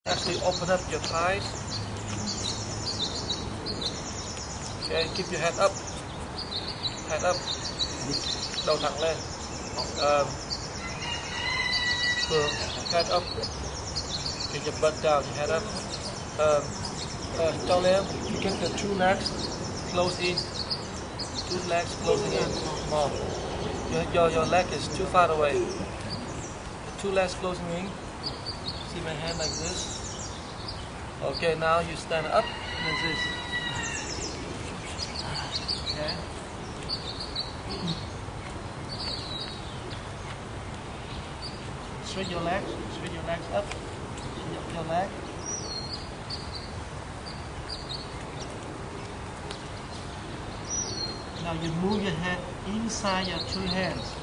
Actually open up your thighs. Okay, keep your head up. Head up. Đầu thẳng lên. Head up. Get your butt down, your head up. Down there, you get the two legs close in. Two legs closing in. More. Your leg is too far away. The two legs closing in. See my hand like this. Okay, now you stand up like this. Okay. Straight your legs up. Your leg. Now you move your head inside your two hands.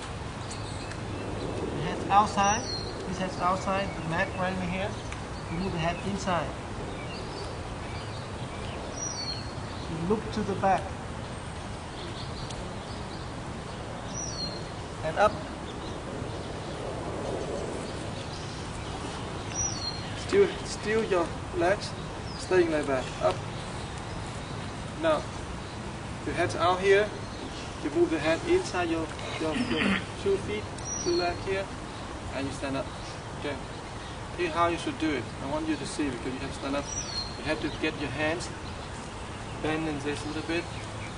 Your head outside. This head's outside. The mat right in here. You move the head inside. You look to the back. And up. Still your legs staying like that. Up. Now, your head's out here. You move the head inside your 2 feet, 2 legs here, and you stand up. Okay. Here's how you should do it. I want you to see because you have to stand up. You have to get your hands bending this a little bit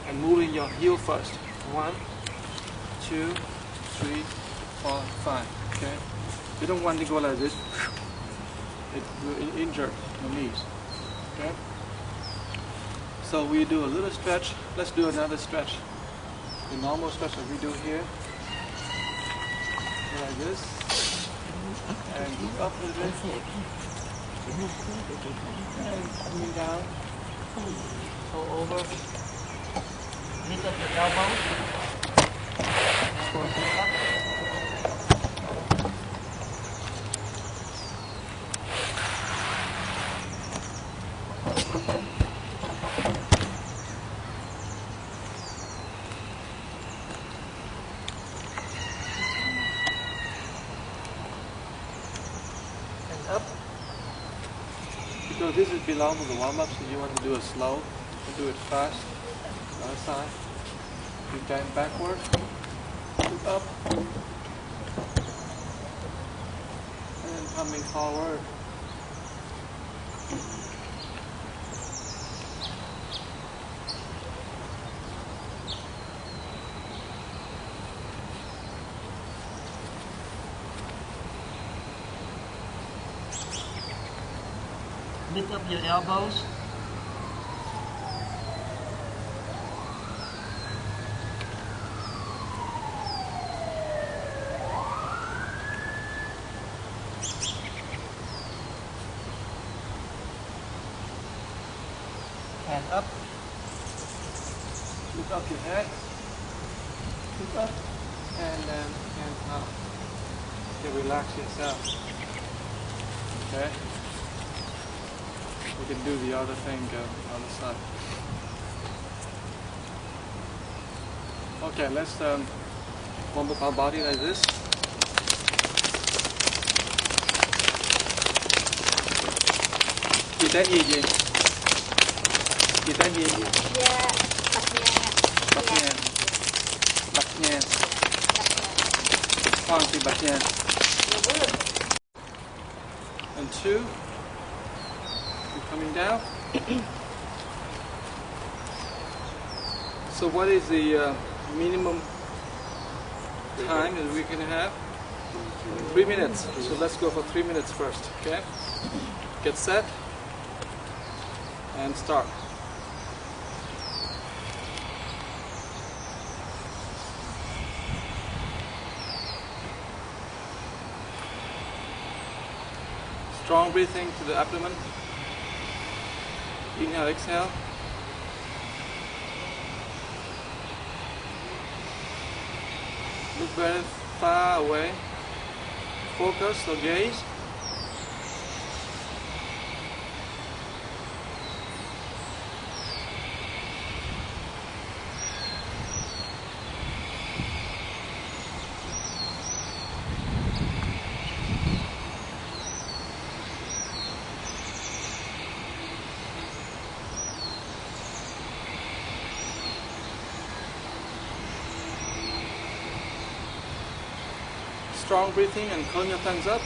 and moving your heel first. 1, 2, 3, 4, 5. Okay. You don't want to go like this. It will injure your knees. Okay. So we do a little stretch. Let's do another stretch. The normal stretch that we do here. Like this. And move up a little bit. And coming down. Go over. Lift up your elbow. Up. Up. Because this is belong to the warm-up, so you want to do it slow, you do it fast. Other side. You bend backward, look up, and then coming forward. Lift up your elbows. And up. Look up your head. Look up. And then hands out. Okay, relax yourself. Okay. We can do the other thing on the side. Okay, let's warm up our body like this. Chị tên gì vậy? Chị tên gì? Dạ, Bạch Nha. Bạch Nha. Hoàng thị Bạch Nha. And 2. Coming down. So what is the minimum time that we can have? 3 minutes. So let's go for 3 minutes first, okay? Get set and start. Strong breathing to the abdomen. Inhale, exhale. Look very far away. Focus or gaze. strong breathing and curl your thumbs up.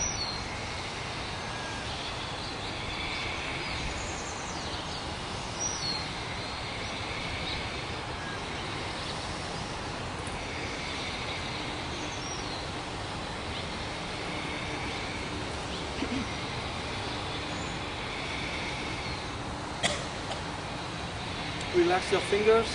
Relax your fingers.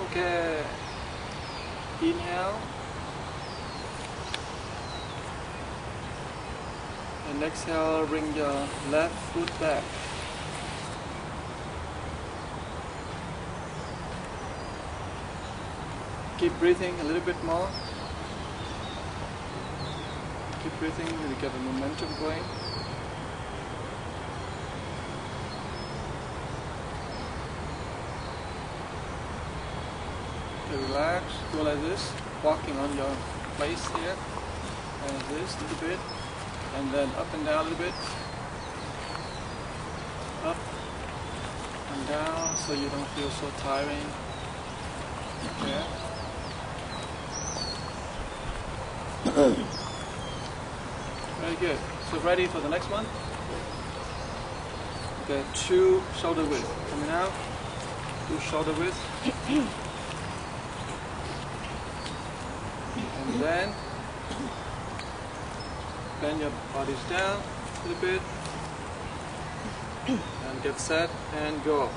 Okay, inhale and exhale, bring your left foot back. Keep breathing a little bit more. Keep breathing to get the momentum going. Relax, go like this, walking on your face here, and this a little bit, and then up and down a little bit, up and down, so you don't feel so tiring. Okay. Very good. So ready for the next one? Okay, 2 shoulder width coming out, 2 shoulder width. And then bend your bodies down a little bit and get set and go.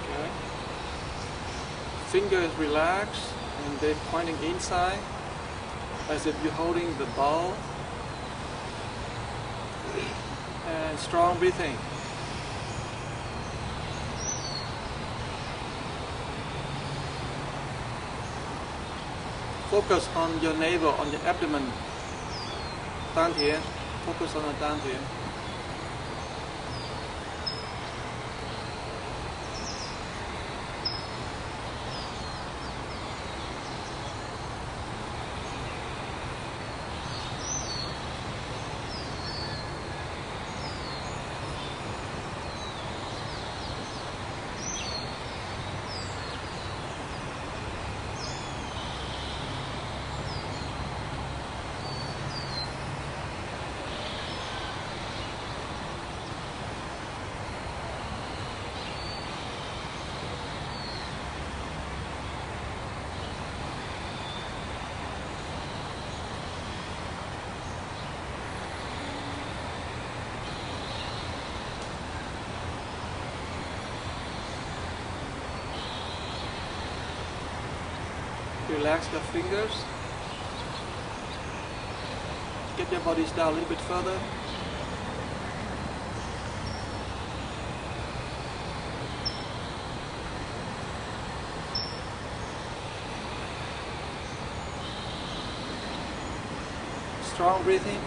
Okay. Fingers relax and they're pointing inside as if you're holding the ball. And strong breathing. Focus on your navel, on your abdomen. Down here. Focus on the down here. Relax your fingers. Get your bodies down a little bit further. strong breathing.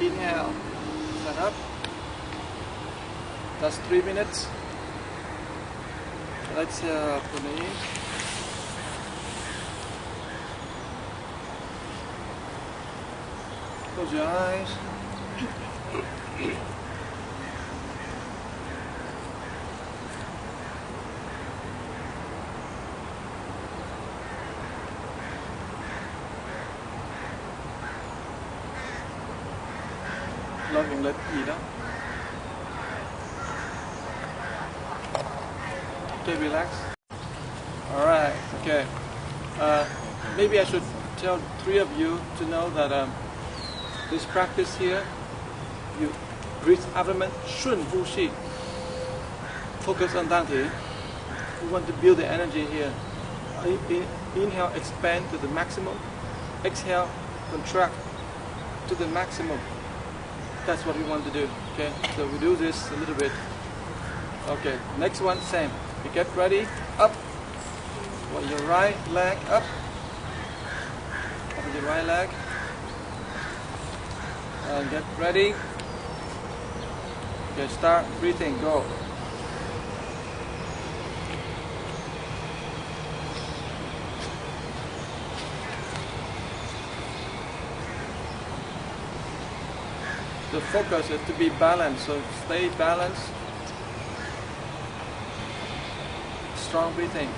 Inhale, stand up. That's 3 minutes. Exhale, put it in. Close your eyes. Loving let eat up. Okay, relax. Alright, okay. Maybe I should tell 3 of you to know that this practice here, you breathe abdomen, 顺呼吸. Focus on Dante. We want to build the energy here. Inhale, expand to the maximum. Exhale, contract to the maximum. That's what we want to do. Okay, so we do this a little bit. Okay, next one, same. You get ready, up. Well, your right leg up. Open your right leg. And get ready. Okay, start breathing, go. The focus is to be balanced, so stay balanced. Strong breathing.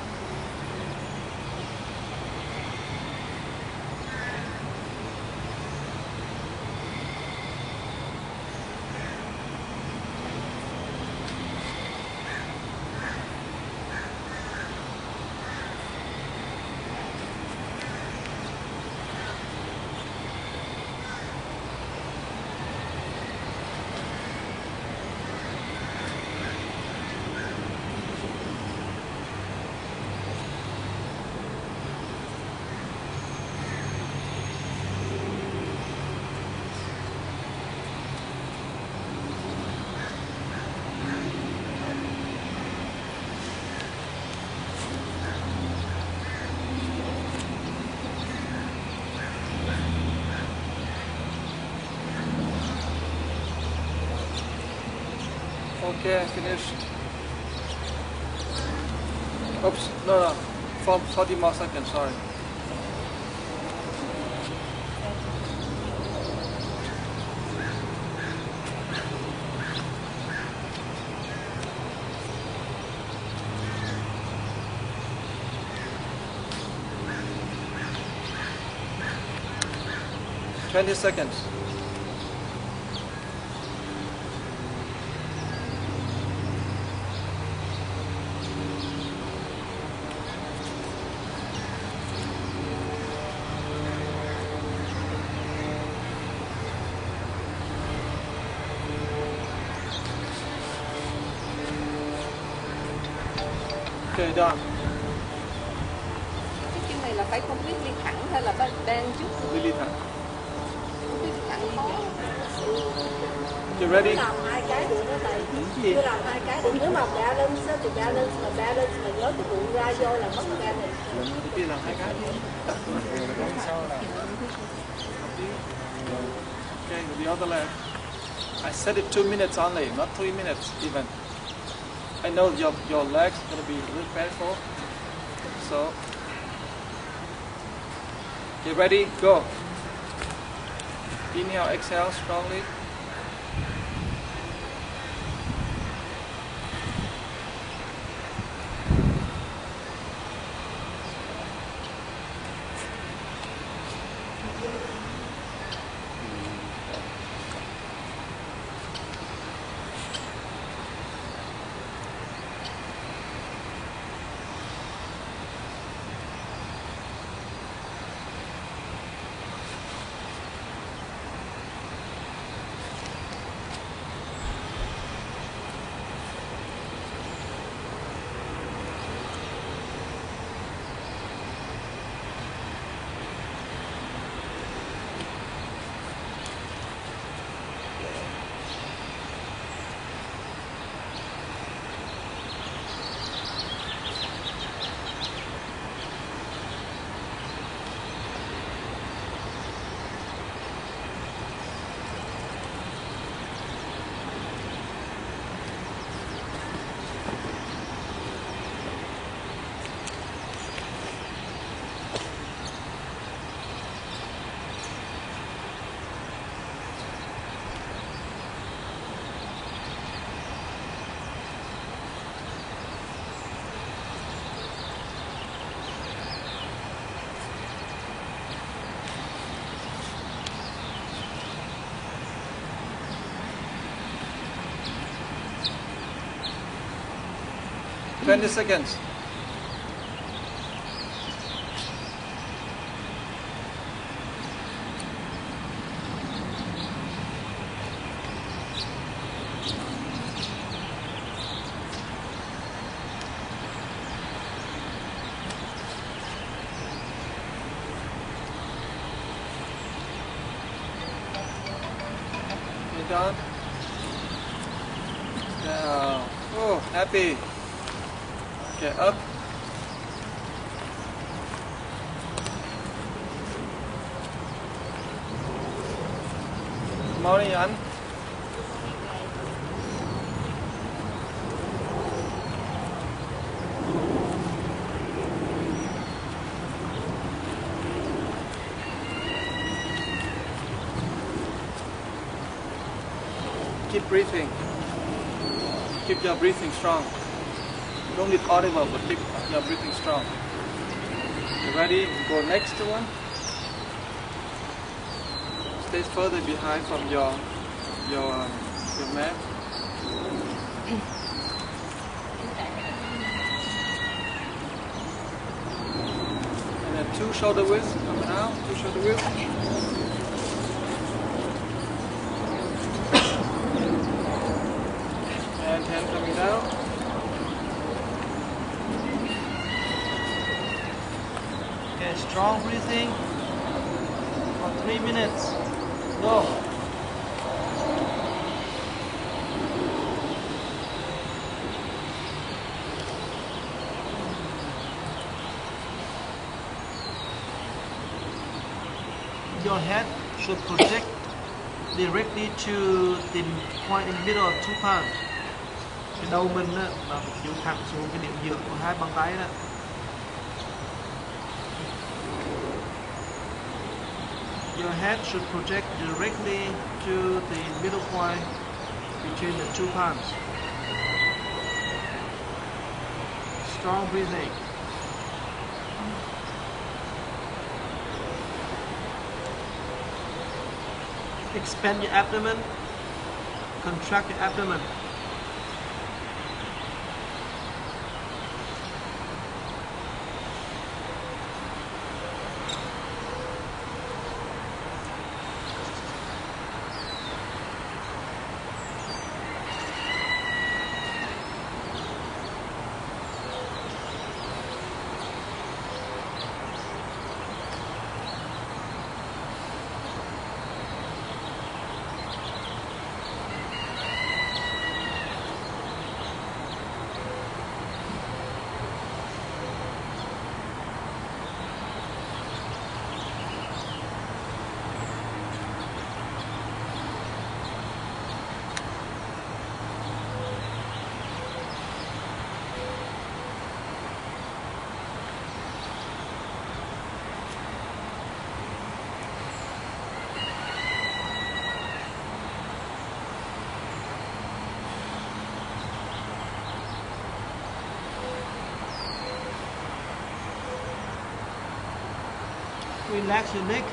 Okay, finished. Oops, no, 40 more seconds, sorry. Twenty seconds. Okay, done. Cái chân này là phải không biết đi thẳng hay là đang chút Đi thẳng. không biết thẳng khó. You ready? Làm 2 cái được đó thầy. Chưa làm 2 cái được. Nếu mà balance thì balance mà nhớ cái bụng ra vô là mất balance. Đi làm 2 cái đi. Sau là. Okay, the other leg. I set it 2 minutes only, not 3 minutes even. I know your legs are gonna be a little painful, so get ready, go. Inhale, exhale strongly. Twenty seconds. You done? Now, oh, happy. Okay, up. Morning, anh. Keep breathing. Keep your breathing strong. You don't need audible, but keep your breathing strong. You ready? Go next one. Stay further behind from your mat. And then 2 shoulder widths coming out. 2 shoulder widths. And 10 coming down. Okay, strong breathing for 3 minutes. Go. Your head should project directly to the point in the middle of 2 palms. Cái đầu mình á, là chiếu thẳng xuống cái điểm giữa của 2 bàn tay đó. Your head should project directly to the middle point between the 2 palms. Strong breathing. Expand your abdomen. Contract your abdomen. Relax your neck.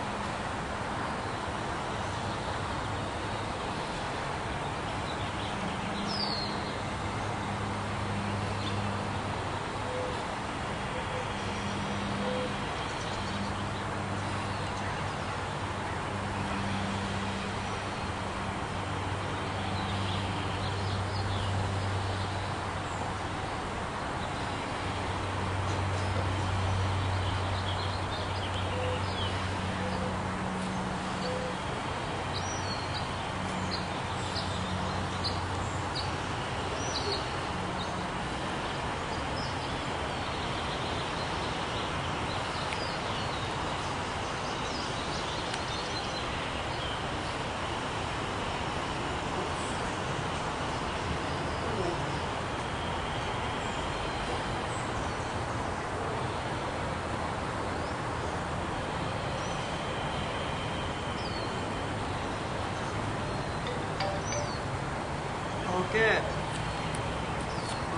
Okay.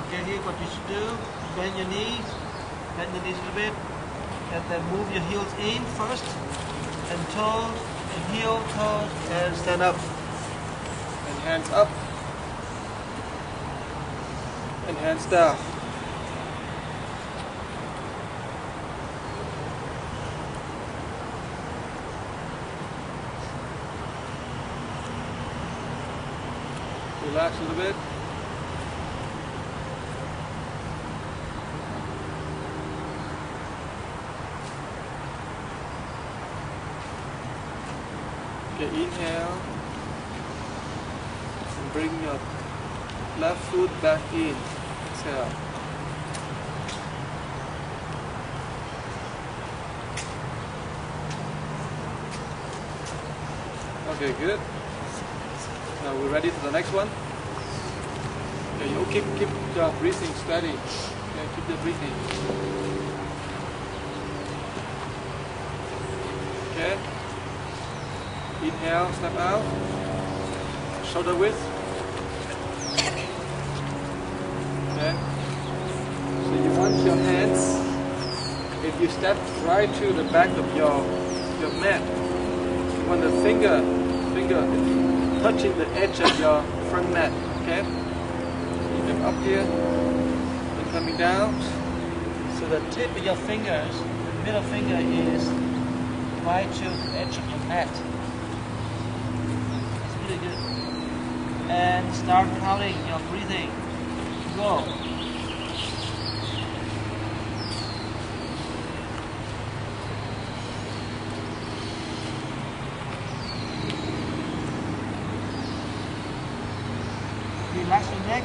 Okay, here what you should do, bend your knees a little bit, and then move your heels in first, and toes, and heel, toes, and stand up. And hands up. And hands down. Relax a little bit. Okay, inhale. And bring your left foot back in. Exhale. Okay, good. Now we're ready for the next one. Okay, you keep your breathing steady. Okay, keep the breathing. Okay. Inhale, step out. Shoulder width. Okay. So you want your hands, if you step right to the back of your mat, you want the finger touching the edge of your front mat. Okay. Up here and coming down, so the tip of your fingers, the middle finger is right to the edge of the mat. It's really good. And start counting your breathing. Go. Relax your neck.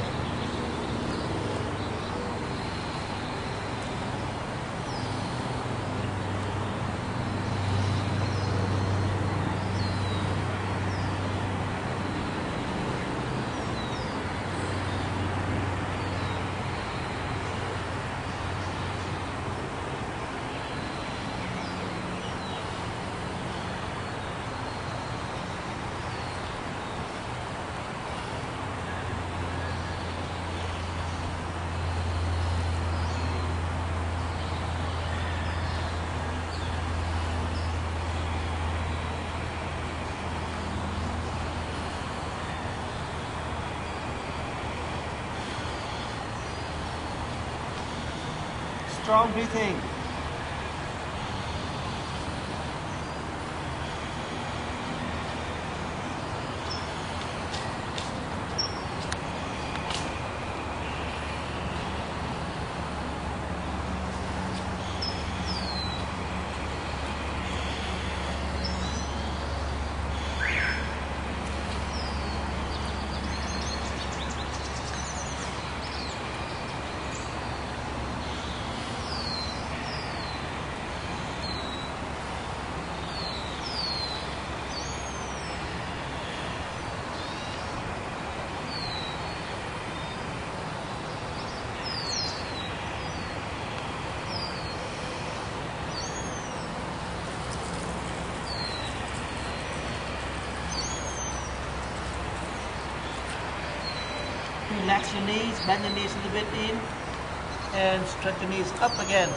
Strong breathing. Relax your knees, bend your knees a little bit in, and stretch your knees up again.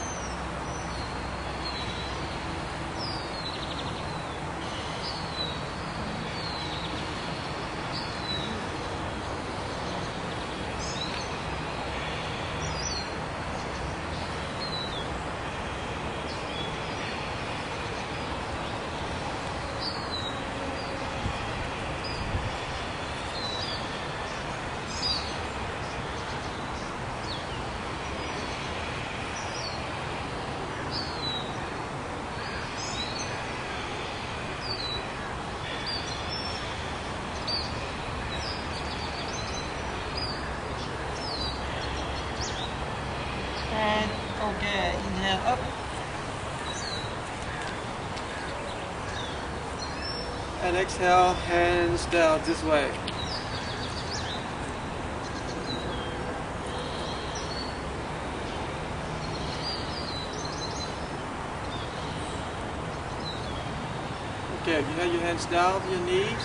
Yeah, inhale up. And exhale, hands down this way. Okay, you have your hands down to your knees.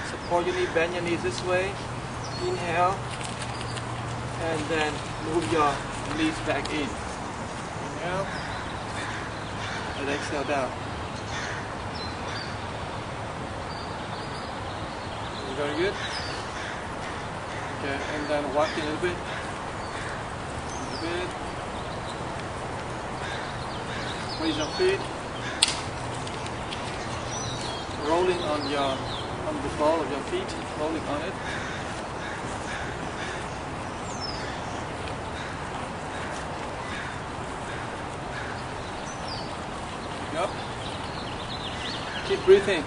Support your knee, bend your knees this way. Inhale. And then move your knees back in. Inhale. And exhale down. Very good. Okay, and then walking a little bit. Raise your feet. Rolling on the ball of your feet, rolling on it. Yep. Keep breathing.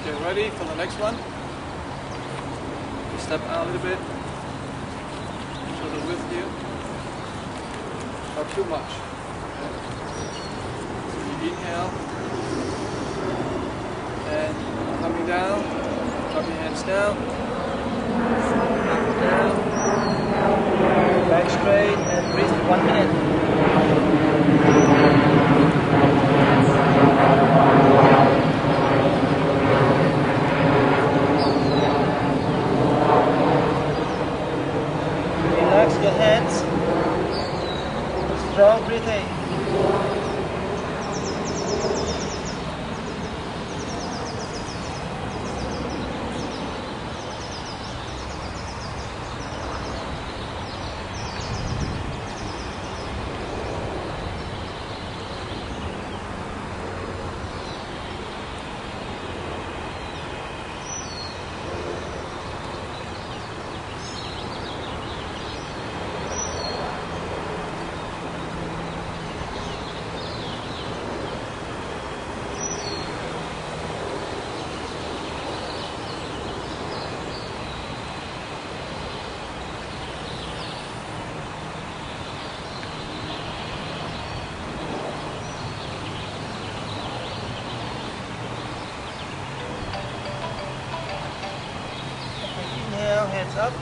Okay, ready for the next one? Step out a little bit. Shoulder width here. Not too much. Okay. So you inhale. And coming down. Drop your hands down. Up and down. Back straight and breathe 1 minute. Relax your hands. Strong breathing. Hands up.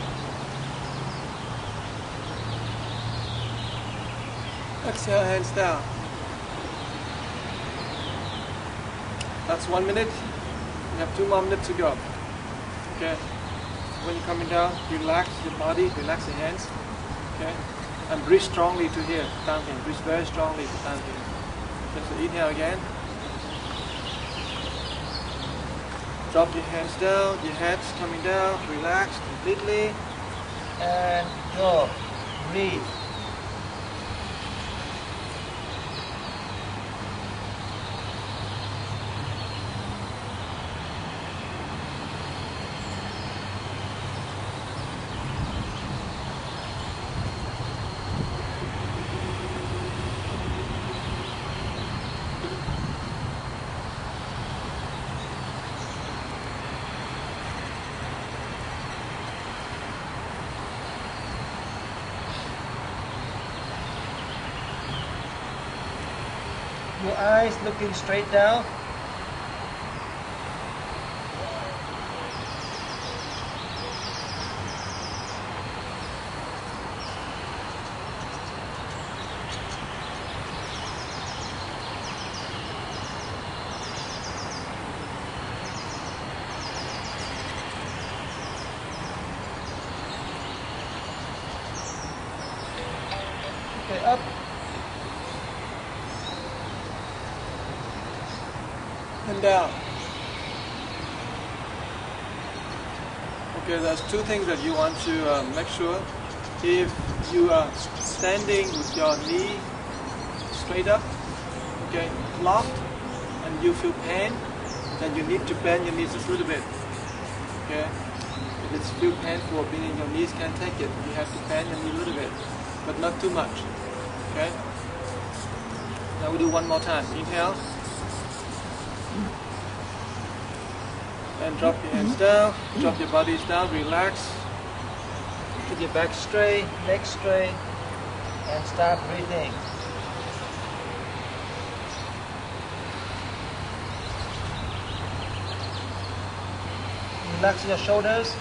Exhale, hands down. That's 1 minute. You have 2 more minutes to go. Okay. When you're coming down, relax your body, relax your hands. Okay. And breathe strongly to here. Down here. Breathe very strongly to down here. Okay, so inhale again. Drop your hands down, your head's coming down, relax completely, and go. Breathe. Your eyes looking straight down. Okay, up. And down. Okay, there's 2 things that you want to make sure. If you are standing with your knee straight up, okay, locked, and you feel pain, then you need to bend your knees just a little bit. Okay? If it's too painful, meaning your knees can't take it, you have to bend your knee a little bit, but not too much. Okay? Now we do one more time. Inhale. And drop your hands down. Drop your bodies down. Relax. Keep your back straight, neck straight. And start breathing. Relax your shoulders.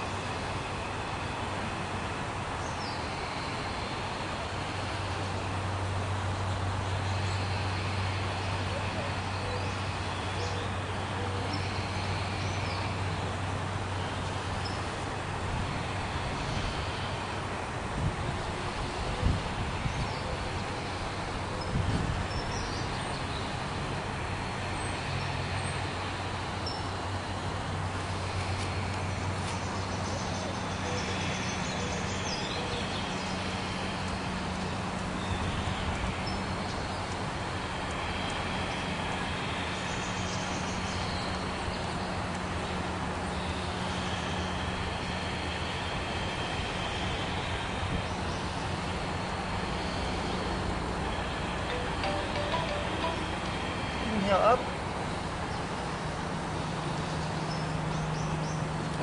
Inhale up.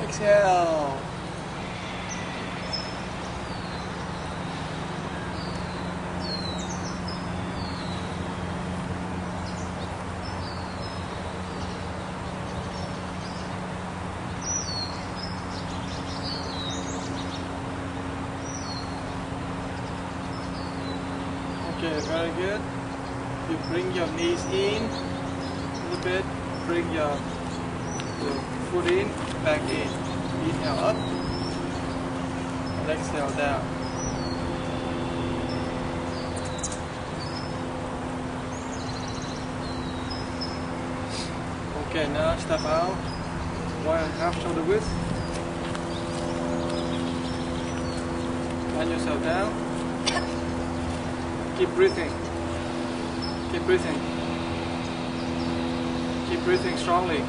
Exhale. Okay, very good. You bring your knees in a little bit, bring your foot in, back in. Inhale up, and exhale down. Okay, now step out, 1.5 shoulder width. Land yourself down. Keep breathing. Keep breathing. Keep breathing strongly,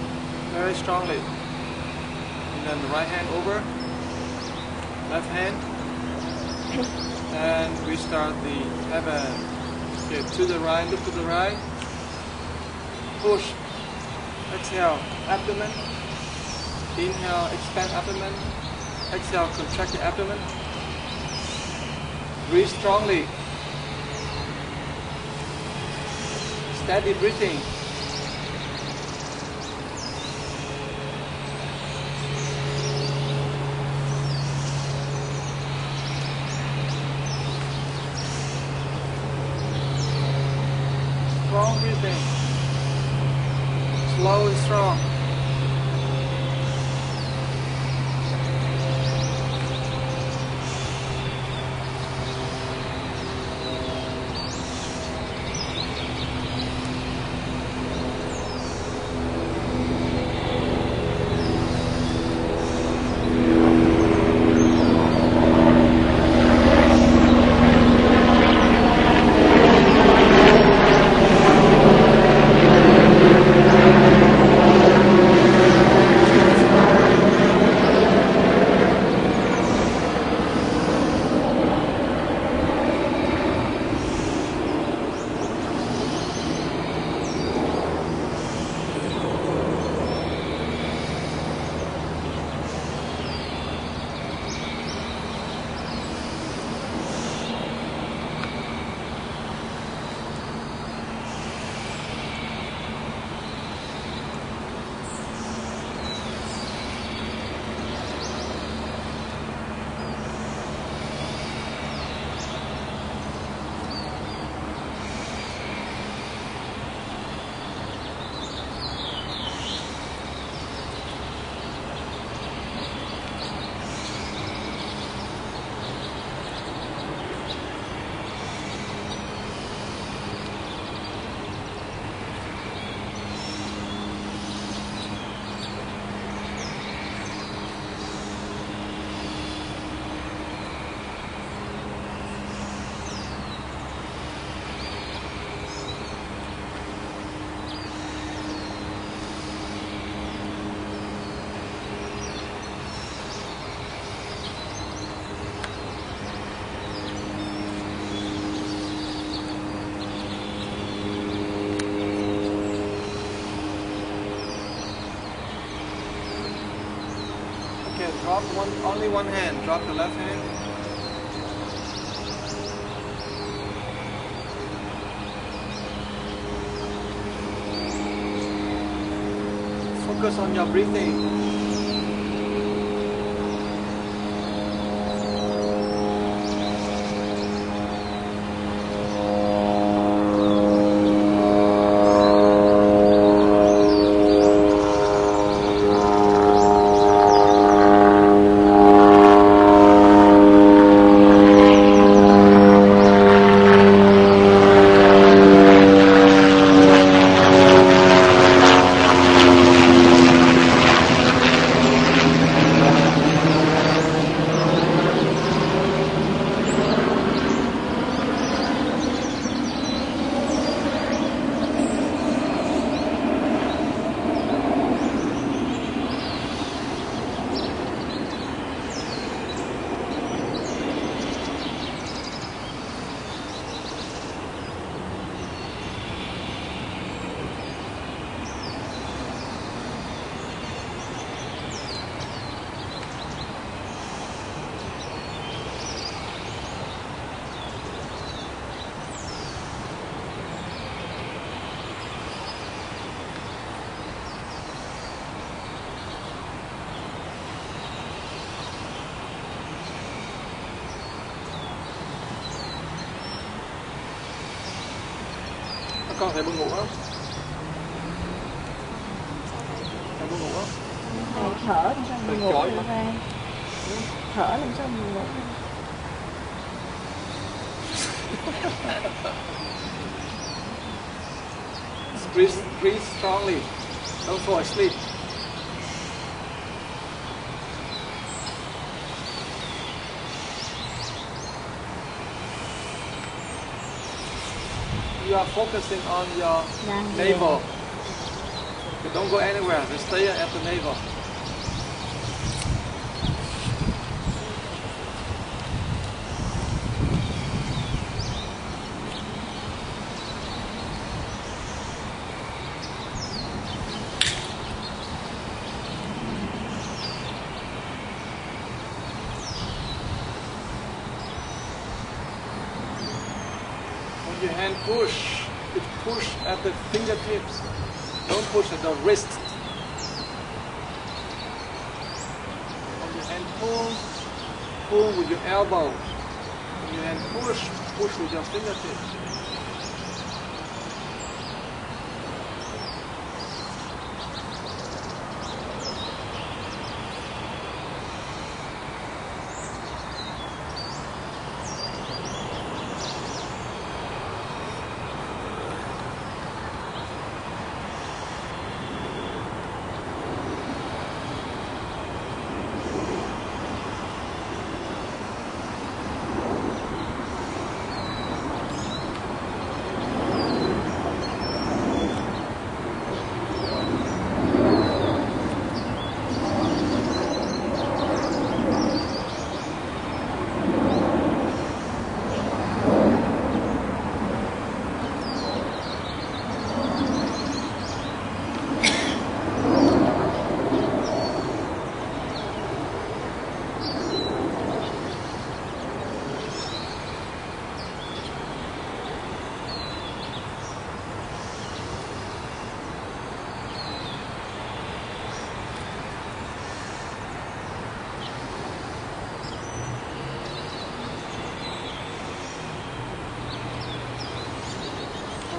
very strongly. And then the right hand over, left hand. And we start the heaven. Okay, to the right, look to the right. Push. Exhale, abdomen. Inhale, expand abdomen. Exhale, contract the abdomen. Breathe strongly. Steady breathing. Strong breathing. Slow and strong. only one hand. Drop the left hand. Focus on your breathing. Con thấy buồn ngủ không? Thấy buồn ngủ không? Thở làm sao mình ngủ được ra? Thở làm sao mình ngủ được? Breathe strongly. Don't fall asleep. You are focusing on your navel. You don't go anywhere. Just stay at the navel. Your hand push, it push at the fingertips. Don't push at the wrist. When your hand pull with your elbow. When your hand push with your fingertips.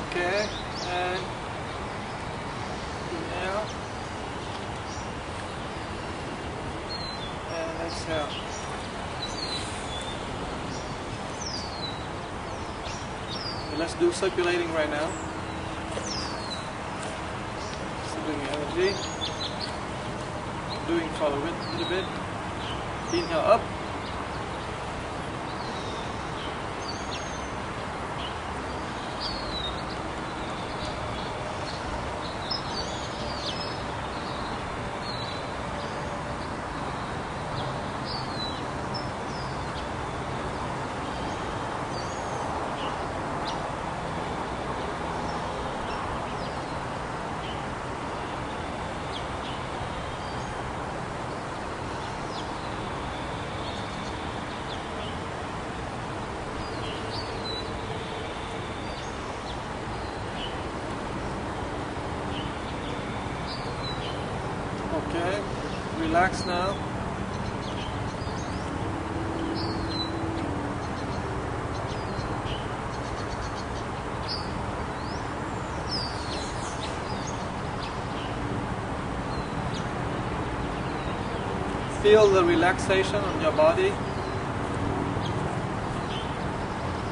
Okay, and inhale and exhale. Okay, let's do circulating right now. Circulating energy. Doing for a little bit. Inhale up. relax now. Feel the relaxation on your body.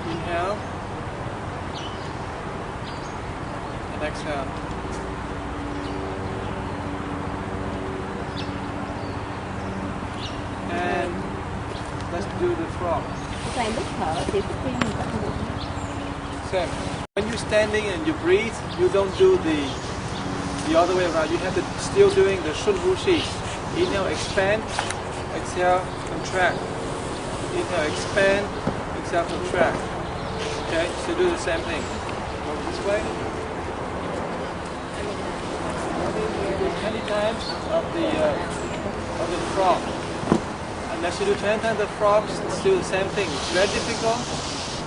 Inhale and exhale. And let's do the frog. Cái lúc thở thì cái tim mình vẫn được. Same. When you're standing and you breathe, you don't do the other way around. You have to still doing the shun wu shi. Inhale, expand. Exhale, contract. Inhale, expand. Exhale, contract. Okay, so do the same thing. Go this way. Do 20 times of the frog. Unless you do 20 times the frogs, it's still the same thing. It's very difficult.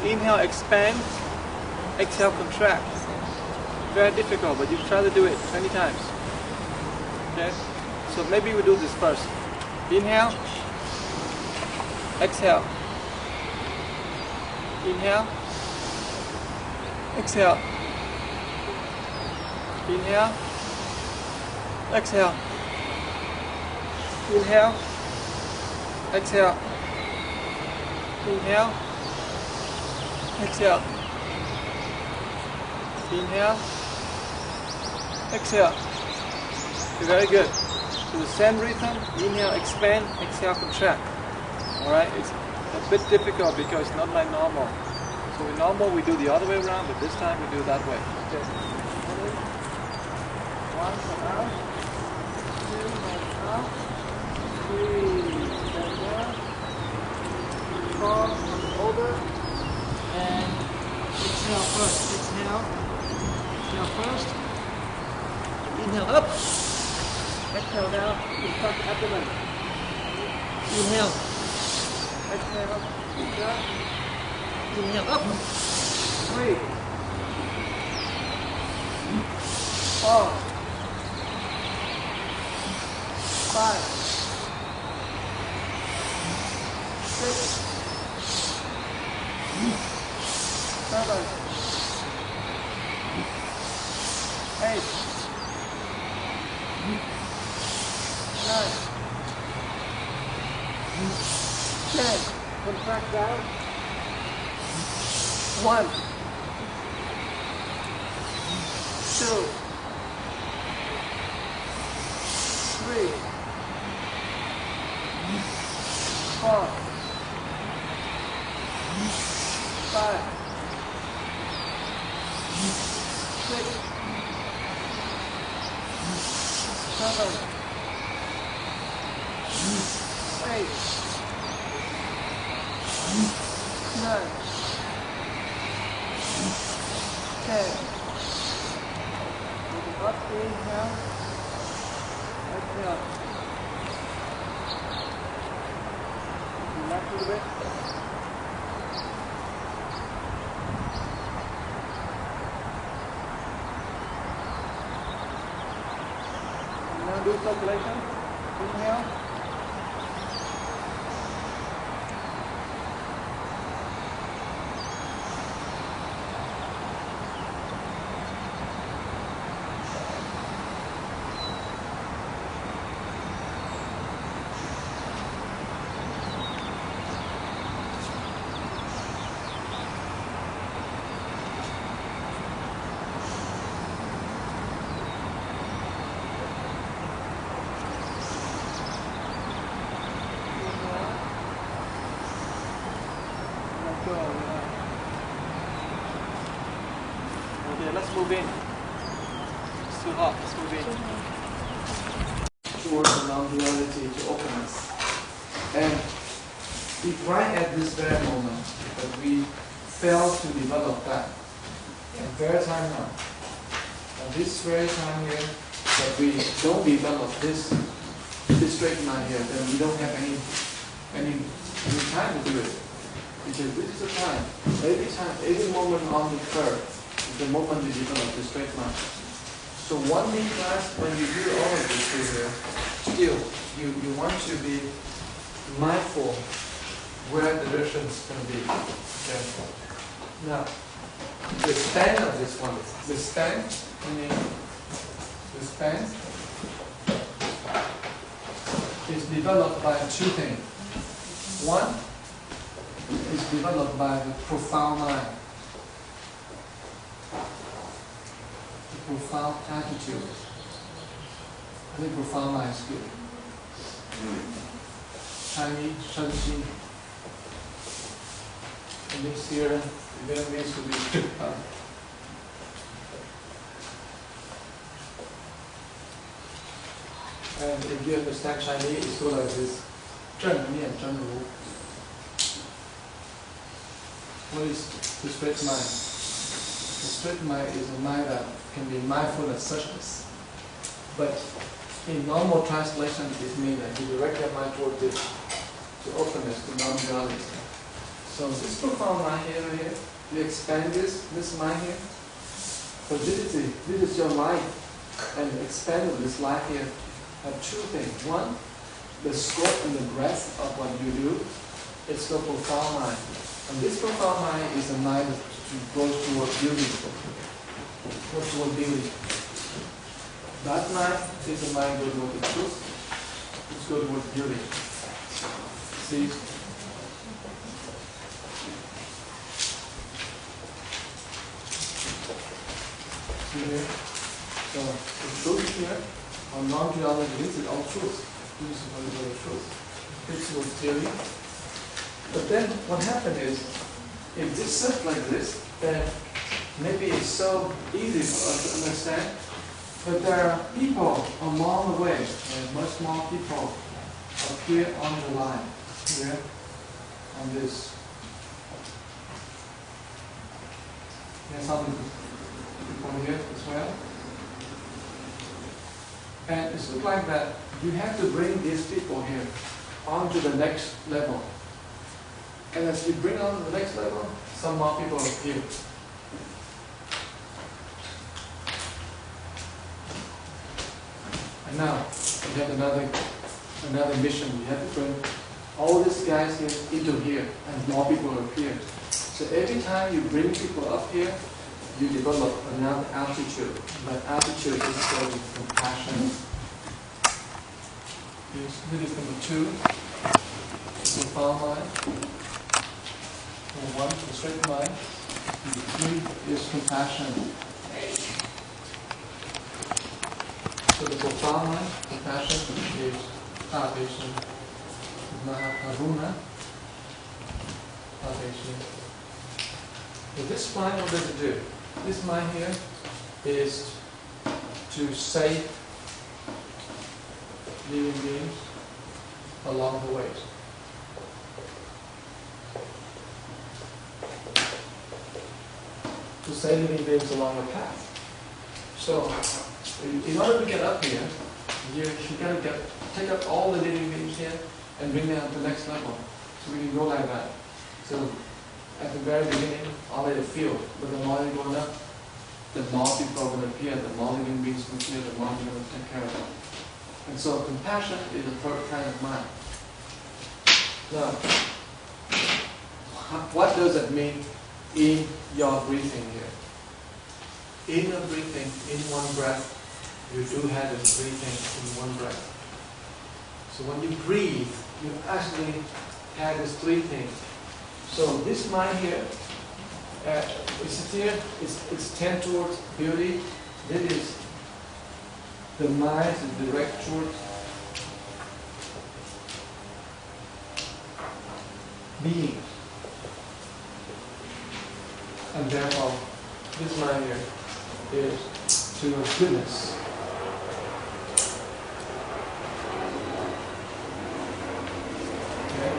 Inhale, expand. Exhale, contract. Very difficult, but you try to do it 20 times. Okay? So maybe we do this first. Inhale. Exhale. Inhale. Exhale. Inhale. Exhale. Inhale. Exhale. Inhale. Exhale. Inhale. Exhale. Very good. So the same rhythm. Inhale, expand. Exhale, contract. Alright? It's a bit difficult because it's not like normal. So in normal we do the other way around, but this time we do it that way. Okay. 1, come out. 2, come out. 3, stand down. 4, come over. And exhale first. Exhale. Exhale first. Inhale up. Exhale down. Contract the abdomen. Inhale. Exhale up. Down. Inhale up. 3, 4, 5, 6, 7, 8, 9, 10. Contract down. 1, 2, 3, 4, 5, 6, 7, 8, 9, 10. Moving up, inhale, exhale. Relax a little bit. And now do circulation. Inhale. Okay, let's move in. It's too hot, let's move in. Towards the non-duality to open us. And if right at this very moment that we fail to develop that, and very time now, and this very time here, that we don't develop this straight line here, then we don't have any time to do it. Because this is the time. Every moment on the curve is the moment we develop the straight line. So one knee class, when you do all of this here, still, you want to be mindful where the direction is going to be. Okay. Now, the span of this one, the span, meaning the span is developed by two things. One is developed by the profound mind, the profound attitude. I think profound mind is good. Chinese, Shenxi, and this here, the Vietnamese would be and if you understand Chinese, it's sort of like this. 正面真如. What is the straight mind? The straight mind is a mind that can be mindful of suchness. But in normal translation, it means that you direct your mind toward this, to openness, to non-duality. So this profound mind here, you expand this mind here. Rigidity, this is your life, and expand this life here have two things. One, the scope and the breadth of what you do. It's the profound mind. And this profound mind is a mind that goes toward beauty. Goes toward beauty. That mind is a mind that goes toward the truth. It's goes toward beauty. See? See here? So the truth here, or non-duality, is all truth. This is what is the truth. Principle theory. But then what happened is, if this sits like this, then maybe it's so easy for us to understand. But there are people along the way, and much more people up here on the line, here, on this. There's some people here as well. And it's like that. You have to bring these people here onto the next level. And as you bring on to the next level, some more people appear. And now you have another mission. You have to bring all these guys here into here, and more people appear. So every time you bring people up here, you develop another altitude. But altitude is called compassion. This is number 2, the profound mind. Number 1, the straight mind. Number 3 is compassion. So the profound mind, compassion, is salvation. Mahakaruna, salvation. So this mind, what does it do? This mind here is to save living beings along the way. To save living beings along the path. So, in order to get up here, you got to take up all the living beings here and bring them to the next level. So we can go like that. So, at the very beginning, already feel, but the more you're going up, the more people are going to appear, the more living beings will appear, the more you're going to take care of them. And so compassion is the third kind of mind. Now, what does it mean in your breathing here? In your breathing, in one breath, you do have this breathing in one breath. So when you breathe, you actually have this breathing. So this mind here, it's tend towards beauty. This is the mind is direct towards being. And therefore, this mind here is to goodness. Okay?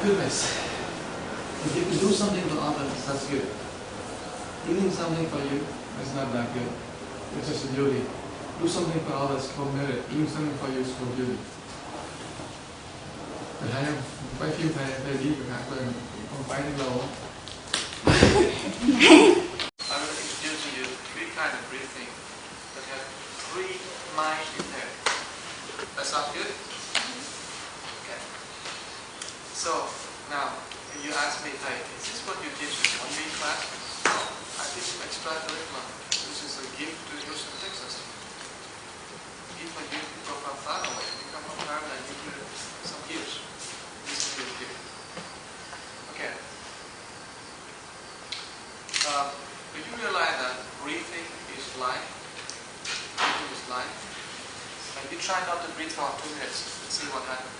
Goodness. If you can do something for others, that's good. Doing something for you is not that good. It's just a duty. Do something for others, called merit. Doing something for you is called duty. Phải thấy không? Quay phim về đi chẳng hạn, không quay đi lâu. I will introduce to you 3 kinds of breathing that have 3 minds in there. That sounds good? Okay. So, now, if you ask me, hey, is this what you teach in 1 week class? No, I teach extra curriculum. This is a gift to Houston, Texas. Gift for you people from far away. You come from Ireland, you do some years. This is your gift. Okay. Do you realize that breathing is life? Breathing is life. And you try not to breathe for 2 minutes and see what happens.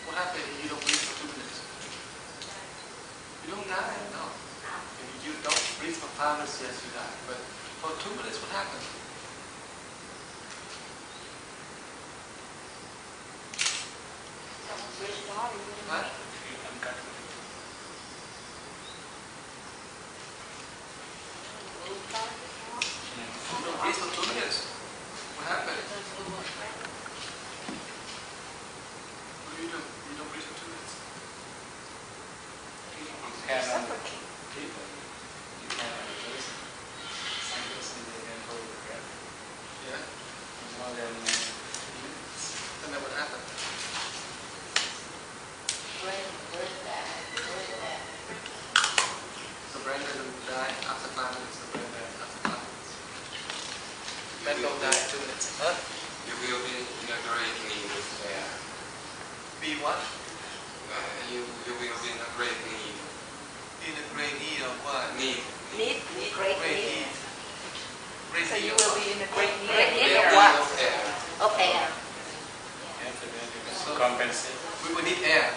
What happens if you don't breathe for 2 minutes? You don't die, no. If you don't breathe for 5 minutes, yes, you die. But for 2 minutes, what happens? Huh? You don't breathe for 2 minutes. What happened? What do? You don't breathe for 2 minutes. Yeah. And then what happened? The brain doesn't die after 5 minutes. The brain dies after 5 minutes. Men don't die in 2 minutes. Huh? You will be in a great need of air. Be what? You will be in a great need. In a great need of what? Need. Great Great need. need. Great So need you of will what? be in a great need Great of need air. of what? Of air. Okay. So Compensate. we will need air.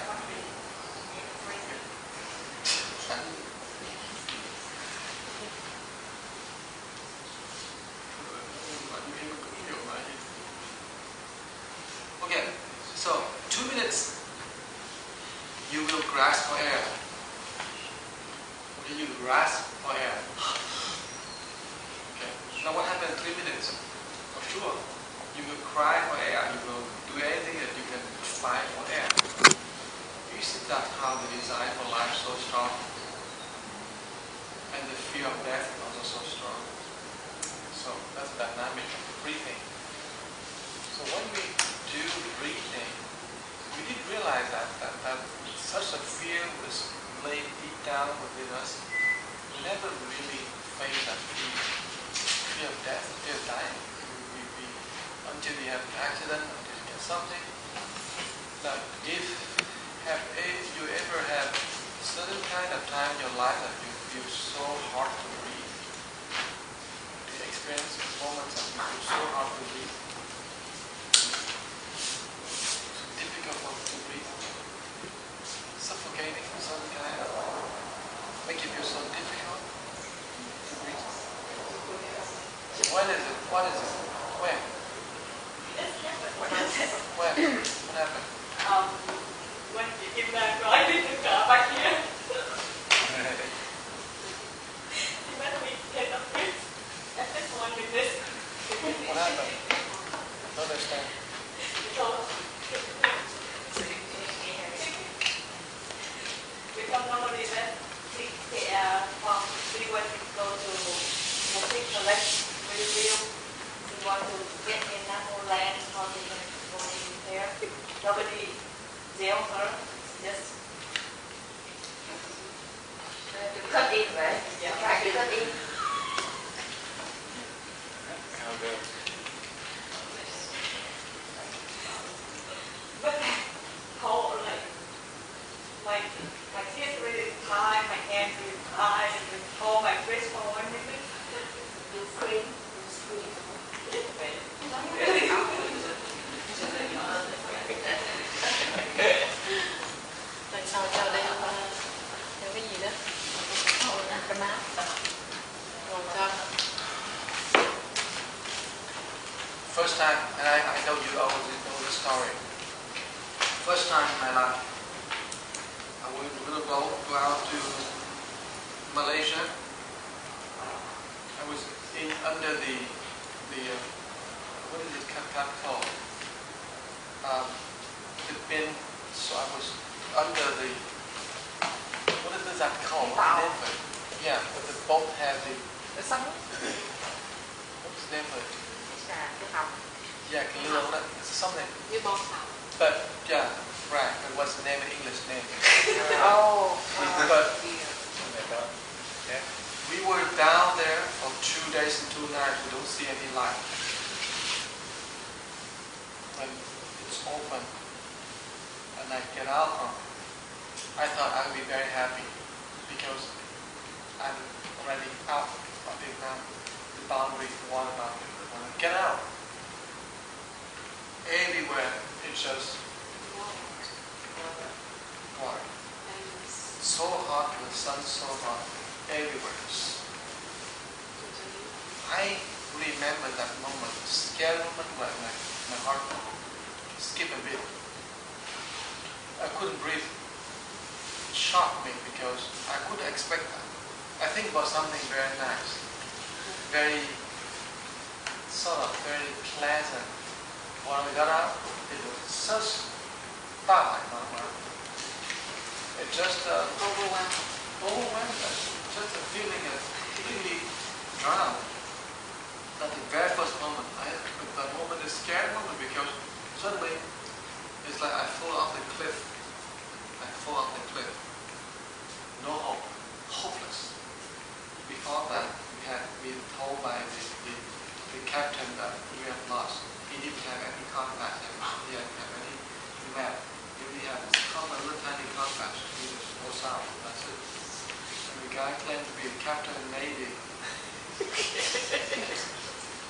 Okay, so 2 minutes you will grasp for air. Okay, you grasp for air. Okay, now what happens in 3 minutes? For sure, you will cry for air. You will do anything that you can fight for air. You see that how the desire for life is so strong, and the fear of death is also so strong. So that's the dynamic of breathing. So when we do breathing, we did realize that such a fear was laid deep down within us. We never really face that fear of death, fear of dying. Until you have an accident, until you get something. Now, if you ever have certain kind of time in your life that you feel so hard to breathe, you experience moments that you feel so hard to breathe, it's difficult to breathe, suffocating, some kind of, make it feel so difficult to breathe. When is it? What is it? When? When? What happened? When you give that right in the car back here. You better be get up with this one with this. What happened? Don't understand. Because normally that the from we want to go to Mouvements collect review. We want to get in natural land, how to go in there. Nobody jail her, just Cut in, right? yeah. Try to cut in. How good. But cold like my teeth really high, my hands really high, and cold, my wrist cold, everything. You scream. You scream. Tại sao cho đeo cái gì đó? Cái má. Còn sao? First time, and I told you all the story. First time in my life, I will go out to Malaysia. I was under the what is it called? The bin. So I was under the is that called? What's the name for it? Yeah, but the both have the. What's the name for it? Yeah, can you know that? It's something. But yeah, right. But what's the name in English name? But yeah, we were down there for 2 days and 2 nights. We don't see any light. When it's open and I get out from it, I thought I would be very happy because I'm already out of Vietnam, the boundary, the water boundary. When I get out, everywhere it's just water. So hot, the sun's so hot, everywhere. I remember that moment, the scary moment where my heart skipped a bit. I couldn't breathe. It shocked me because I couldn't expect that. I think it was something very nice, very very pleasant. When we got out, it was such it just overwhelmed us. Just a feeling of completely drowned. At the very first moment, that moment is a scary moment because suddenly it's like I fall off the cliff. I fall off the cliff. No hope. Hopeless. Before that, we had been told by the captain that we have lost. He didn't have any compass. He didn't have any map. He only had this little tiny compass. He was go south. That's it. And the guy claimed to be a captain in the Navy.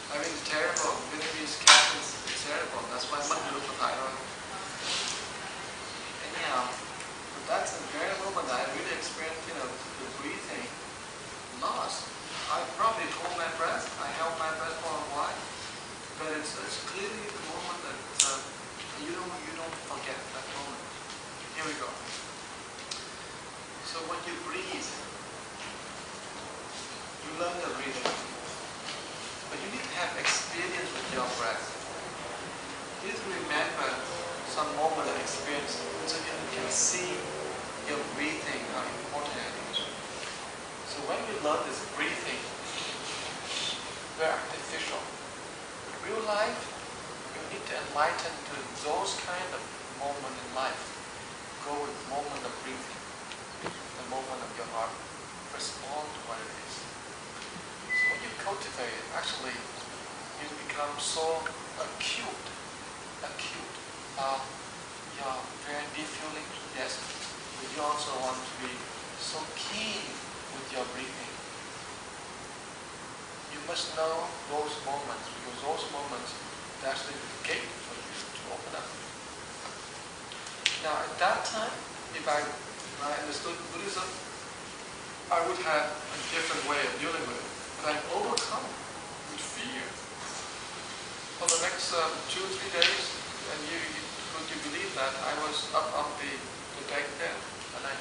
I mean, it's terrible. Vietnamese captains, it's terrible. That's why I'm not doing the title. Anyhow, but that's the very moment I really experienced, the breathing loss. I probably hold my breath. I held my breath for a while, but it's clearly the moment that you don't forget that moment. Here we go. So when you breathe, you learn the breathing. But you need to have experience with your breath. Please remember some moment of experience so you can see your breathing, how important it is. So when you learn this breathing, very artificial. In real life, you need to enlighten to those kind of moments in life. Go with the moment of breathing, the moment of your heart. Respond to what it is. When you cultivate it, actually, you become so acute. Your very deep feeling, yes, but you also want to be so keen with your breathing. You must know those moments, because those moments are actually the gate for you to open up. Now, at that time, if I understood Buddhism, I would have a different way of dealing with it. But I'm overcome with fear. For the next 2 or 3 days, and would you believe that I was up on the deck there, and I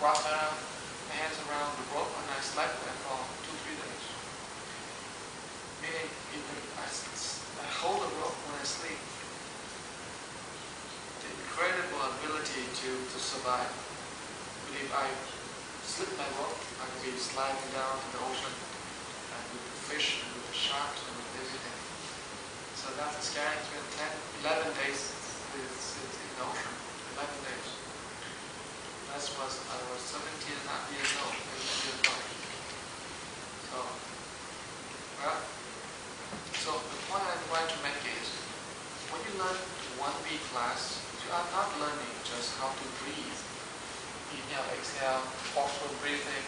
wrapped my hands around the rope, and I slept there for 2 or 3 days. Meaning, I hold the rope when I sleep. The incredible ability to survive. But if I slip my rope, I could be sliding down to the ocean. With the fish and with the sharks and with everything. So that's a scary experience. 11 days in the ocean. 11 days. I was 17 and a half years old. 18 years old. So the point I'm trying to make is, when you learn 1B class, you are not learning just how to breathe. Inhale, exhale, forceful breathing.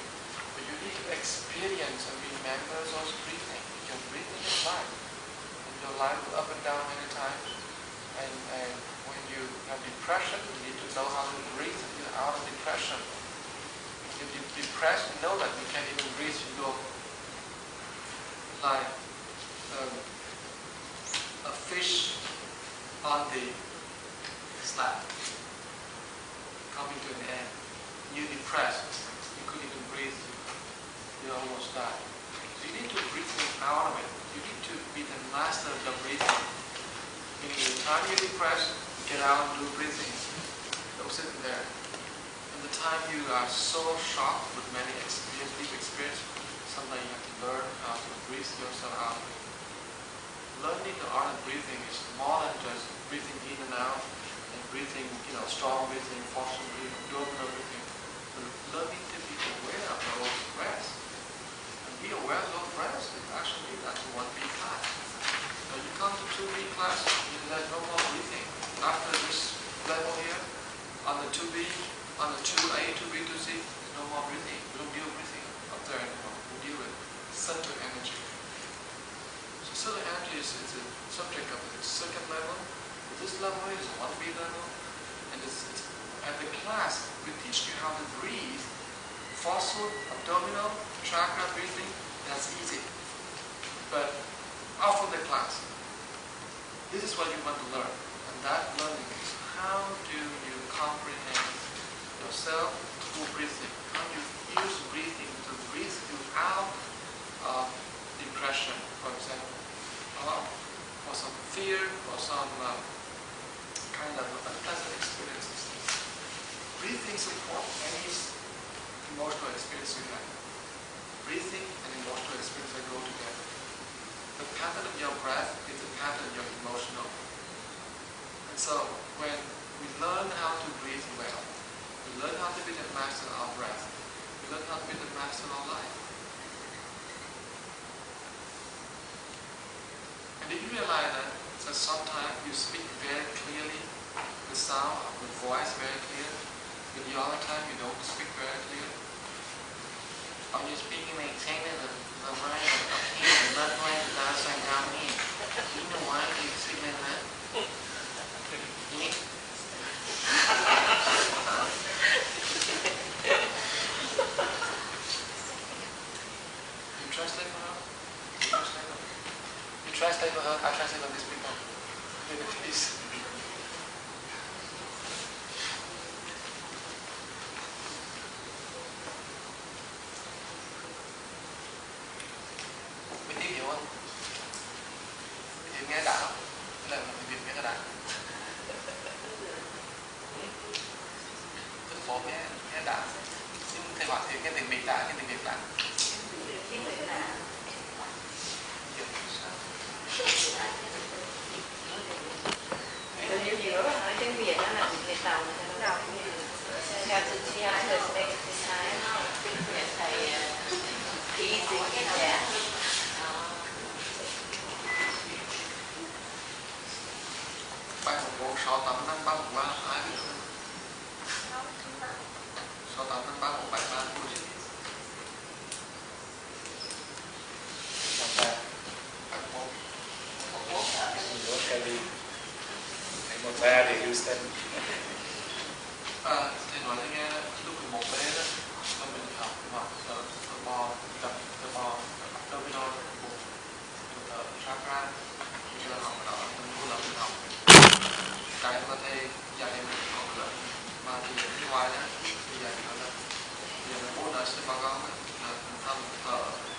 But you need to experience and remember those breathing. Your breathing is life. And your life will up and down many times. And when you have depression, you need to know how to breathe and get out of depression. If you're depressed, you know that you can't even breathe. You go like a fish on the slab, coming to an end. You're depressed. You couldn't even breathe. You almost die. So you need to breathe out of it. You need to be the master of your breathing. Meaning the time you're depressed, get out and do breathing. Don't sit there. And the time you are so shocked with many experience, deep experience, sometimes you have to learn how to breathe yourself out. Learning the art of breathing is more than just breathing in and out and breathing, strong breathing, forceful breathing, abdominal breathing. But learning to be aware of those breaths. And be aware of those breaths is actually that's 1B class. Now you come to 2B class, there's no more breathing. After this level here, on the 2B, on the 2A, 2B, 2C, there's no more breathing. We don't deal with breathing up there anymore. We deal with center energy. So center energy is the subject of the second level. This level is 1B level. And the class, we teach you how to breathe. Forceful, abdominal, chakra breathing, that's easy. But after the class, this is what you want to learn. And that learning is how do you comprehend yourself through breathing? How do you use breathing to breathe you out of depression, for example, or some fear, or some kind of unpleasant experiences. Breathing supports any emotional experience you have. Breathing and emotional experience go together. The pattern of your breath is the pattern of your emotional. And so when we learn how to breathe well, we learn how to be the master of our breath, we learn how to be the master of our life. And did you realize that sometimes you speak very clearly, the sound of the voice very clear, but the other time you don't speak very clear? Ông như speaking like saying that the mind of him, the blood line is outside down here. You know why you speak like that? You translate for her? You translate for her? I translate for these people. Maybe please. Nghe đạo là người Việt nghe đạo, Đức Phổ nghe đạo, nhưng thầy hỏi thì nghe tiếng Việt đạo, nghe tiếng Việt đạo. Nếu như nói tiếng Việt đó là tiếng Việt Tàu nó đâu theo tôi chỉ học được đây thầy kỹ tiếng cái giả. Bài một bộ 6853 ai biết không? 6853 thì Houston. Thầy nói cho nghe lúc 11B đó, mà mình học bò, tập bò, abdominal, chakra, như là học đó, mình vô lập mình học. Cái mà thầy dạy mình học là mà thì cái ngoài đó, thì dạy mình là bây giờ mình bố nói sẽ báo cáo là mình thăm thở,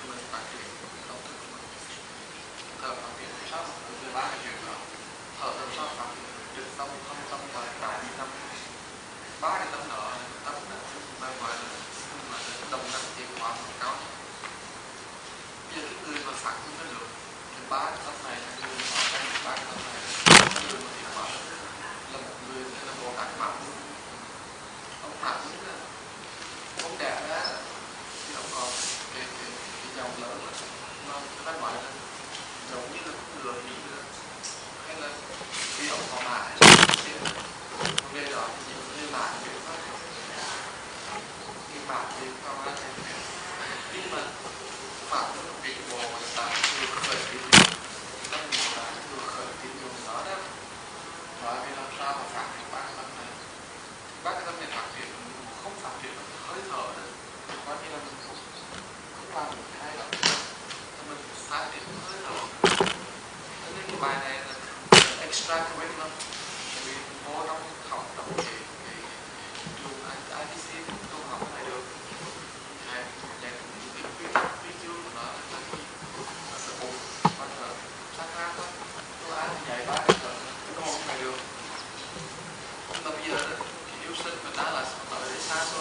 mình phát triển công thức của mình. Thở phát triển sao? Từ 3 cái chuyện đó. Thở làm sao phát triển được tâm không và đại tâm. 3 cái tâm đó, tâm mà gọi là động năng tiến hóa của cao. Bây giờ cái người mà phát triển được thì 3 cái tâm này là người mà phát triển 3 cái tâm này là người mà tiến hóa là một người là Bồ Tát Mạo. Ông Mạo ông đẹp đó thì ông còn cái dòng lớn mà ta gọi là giống như là lừa gì nữa, hay là khi ông có mã ông đây đó thì chỉ như mã việc thôi, như mã việc không ai thành nhưng mà phạm được việc Bồ Tát vừa khởi tín dụng tâm Bồ Tát vừa khởi tín dụng đó đó, nói về làm sao mà phát triển 3 cái tâm này. 3 cái tâm này phát triển không phát triển hơi thở nữa, coi như là mình không làm được hai đó, mình phát triển hơi thở. Cho nên cái bài này là extra curriculum, vì vô trong học trong cái trường ITC không học cái này được. Dạy những cái video của nó là gì? Nó sẽ ổn, còn là chakra thôi. Tôi ai thì dạy 3 cái thở, không học cái này được. Nhưng mà bây giờ cái yêu sinh của ta là ở đây xa xôi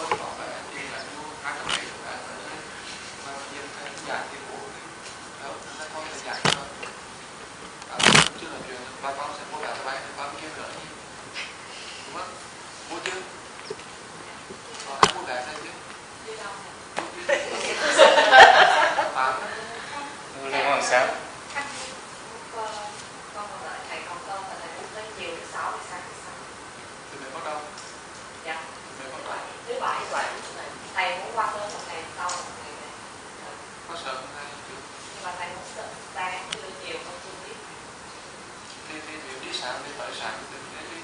Tại sáng đến đi.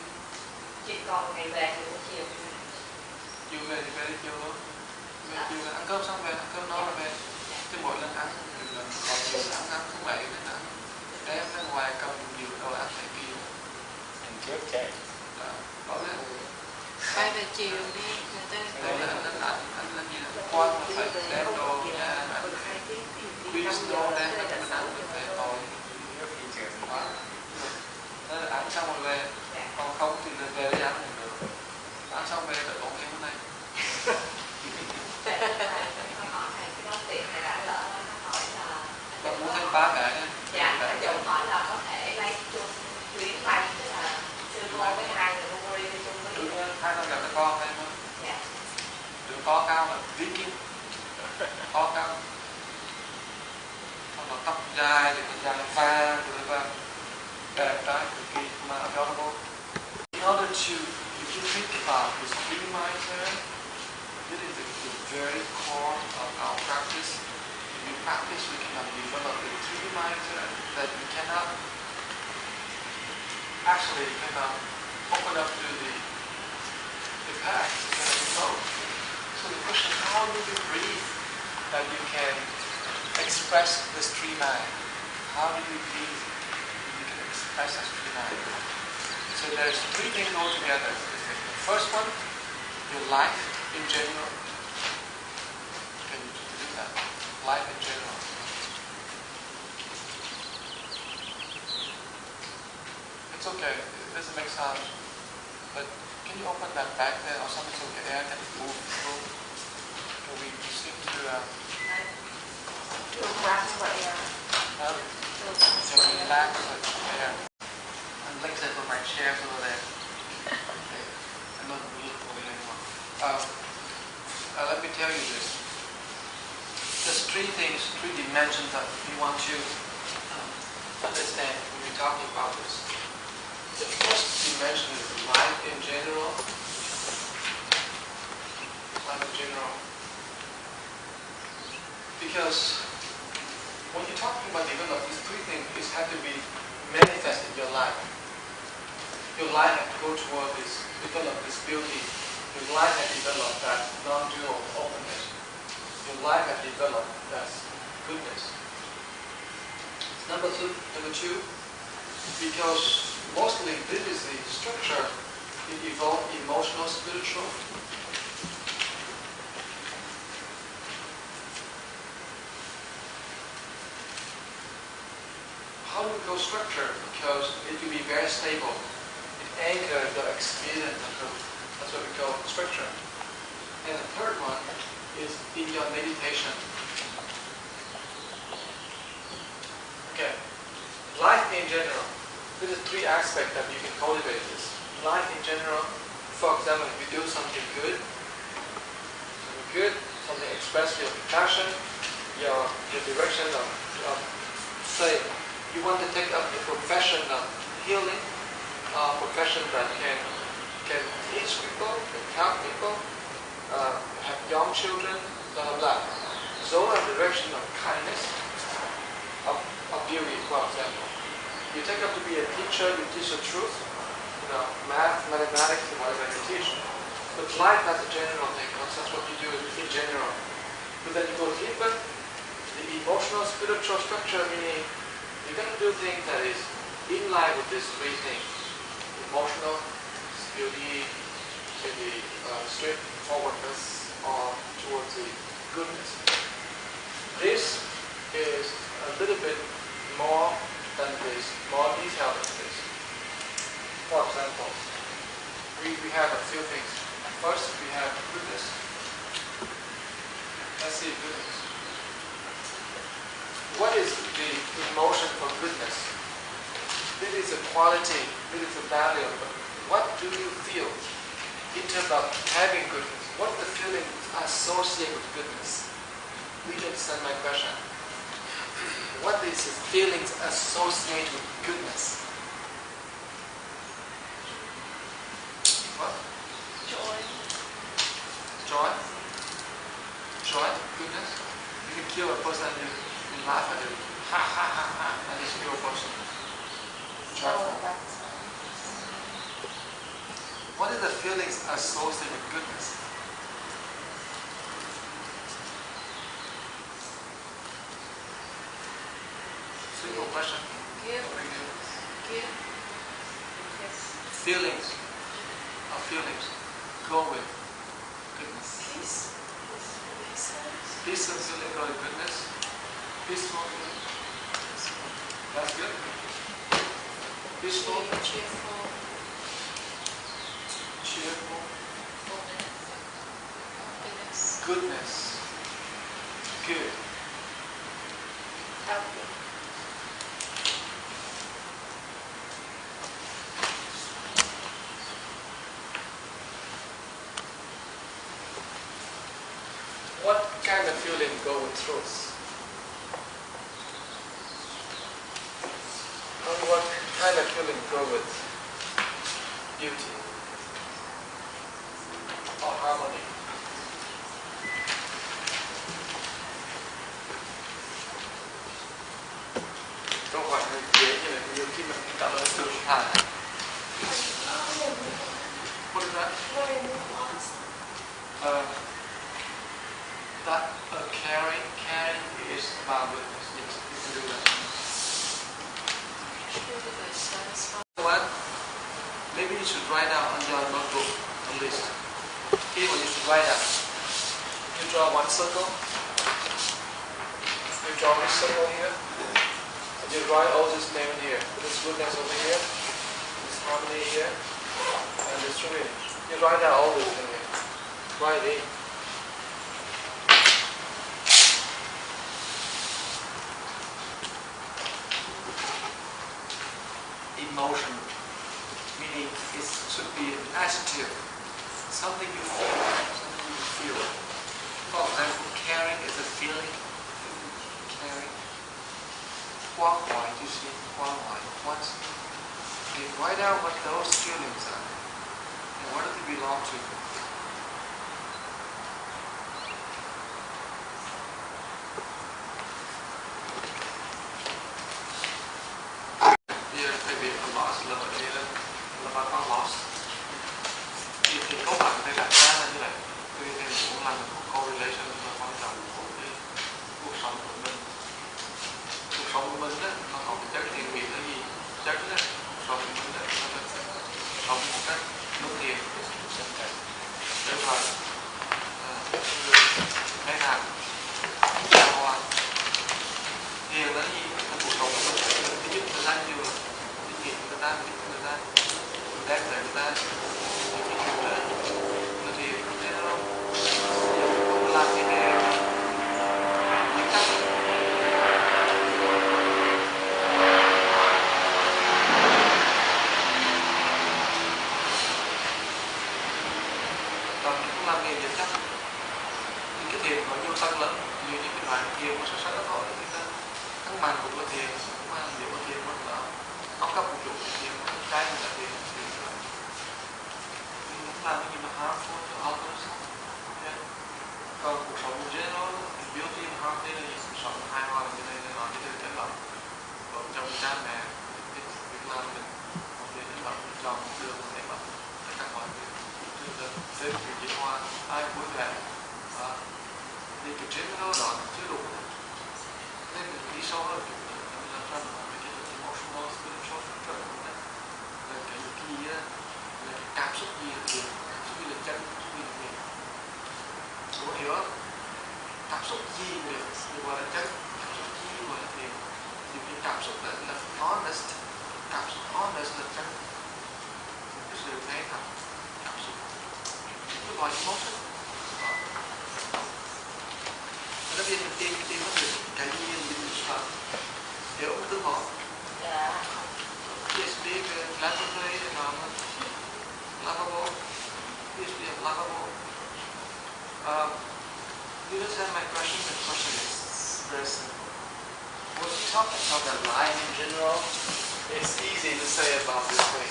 Chị còn ngày về thì buổi chiều. Chiều về thì về đi chiều luôn. Về chiều là ăn cơm xong về, ăn cơm no là về. Chứ mỗi lần ăn thì là còn nhiều sáng ăn không vậy nên ăn. Đem ra ngoài cầm nhiều đồ ăn phải kêu. Ăn trước chạy. Đó là Bay về chiều đi, người ta đây là anh gì là quan là phải đem đồ nha, ăn quiz đồ đem mình ăn mình phải ngồi. Đó. Nên là ăn xong rồi về, còn không thì là về đi ăn cũng được. Ăn xong về phải tốn thêm cái này. Con muốn thêm 3 mẹ nha. Dạ, anh Dũng hỏi là có thể lấy chung tuyến bay, tức là sư cô với hai người cô đi chung với. Đúng rồi, hai con gặp là con đây thôi. Dạ. Đứa có cao là Viking. Có cao. Nó tóc dài, thì nó dài pha, rồi và đẹp trai cực kỳ mà adorable. In order to, if you think about this three-mitre, this is the very core of our practice. If we practice, we cannot develop the three-mitre that we cannot actually open up to the path, the flow. So the question is, how do you breathe that you can express this three-mind? How do you breathe that you can express this three-mind? So there's 3 things go together. The first one, your life in general. Can you do that? Life in general. It's okay. It doesn't make sound. But can you open that back there or something so the air can move through? We seem to relax the air. And legs over my chairs over there. Okay. I'm not really moving anymore. Let me tell you this. There's 3 things, 3 dimensions that we want to understand when we're talking about this. The first dimension is life in general. Life in general. Because when you're talking about develop, these 3 things have to be manifest in your life. Your life has to go toward this, develop this beauty. Your life has developed that non-dual openness. Your life has developed that goodness. Number two, because mostly this is the structure in evolved emotional spiritual. How do we go structure? Because it will be very stable. It anchors the experience of truth. That's what we call structure. And the third one is in your meditation. Okay. Life in general. This is 3 aspects that you can cultivate this. Life in general, for example, if you do something good, something express your passion, your direction of say, you want to take up a profession of healing, a profession that can teach people, can help people, have young children, blah blah blah. So a direction of kindness, of beauty, for example. You take up to be a teacher, you teach the truth, math, mathematics, whatever you teach. But life has a general thing, that's what you do in general. But then you go deeper, the emotional, spiritual structure, meaning you're going to do things that is in line with these 3 things. Emotional, beauty, maybe straightforwardness, or towards the goodness. This is a little bit more than this, more detailed than this. For example, we have a few things. First, we have goodness. Let's see goodness. What is the emotion for goodness? This is a quality, this is a value. What do you feel in terms of having goodness? What the feelings associated with goodness? Please understand my question. What is the feelings associated with goodness? What? joy. Joy? Joy? Goodness? You can kill a person and you laugh at it. Ha ha ha ha. And it's kill a person. Joyful. What are the feelings associated with goodness? Simple question. Give. Very good. Give. Yes. Feelings. Our feelings go with goodness. Peace. Peaceful feeling go with goodness. Peaceful feeling. That's good. Peaceful. Cheerful. Cheerful. Happiness. Goodness. Good. Healthy. What kind of feeling go with truth? And what kind of feeling go with beauty or harmony? Câu hỏi hơi dễ nhưng mà nhiều khi mình trả lời từ thẳng. What is that? Caring is about goodness. Yes, you can do that. One, maybe you should write down on your notebook a list. Here, what you should write down. You draw one circle. You draw this circle here. And you write all this name in here. This goodness over here. This harmony here. And this truth. You write down all this in here. Write it in. Emotion, meaning it should be an adjective, something you feel, For example, caring is a feeling, caring. Quan hoài, you see, quan hoài, what? Okay, write down what those feelings are, and what do they belong to? Maybe a loss, là bởi vì là bà con lost. Thì câu hỏi đây đặt ra là như vậy. Vì thế cũng là một correlation rất là quan trọng của cái cuộc sống của mình. Cuộc sống của mình đó, nó có cái chất thiện nguyện là gì? Chất đó, cuộc sống của mình đó, nó sẽ sống một cách đúng thiện. Đúng rồi. Hay là hoa. Thiền là gì? Là cuộc sống của mình. Thứ nhất là danh nhiều. Người ta đem lại người ta những cái chuyện là thì thế nó không làm cái này những cách còn không làm nghề việc chắc những cái thiền nó vô tăng lẫn như những cái loại thiền nó sẽ rất khó để người ta thắng mạnh của cái thiền mà nếu mà thiền mất đó không cấp một chút thì cái người ta thì không làm cái gì mà harmful to others. Còn cuộc sống in general, beauty and harmony là gì? Cuộc sống hài hòa như này nó như thế thế lắm. Vợ chồng cha mẹ, việc làm mình một việc thế lắm, chọn một đường thế lắm, tất cả mọi việc. Thế thì chỉ hoa ai vui vẻ thì cái general đó chưa đủ. Nên mình đi sâu hơn chút nữa, mình làm sao mình cái emotional spiritual structure của mình là cái gì á, là cái cảm xúc gì là thiền, cảm xúc gì là chân, cảm xúc gì là thiền. Đúng hiểu không? Cảm xúc gì được gọi là chân, cảm xúc gì gọi là thiền. Thì cái cảm xúc là honest, cảm xúc honest là chân. Cái sự ngay thật, cảm xúc. Cái gọi emotion. Nó biết mình tìm mất được cái gì mình sợ. Hiểu không tương họ? Dạ. Yes, big, laboratory, lovable. Yes, be lovable. You understand my question? The question is very simple. When we talk about life in general, it's easy to say about this way.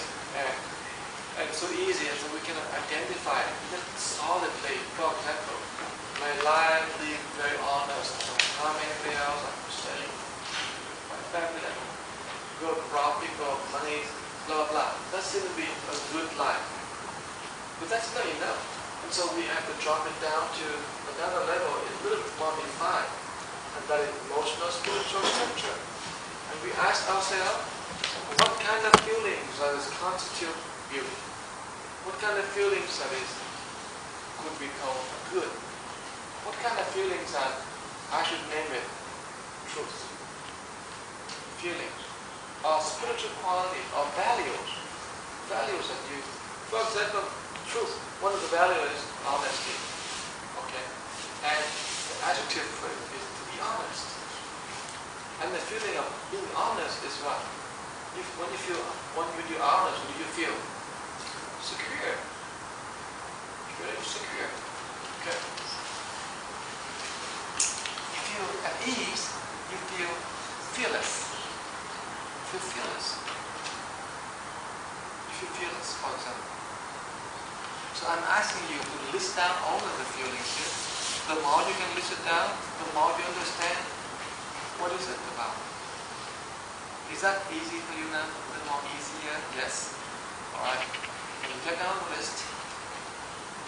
And it's so easy, and so we can identify it just solidly. For example, my life being very honest, how anything else I'm saying. My family life, go rob people, money, blah blah blah. That seems to be a good life. But that's not enough. And so we have to drop it down to another level, a little more refined. And that is emotional, spiritual center. And we ask ourselves, what kind of feelings does constitute beauty? What kind of feelings that is could be called good? What kind of feelings that I should name it truth? Feelings, or spiritual quality, or values. Values that you, for example, truth. One of the values is honesty. Okay? And the adjective for it is to be honest. And the feeling of being honest is what? When you're honest, what do you feel? Secure. Very secure. Okay? You feel at ease, you feel fearless. You feel fearless. You feel fearless, for example. So I'm asking you to list down all of the feelings here. The more you can list it down, the more you understand what is it about. Is that easy for you now? A little more easier? Yes? Alright. Can you get down the list?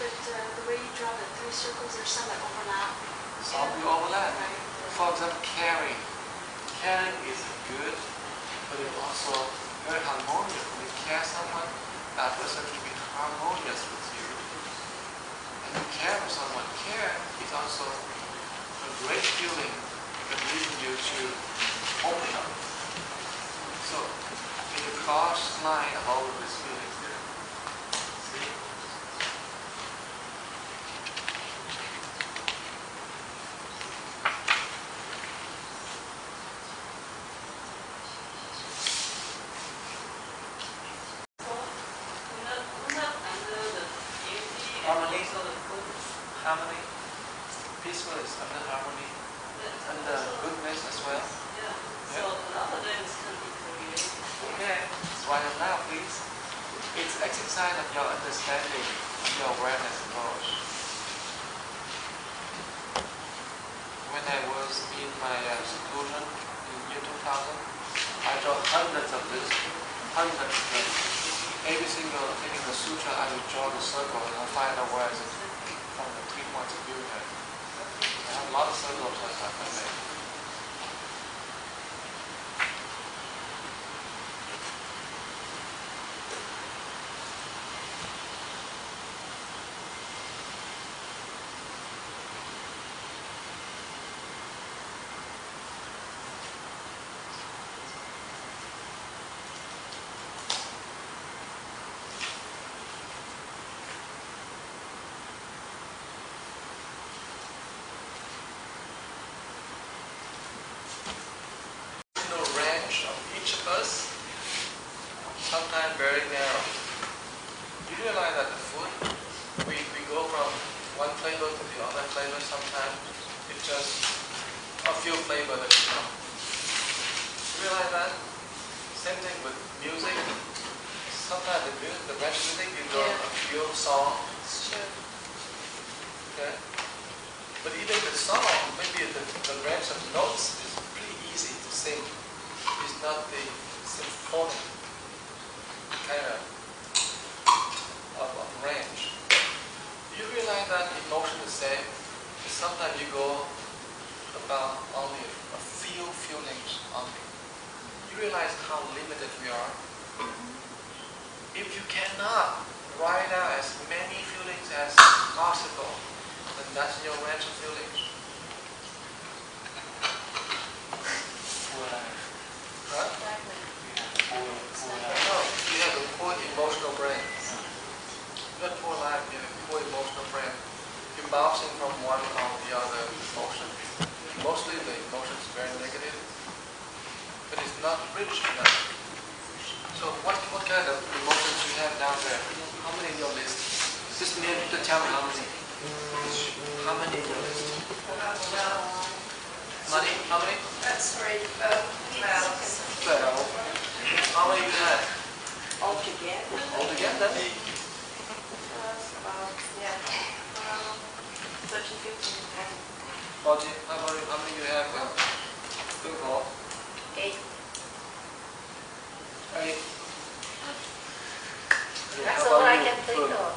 But the way you draw the three circles, there's some that overlap. Some will overlap. Right. For example, caring. Caring is good, but it's also very harmonious. When you care someone, that person will be harmonious with you. And you care for someone. Care is also a great feeling that leads you to open up. So, in the cross line of all of these feelings there. See? Harmony, peacefulness, and the harmony, and the goodness as well. Yeah. So another name is can be created. Okay, write it now, please. It's exercise of your understanding, of your awareness approach. When I was in my seclusion in year 2000, I draw hundreds of this, hundreds of them. Every single thing in the sutra, I would draw the circle and I'll find out where it's from the 3 points of view here. I have a lot of circles like that I made. Sometimes very narrow. You realize that the food, we go from one flavor to the other flavor sometimes. It's just a few flavors that you know. You realize that? Same thing with music. Sometimes the French music, you know a few songs. Sure. Okay? But even the song, maybe the range of notes is pretty easy to sing. It's not the symphonic kind of range. You realize that emotion is the same. Sometimes you go about only a few feelings only. You realize how limited we are. If you cannot write out as many feelings as possible, then that's your range of feelings. Huh? No, you have a poor emotional brain. Not poor life, you have a poor emotional brain. You're bouncing from one or the other emotion. Mostly the emotion is very negative, but it's not rich enough. So what kind of emotions you have down there? How many in your list? Just name to tell me how many. How many in your list? Money? How many? That's right. 12. How many you have? Altogether. Altogether? About, 13, 15, 40. How many you have? 8. 8. That's all I can think of.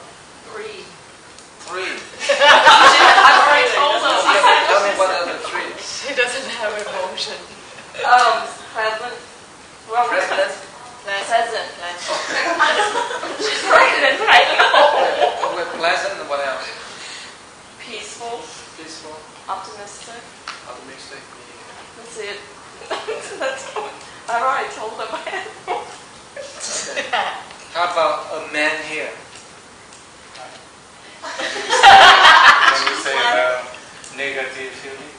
here. Can you say about negative feeling?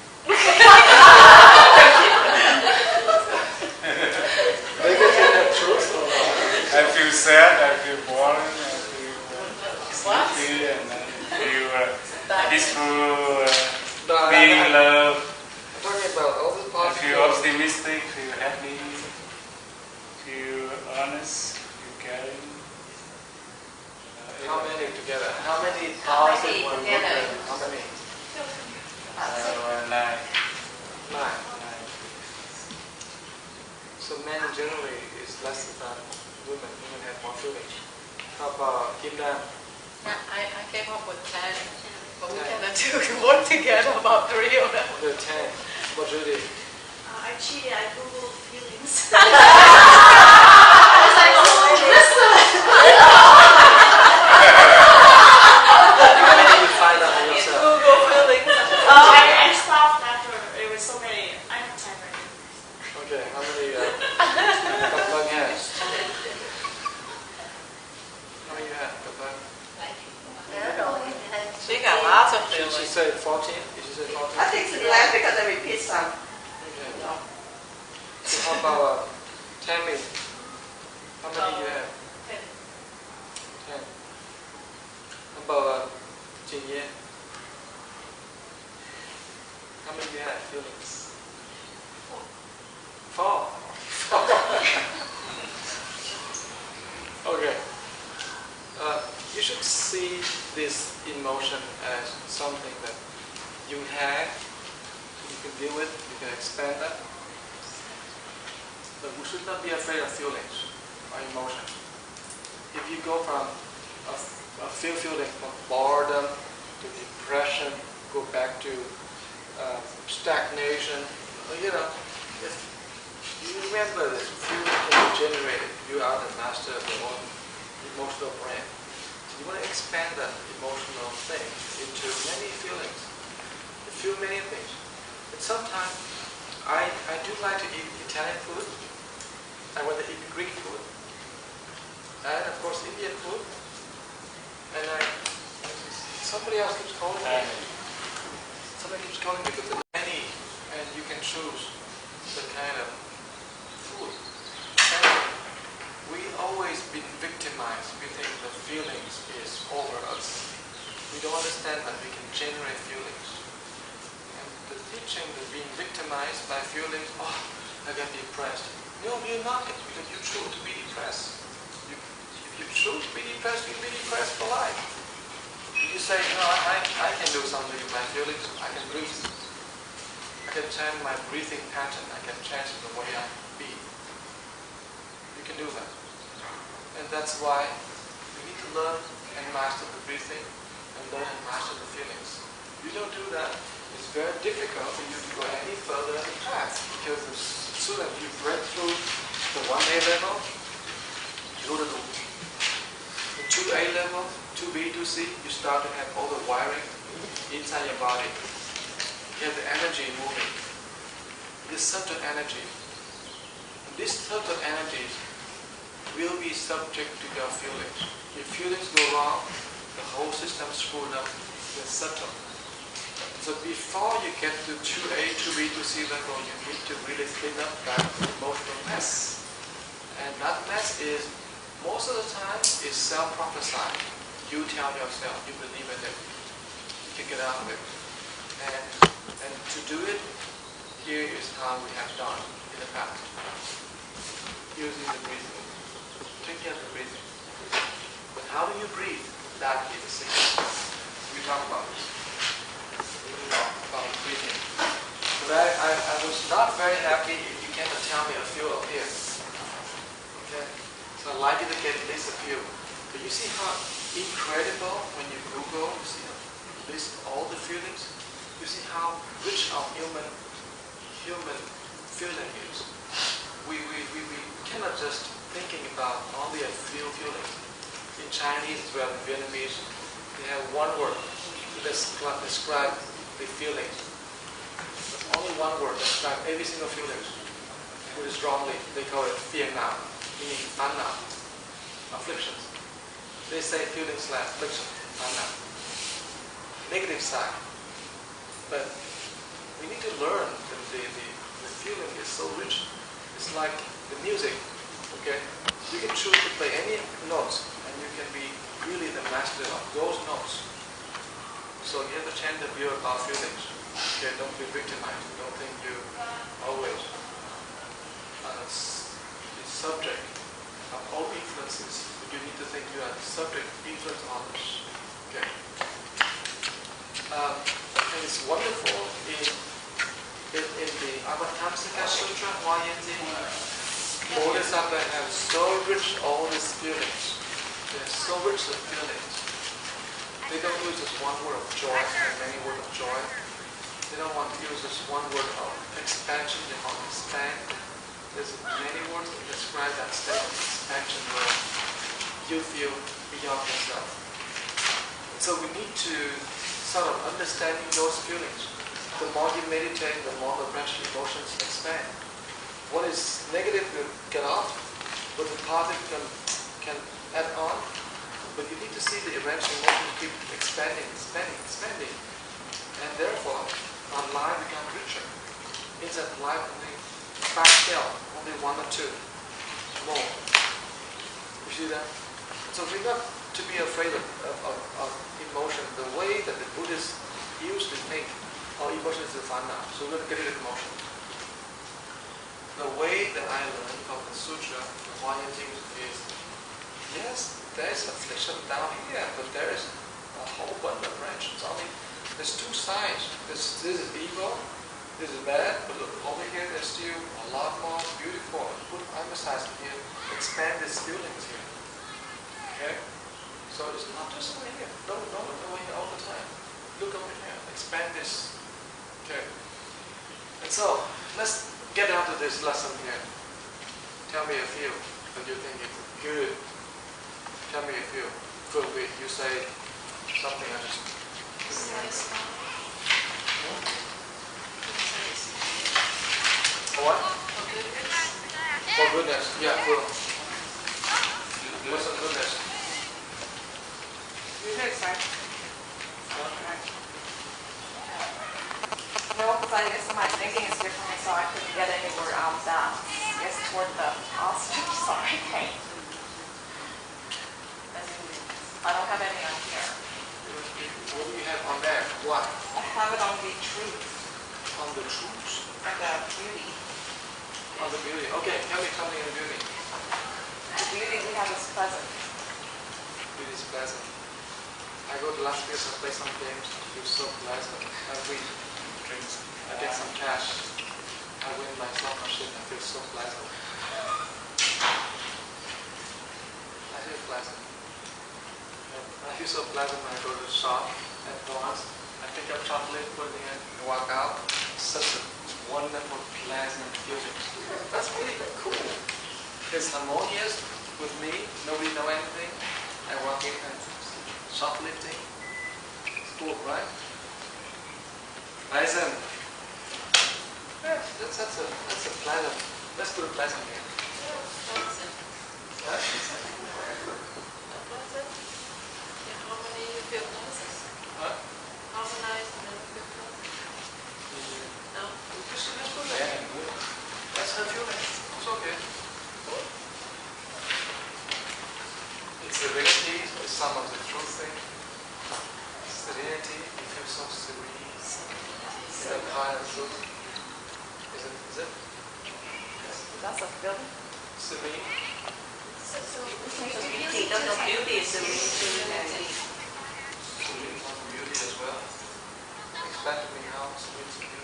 Negative truth or not? I feel sad, I feel boring, I feel sleepy, and I feel peaceful, being loved. I'm talking about all the I positive. feel optimistic, feel happy, feel honest, feel caring. How many together? How many positive one together? How many? 9. 9. So men generally is less than women. Women have more feelings. How about Kim Dan? I came up with 10, but we cannot work together about 3 of them. There are 10. What Judy? I cheated, I googled feelings. You find out for yourself. Google feelings. I stopped after it was so many. I have 10 right now. Okay, how many? Long hands. How many you have? She got lots of She feelings. said 14. Did she say 14? I think it's less because I repeat some. Okay. So how about Tammy? How many you have? 10. How about Jin Ye? How many you have feelings? 4. Okay. You should see this emotion as something that you have, you can deal with, you can expand that. But we should not be afraid of feelings or emotion. If you go from a feeling from boredom to depression, go back to stagnation, if you remember that feeling can be generated, you are the master of your own emotional brain. You want to expand that emotional thing into many feelings. You feel many things. And sometimes I do like to eat Italian food. I want to eat Greek food. And of course Indian food. And somebody else keeps calling me. Somebody keeps calling me because there are many and you can choose the kind of food. And we always been victimized. We think the feelings is over us. We don't understand that we can generate feelings. And the teaching that being victimized by feelings, I get depressed. No, you're not, because you choose to be depressed. If you choose to be depressed, you'll be depressed for life. If you say, no, I can do something with my feelings, I can breathe. I can change my breathing pattern, I can change the way I be. You can do that. And that's why you need to learn and master the breathing and learn and master the feelings. If you don't do that, it's very difficult for you to go any further in the path, because as soon as you break through the 1A level, you go to the 2A level, 2B, 2C, you start to have all the wiring inside your body. You have the energy moving. This subtle energy. This subtle energy will be subject to your feelings. If feelings go wrong, the whole system screwed up. It's subtle. So before you get to 2A, 2B, 2C level, you need to really clean up that emotional mess. And that mess is, most of the time, is self-prophesied. You tell yourself, you believe in it. You can get out of it. And to do it, here is how we have done in the past. Using the breathing. Take care of the breathing. But how do you breathe? That is the secret. We talk about this. About breathing. But I was not very happy if you cannot tell me a few up here. Okay? So I'd like you to get at least a few. But you see how incredible when you Google, you see list all the feelings. You see how rich our human feeling is. We cannot just thinking about only a few feelings. In Chinese as well, in Vietnamese, they have one word to describe the feelings. There's only one word to describe every single feeling. Put it strongly, they call it 烦恼, meaning 烦恼, afflictions. They say feelings last, but negative side. But we need to learn that the feeling is so rich. It's like the music. Okay, you can choose to play any notes, and you can be really the master of those notes. So you have to change the view about feelings. Okay, don't be victimized. Don't think you always the subject of all influences. But you need to think you are the subject, influence others. Okay. And it's wonderful in the Avatamsaka Sutra, Bodhisattva have so rich all these feelings. They're so rich with feelings. They don't use just one word of joy and many words of joy. They don't want to use just one word of expansion. They want to expand. There's many words to describe that state of expansion where you feel beyond yourself. So we need to sort of understanding those feelings. The more you meditate, the more the branch emotions expand. What is negative will get off, what is positive can add on. But you need to see the branch emotion keep expanding. And therefore, our life becomes richer. Instead of life only pastel, only one or two more. You see that? So we're not to be afraid of emotion. The way that the Buddhists used to think our emotion is the fana. So we're going to get rid of emotion. The way that I learned from the sutra, the Huayan Jing is, yes, there is affliction down here, but there is a whole bunch of branches. There's two sides. This is evil, this is bad, but look, over here there's still a lot more beautiful. Put emphasis here, expand these feelings here. Okay? So it's not just over here. Don't look over here all the time. Look over here. Expand this. Okay. And so let's get down to this lesson here. Tell me a few that you think is good. Tell me a few. Good. You say something I just. For what? For goodness. Yeah. Good. What's a goodness? Goodness, right? No, because I guess my thinking is different, so I couldn't get anywhere else out. I guess toward the positive side. I don't have any on here. What do you have on there? What? I have it on the truth. On the truth? And the beauty. On the beauty. Okay, tell me something on beauty. The beauty we have is pleasant. Beauty is pleasant. I go to Las Vegas and play some games. It feels so pleasant. I win drinks. I get some cash. I win my slot machine. I feel so pleasant. I feel pleasant. I feel so pleasant when I go to the shop at once. I pick up chocolate, put it in, and walk out. Such a wonderful, pleasant feeling. That's really cool. It's harmonious with me. Nobody know anything. I walk in and shoplifting. It's cool, right? Pleasant. Yeah, that's a pleasant. Let's put a pleasant here. Pleasant. Huh? Harmony, you feel pleasant. Huh? Harmonize and then you feel pleasant. No? Let's put that in. That's her feeling. It's okay. It's serenity is some of the truth thing. Serenity, you feel so serene. Is that kind of truth? Is it? Yes. That's a feeling. Serene. Beauty is serene. Serene is also beauty as well. Explain to me how serene is beauty.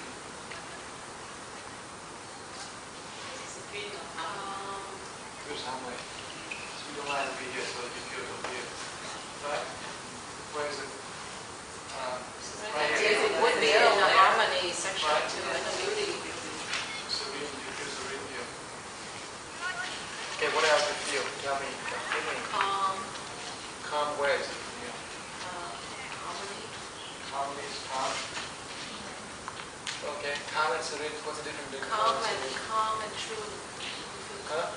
Good somewhere. So you don't like to be here, so you feel it over here. Right? Where is it? Right here. It would be in the harmony section Right. too, and the beauty. Serene, you feel serene here. Okay, what else you feel? Tell me. Feeling. Calm, where is it? Yeah. Harmony. Calm is calm. Okay, calm and serene. What's the difference between Calm and serene? and true. Huh?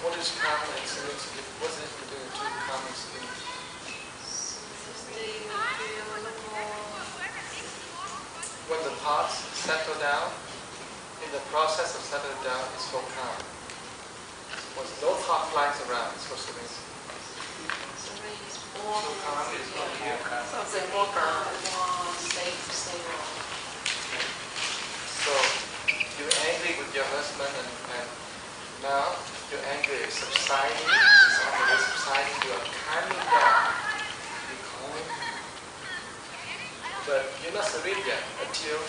What is calm and serenity? What's the difference between calm and serenity? When the thoughts settle down, in the process of settling down, it's called calm. When no thought flies around, it's called serenity. So calm is not here. So you're angry with your husband and now your anger is subsiding. You are calming down. You're calm. But you're not serene yet until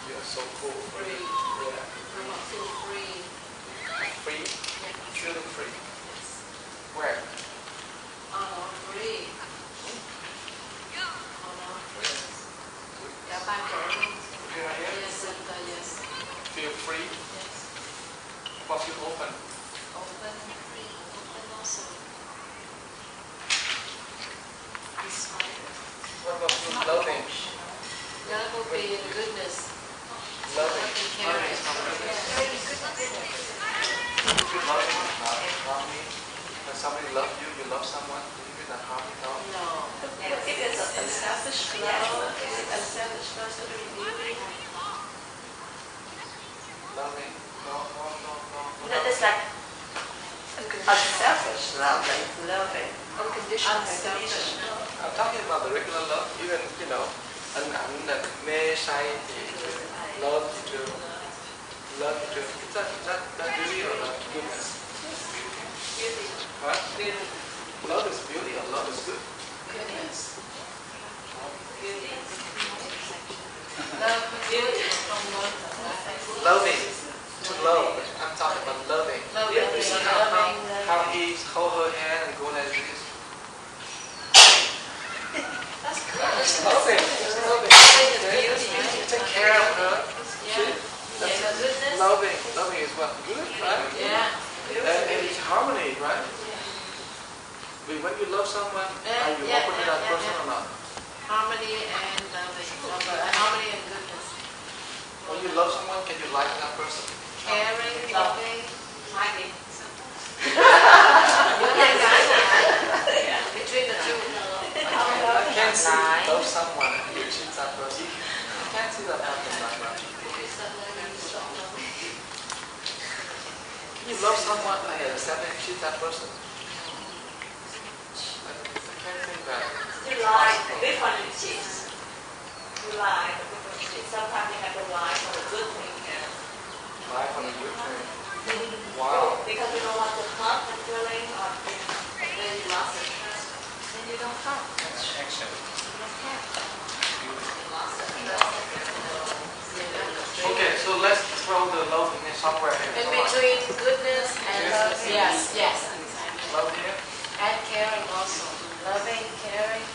you're so cool. Free. Yeah. I want to feel free. Free? Yeah. Feeling free. Yes. Where? On our free. On our free. Cả ba chỗ luôn. Feel right here? Yes, and yes. Feel free? Yes. Or feel open? Open, free, open also. Inspired. What about feel loving? Love will be goodness. Loving. And caring. Feel loving? Harmony? When somebody loves you, you love someone, you feel that harmony now? No. If it's unselfish love, is it unselfish love to be revealing? Loving? No. That is like unselfish love, like loving. Unconditional. Unselfish love. I'm talking about the regular love, even, ân hạnh, mê say thì love to is that beauty or not goodness? Beauty. Huh? Love is beauty or love is good? Goodness. Beauty. Love, beauty from love. Loving. To love. I'm talking about loving. Loving. Yeah, you see how he hold her hand and go like this? That's good. It's loving. It's loving. Beauty. Take care of her. Yeah. That's Yeah, goodness. loving. Loving is what? Good, right? Yeah. And it's harmony, right? When you love someone, are you open to that person or not? Harmony and loving. Harmony and goodness. When you love someone, can you like that person? Caring, loving. Liking. Between the two. I can't see love someone and you cheat that person. I can't see that happen like that. You love someone and suddenly cheat that person. I can't think that. You lie, this one is cheat. You lie, sometimes you have to lie for a good thing. Life on a good thing. Wow. Because you don't want to hurt the feeling or then you lost it. Then you don't hurt. That's action. You don't care. You lost it. Okay, so let's throw the love in somewhere here. In Come on. between goodness and love, yes. Love here. And caring also. Loving, caring.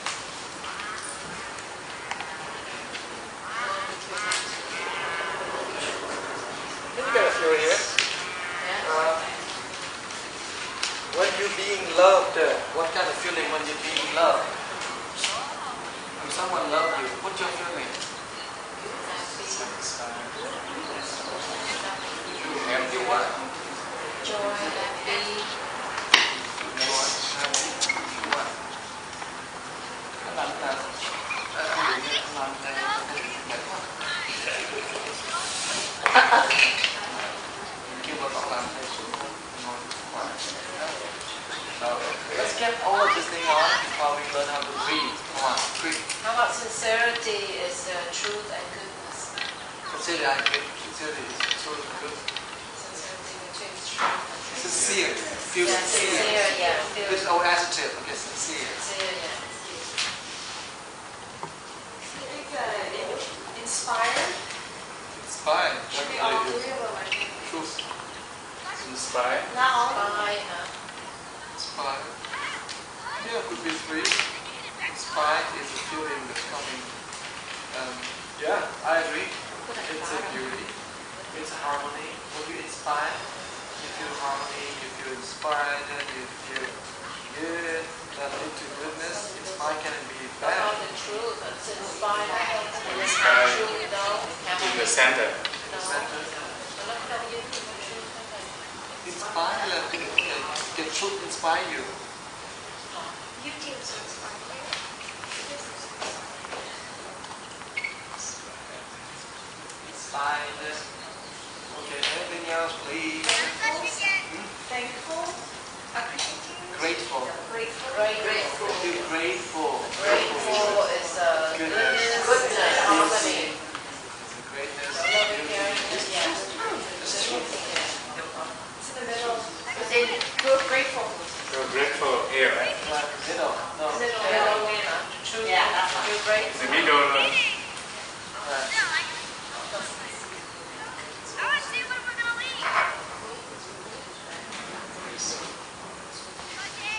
Can you get a feel here? Yeah. When you're being loved, what kind of feeling when you're being loved? When someone loves you, what's your feeling? Happy what? Joy, happy. Let's get all of this thing on while we learn how to breathe. Come on, breathe. How about sincerity is truth and goodness? Sincerity is truth and good. Sincerity between truth and Sincere. Feel yeah, sincere. sincere, yeah. This is our adjective. Okay, sincere. Sincere, yeah. Inspired. Inspire. Should be all Definitely three is. of them, I think. Truth. Inspire. Not all. Inspire. Inspire. Yeah, could be three. Inspire is a feeling that's coming. Yeah, I agree. It's a beauty. It's a harmony. When you inspire, you feel harmony, you feel inspired, and you feel good, and into goodness. Inspire can be What bad. about the truth? It's inspired. Inspired. Truly know. In the center. Inspire, inspire you? YouTube so inspiring. Inspire. Okay, anything else, please? Thankful, appreciating, Grateful. grateful, Feel grateful. Grateful is Goodness. goodness, harmony. Greatness. It's true. it's in the middle. You're grateful. You're grateful here, right? Middle. No. True. Yeah, that's right. You're grateful. The middle.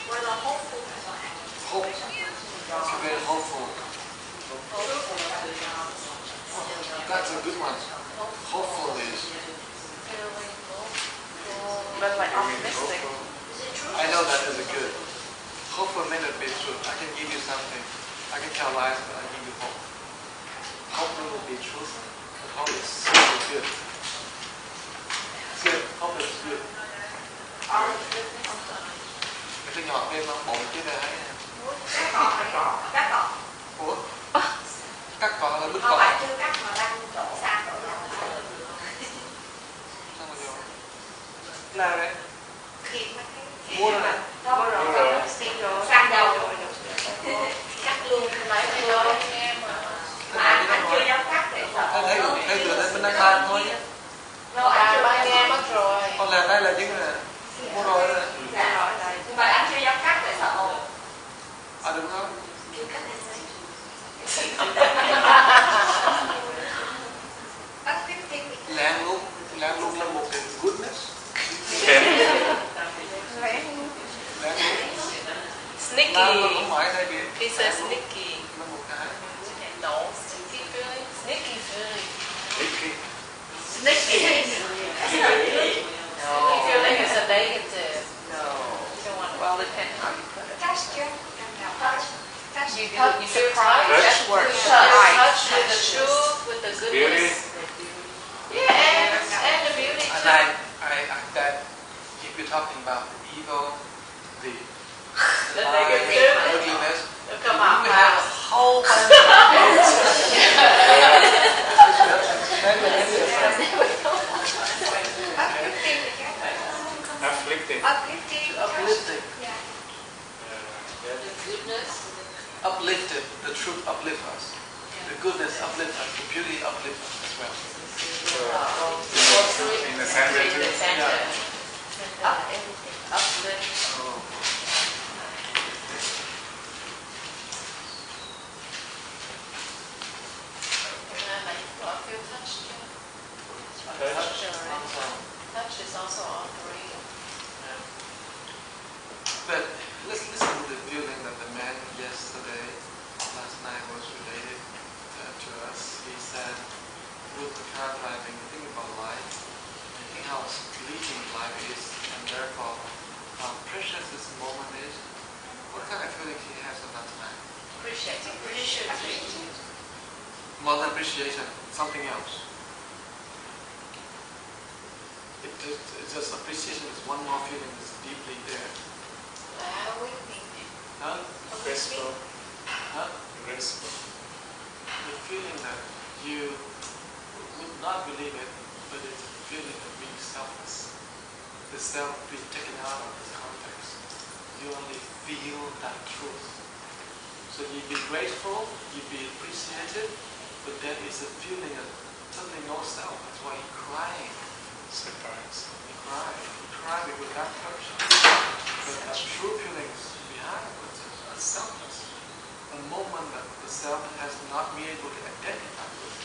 We're the hopeful. Hope. That's very hopeful. That's a good one. Hopeful is. But like optimistic. I know that is a good. Hopeful may not be true. I can give you something. I can tell lies, but I give you hope. Hope may not be true, but hope is super good. Good. Hope is good. Cái nhỏ thêm nó bổ cái này hay nè. Cắt cỏ. Ủa? Cắt cỏ là bứt Không cỏ. phải chưa cắt mà đang đổ sang đổ ra. Sao mà vô? Là đấy. Thịt mấy cái. Mua rồi nè. Đâu rồi. Sang dầu rồi. Cắt luôn lấy luôn. Mà anh chưa dám cắt để sợ. Thấy vừa thấy bên đang bàn thôi. Đâu anh chưa Ba nghe mất rồi. Con làm đây là chứng nè. Mua rồi nè. Dạ rồi. Nhưng mà anh chưa dám cắt để sợ ồn. À đúng không? Láng luôn là một cái goodness. Láng luôn. Sneaky. Không phải thay vì He says sneaky. là một cái. No, sneaky feeling. Sneaky feeling. Sneaky. No. Feeling is a negative. No. You don't want. Well, depends how you put it. You surprise. That's worse. Right. Touch with the truth, with the goodness. Yeah, and the beauty And too. that if you're talking about the evil, the negative. ugliness, It'll come out. we have a whole bunch of Afflicting. uplifting. The goodness. Uplifted, the truth uplifts us. The goodness uplifts us, the beauty uplifts us as well. In the center In the too. center. Uplift. I feel touched too. Touch is also offering. But let's listen to the feeling that the man last night was related to us. He said, with the car driving, think about life, and think how fleeting life is, and therefore how precious this moment is. What kind of feeling he has at that time? Appreciating. More than appreciation, something else. It's just appreciation is one more feeling that's deeply there. Huh? Graceful. Huh? Graceful. The feeling that you would not believe it, but it's a feeling of being selfless. The self being taken out of this context. You only feel that truth. So you be grateful, you be appreciated, but there is a feeling of suddenly no self. That's why he's crying. Surprise. He cried because that touch. But the true feelings behind it are selfless. A moment that the self has not been able to identify with.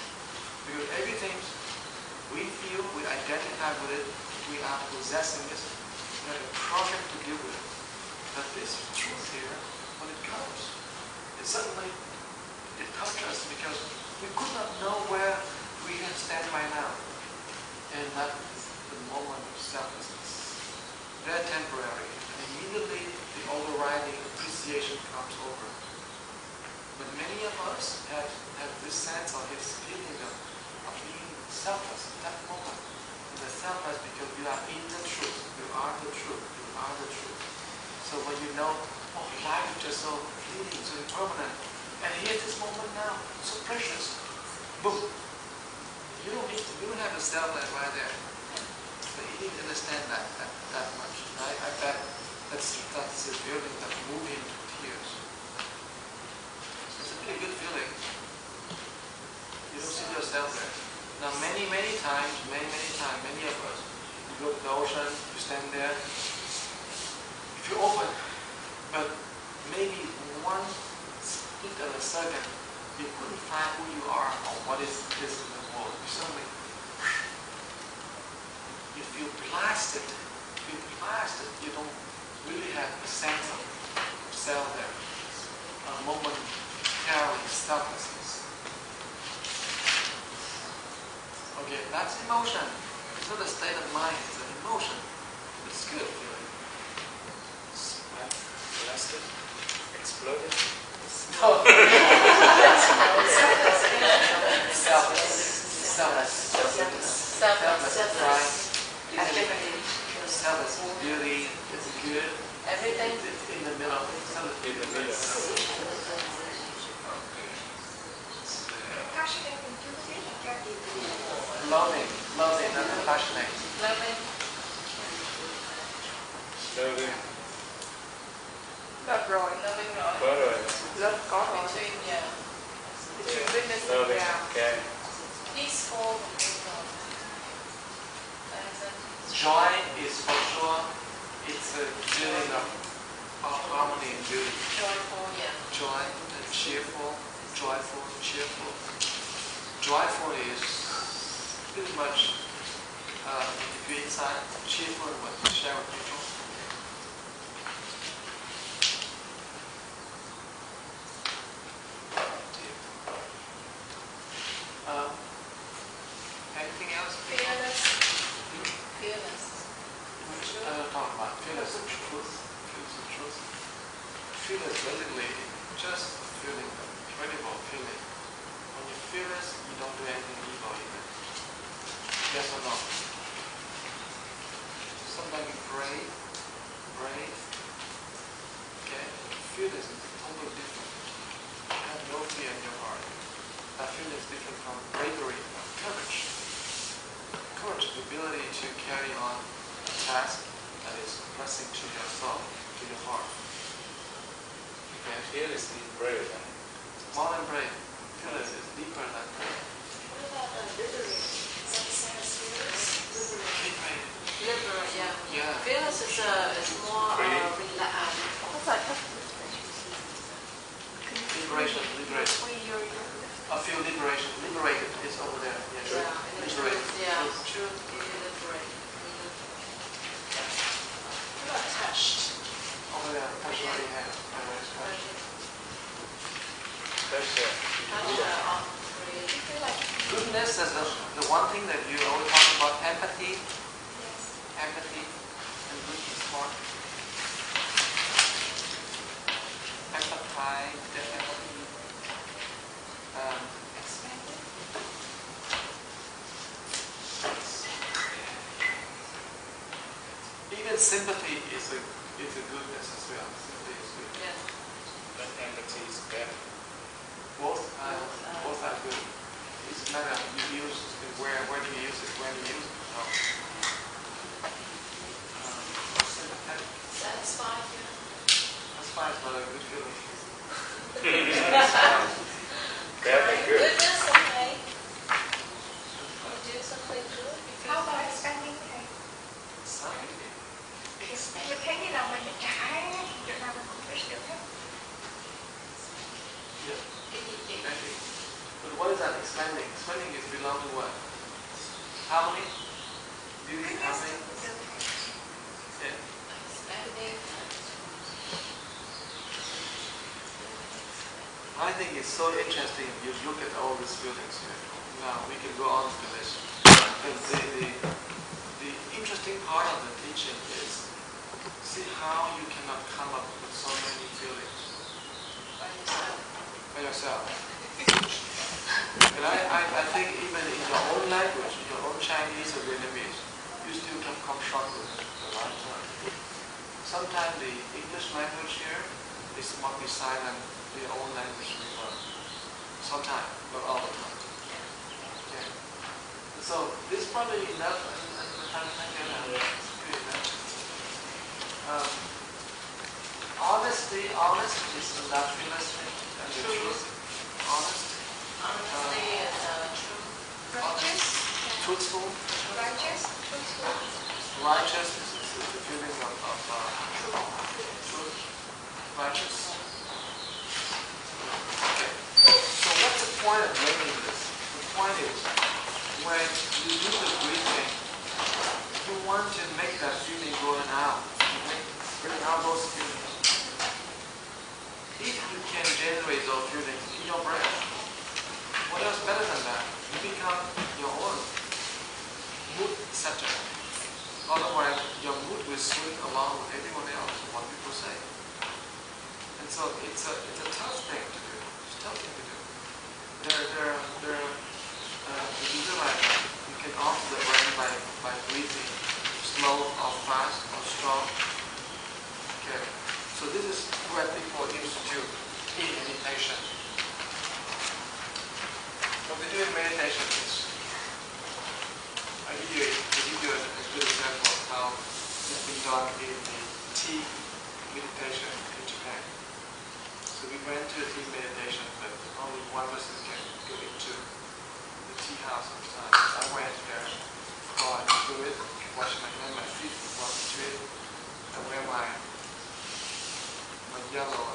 Because everything we feel, we identify with it, we are possessing it, we have a project to deal with it. But this truth here, when it comes, suddenly it touched us because we could not know where we can stand right now. And that is the moment of selflessness. Very temporary. And immediately the overriding appreciation comes over. But many of us have this sense or this feeling of being selfless at that moment. And the selfless because we are in the truth. You are the truth. You are the truth. So when you know, oh, life is just so fleeting, so impermanent, and here's this moment now, so precious. Boom. You don't have to sell that right there. But you need to understand that much. I bet that's the feeling that moves him to tears. It's a pretty good feeling. You don't see yourself there. Now many times, many of us, you go to the ocean, you stand there, you feel open, but maybe one split of a second, you couldn't find who you are or what is this in the world. You suddenly, you feel blasted. You don't really have a sense of self there. A momentary selflessness. Okay, that's emotion. It's not a state of mind, it's an emotion. It's good feeling. Blasted? Exploded? No. Selfless beauty, it's good. Everything. It's in the middle. Selfless in the middle. Loving, not passionate. Loving. Loving. Love rồi. Loving rồi. Có rồi. Love có rồi. Between, yeah. Between witness and Loving. reality. Okay. Peaceful. Joy is for sure, it's a feeling of harmony and beauty. Joyful, yeah. Joy and cheerful, joyful, cheerful. Joyful is pretty much, if you're inside, cheerful and what you share with people. Anything else? Fearless. Fearless. Talk about fearless and truth. Fearless basically just feeling, incredible feeling. When you're fearless, you don't do anything evil either. Yes or no? Somebody brave. Okay? Fearless is totally different. You have no fear in your heart. That feeling is different from bravery, from courage. Courage is the ability to carry on a task that is pressing to your soul, to your heart. Okay? Fearless is brave. More than brave. Fearless is deeper than brave. What about liberated? Is that the same as fearless? Liberated. Liberate, yeah. Yeah. Fearless is more relaxed. What's that? Liberation. I feel liberation. Liberated is over there. Yes. Yeah, Liberated. Yeah, true. Liberate. What about touched? Over there. Touch already have. Goodness is the one thing that you always talk about. Empathy. Yes. Empathy and goodness heart. Empathize, empathy. Even sympathy is a goodness as well. Sympathy is good. Yeah. But empathy is better. Both are good. It's a matter you use where do you use it, when you use it. No. Sympathetic. Satisfied, yeah. That's fine, it's not a good feeling. Very good. Goodness, okay. You do something good. You feel How about nice. expanding thing? Something. Mình thấy như là mình trả chuyện nào mình cũng biết được hết. Yeah. Exactly. But what is that expanding? Expanding is belong to what? Harmony? Beauty, harmony? Yeah. Expanding. I think it's so interesting you look at all these feelings here. Now we can go on to this. But the interesting part of the teaching is see how you cannot come up with so many feelings by yourself. And I think even in your own language, your own Chinese or Vietnamese, you still can come short with the right term. sometimes the English language here is more beside than the own language we learn. Sometimes, not all the time. Okay. So this is probably enough and the time again. Honesty, honest is industrialistic and the truth. Honest. Honesty is true. Righteous. Truthful. Righteous. Truthful. Righteous is the feeling of truth. Righteous. Okay. So what's the point of learning this? The point is, when you do the breathing, you want to make that feeling going out. Bring out those feelings. If you can generate those feelings in your breath, what else better than that? You become your own mood setter. Otherwise, your mood will swing along with everyone else, what people say. And so it's a tough thing to do. It's a tough thing to do. You can alter the brain by breathing, slow or fast or strong. Okay. So this is what people used to do in meditation. What we do in meditation is, I give you a good example of how it's been done in the tea meditation in Japan. So we went to a tea meditation, but only one person can go into the tea house at a time. I went there, go into it, wash my hands, my feet, walk into it, and wear my yellow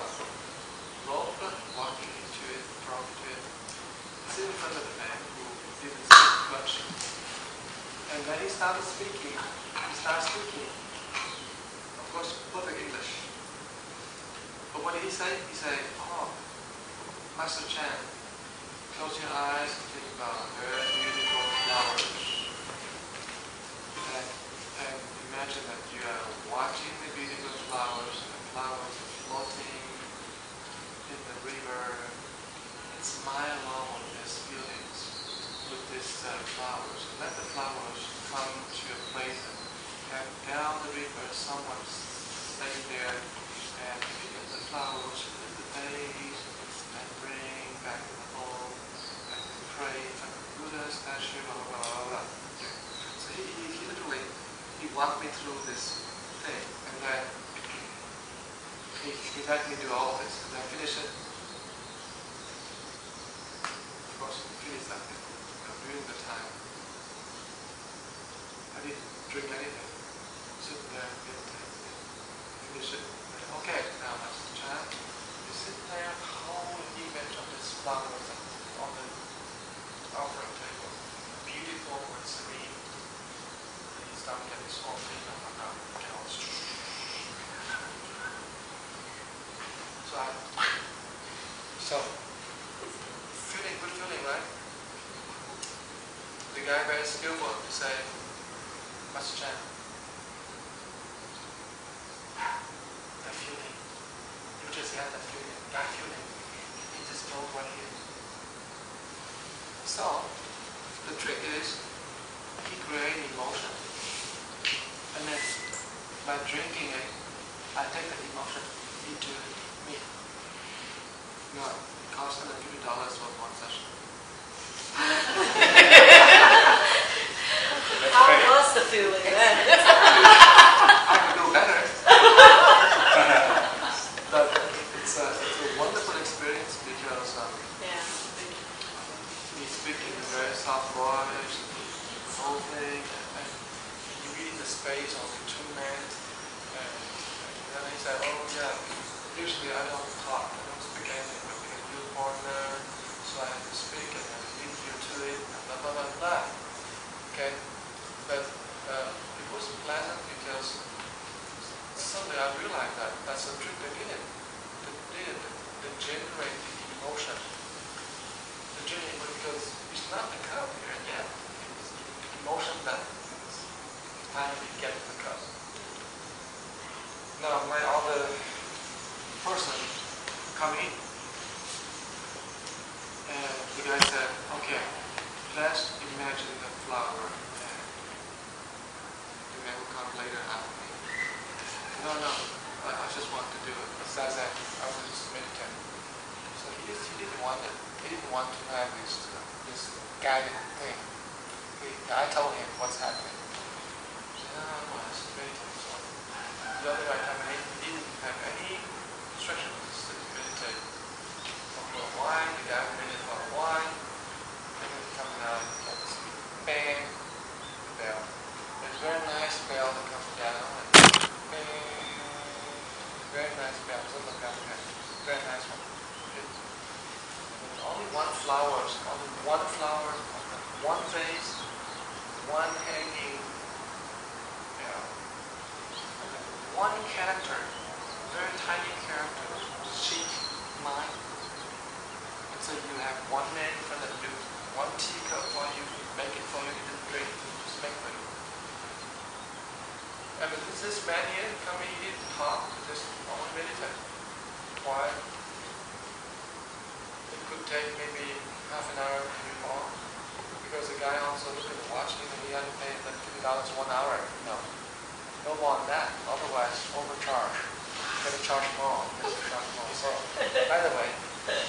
robe, walking into it, drop into it. Sit in front of the man who didn't speak much. And when he started speaking, of course, perfect English. But what did he say? He said, "Oh, Master Chan, close your eyes and think about very beautiful flowers. And imagine that you are watching the beautiful flowers, and the flowers are floating in the river, and smile along with these feelings, with these flowers. And let the flowers come to a place and down the river, someone's staying there, and pick up the flowers, lift the vase, and bring back to the home, and pray for the Buddha statue, blah, blah, blah, blah. Okay. So he literally, he walked me through this thing, and then he let me do all of this, and I finished it. Of course, finish that during the time. I didn't drink anything. Sit there, finish it. Okay, now Master Chan, you sit there, hold an image of this flowers on the offering table. Beautiful and serene. And he started getting this whole thing on the couch. So feeling, good feeling, right? The guy very skillful to say, Master Chan, that feeling, you just had that feeling, it just goes right here. So, the trick is, he creates emotion, and then by drinking it, I take the emotion into me. No, it costs $150 for one session. How was the feeling then? I could do better. But it's a wonderful experience because we speak in a very soft voice, the whole thing, and you read the space of the two men, and then he said, oh yeah, usually I don't talk, I don't speak anything, but because you're a foreigner, so I have to speak and I lead you to it, and blah blah blah blah. Okay? But it was pleasant because suddenly I realized that that's a trick they did. They generate the emotion. They generate because it's not the cup here yet. It's the emotion that finally gets the cup. Now my other person come in and the guy said, okay, let's imagine the flower. The man will come later after me. No, didn't want to have this guided thing. I told him what's happening. He said, well, it's meditating. So the other guy coming in, he didn't have any instructions. Just meditate. For a while, the guy meditated for a while. And then coming out, you get this bang, the bell. There's a very nice bell that comes down, and bang, very nice bell. Very nice one. Only one flower, one vase, one hanging, one character, very tiny character, sheep, line. And so you have one man in front of you, one teacup for you, make it for you, you didn't drink, just make for you. And this man here coming, he didn't talk, just only meditate. Why? It could take maybe half an hour, maybe more. Because the guy also looked at the watch, he had to pay like $50 1 hour. No more than that. Otherwise, overcharge. Got to charge more. So, by the way,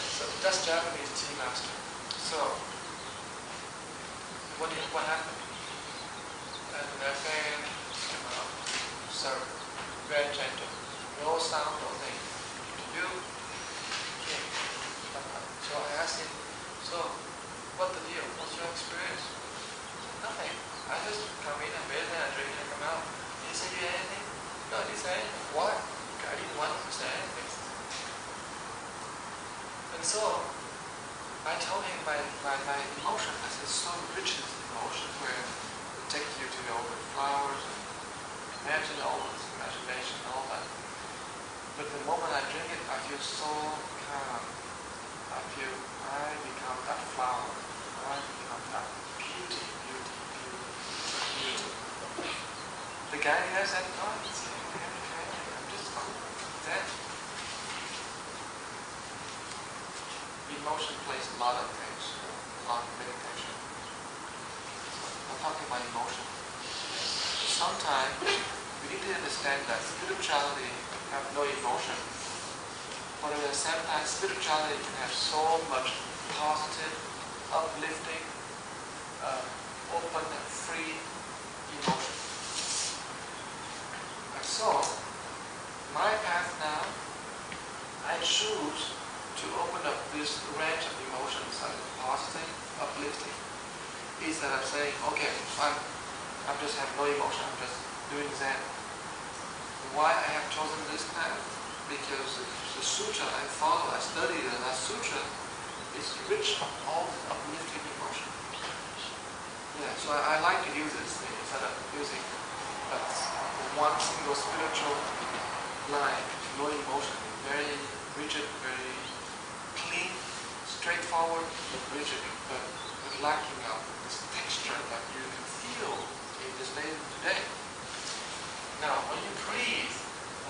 so that's Japanese tea master. So, what happened? And that man came out, served, very gentle, no sound, no thing. You came. So I asked him, so what the deal? What's your experience? Nothing. I just come in and bathe and drink and come out. Did he say you anything? No, I didn't say anything. Why? I didn't want him to say anything. And so I told him my emotion, I said, so rich is emotion where it takes you to all the flowers and imagine all this imagination and all that. But the moment I drink it, I feel so calm. I become that flower. I become that beauty. The guy here said, no, it's okay, I'm just then. Emotion plays a lot of things on meditation. So I'm talking about emotion. Sometimes we need to understand that spirituality have no emotion. But at the same time, spirituality can have so much positive, uplifting, open and free emotion. And so, my path now, I choose to open up this range of emotions that are positive, uplifting. Instead of saying, okay, I'm just have no emotion, I'm just doing Zen. Why I have chosen this path? Because the sutra I follow, I study that sutra is rich of all uplifting emotion. Yeah, so I like to use this thing instead of using one single spiritual line, no emotion, very rigid, very clean, straightforward, but rigid, but lacking of this texture that you can feel in this day. Now, when you breathe,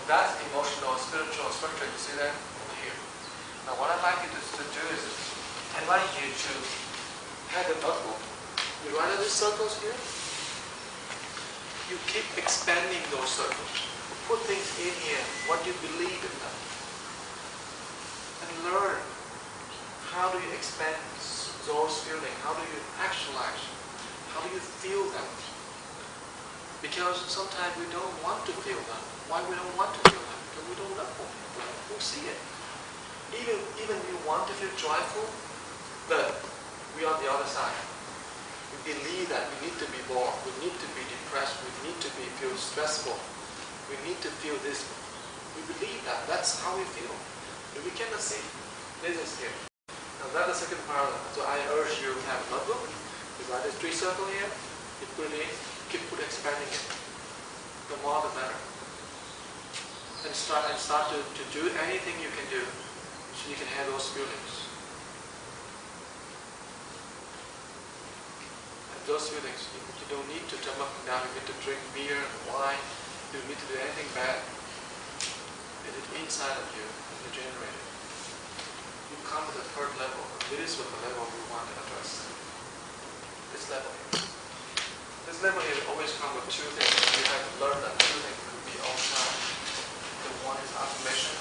that's emotional, spiritual, you see that over here. Now what I'd like you to do is, I'd like you to have a notebook. You write these circles here. You keep expanding those circles. Put things in here, what you believe in them. And learn how do you expand those feelings, how do you actualize, how do you feel them. Because sometimes we don't want to feel them. Why we don't want to feel them? Because we don't know. We see it. Even we want to feel joyful, but we are on the other side. We believe that we need to be bored, we need to be depressed, we need to feel stressful, we need to feel this. We believe that. That's how we feel. But we cannot see. This is here. Now that's the second part of it. So I urge you to have a notebook. You write a 3 circle here. You put it in. Keep expanding it. The more the better. And start to do anything you can do so you can have those feelings. And those feelings, you don't need to jump up and down, you need to drink beer and wine, you don't need to do anything bad. It is inside of you, you generate it. You come to the 3rd level, this is what the level we want to address. This level here. This level here always comes with 2 things. You have to learn that 2 things could be all time. The one is affirmation.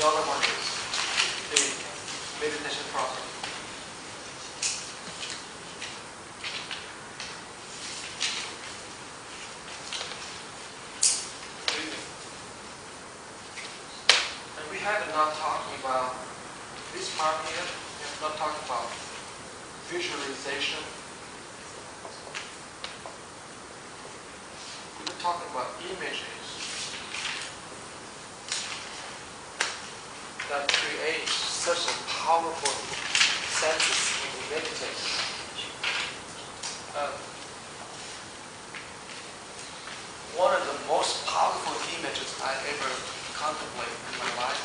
The other one is the meditation process. And we have not talking about this part here. We have not talked about visualization. We're talking about images that create such a powerful senses when you meditate. One of the most powerful images I ever contemplate in my life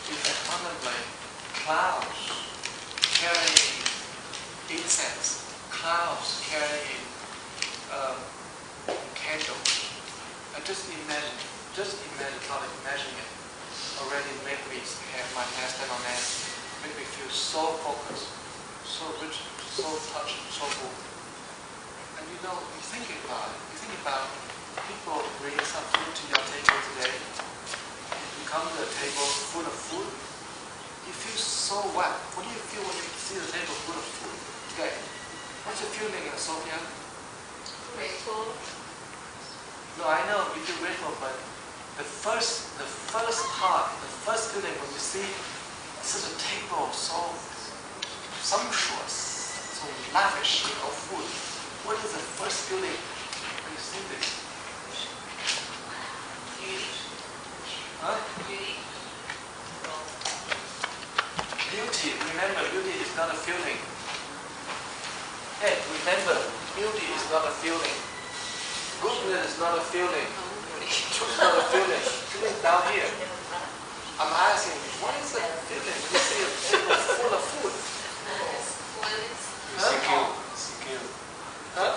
is I contemplate clouds carrying incense, clouds carrying candles. I just imagine how to imagine it already make me have my hands stand on end, make me feel so focused, so rich, so touched, so moved. And you know, you think about it, you think about people bring some food to your table today. You come to a table full of food, you feel so what? What do you feel when you see the table full of food today? What's your feeling, Sophia? Grateful. No, I know you feel grateful, but the first part, the first feeling when you see such a table so sumptuous, so lavish of food, what is the first feeling when you see this? Beauty. Huh? Beauty. Beauty, remember, beauty is not a feeling. Hey, remember, beauty is not a feeling. Goodness is not a feeling. It's not a feeling. Feeling down here. I'm asking, what is the feeling when you see a table full of food? Secure. Secure. Huh?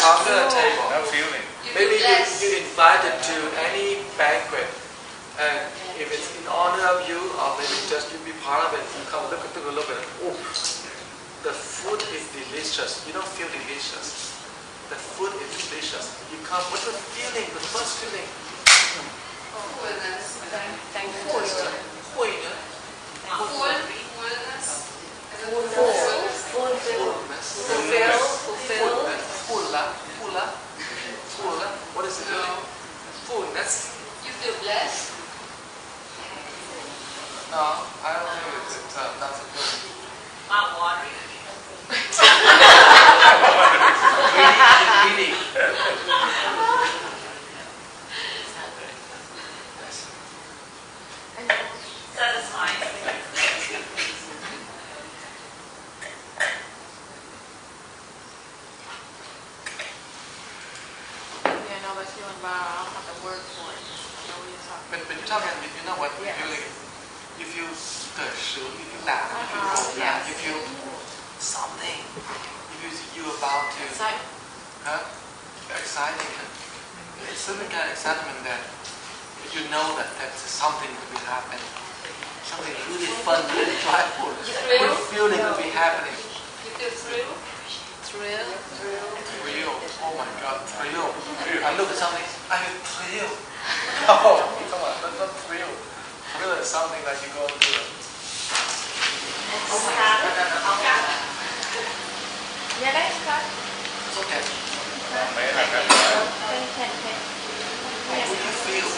Under a table. No feeling. Maybe you invited to any banquet, and if it's in honor of you, or maybe just you be part of it, you come look at it. Oh, the food is delicious. You don't feel delicious. The food is delicious. You come. What's the feeling? The first feeling. Fullness. Fullness. What is it? Fullness. You feel blessed. No, I don't think it's that's a good. Mouth watering. Greedy. Satisfying. Yeah, no, that feeling, but I don't have the word for it. I know what you're talking But you're talking, you know what? Yes. You feel the shoe, you feel that, yes. you feel something. You're about to, about. exciting. It's certain kind of excitement that you know that that's something will be happening. Something really fun, really joyful. Good feeling will be happening. You feel thrill. Thrill. Thrill. Oh my God, thrill. I look at something, I feel thrill. Oh, come on, that's not thrill. Thrill is something like you go to a... Yeah, that's cut. It's okay. Mấy là các What do you feel?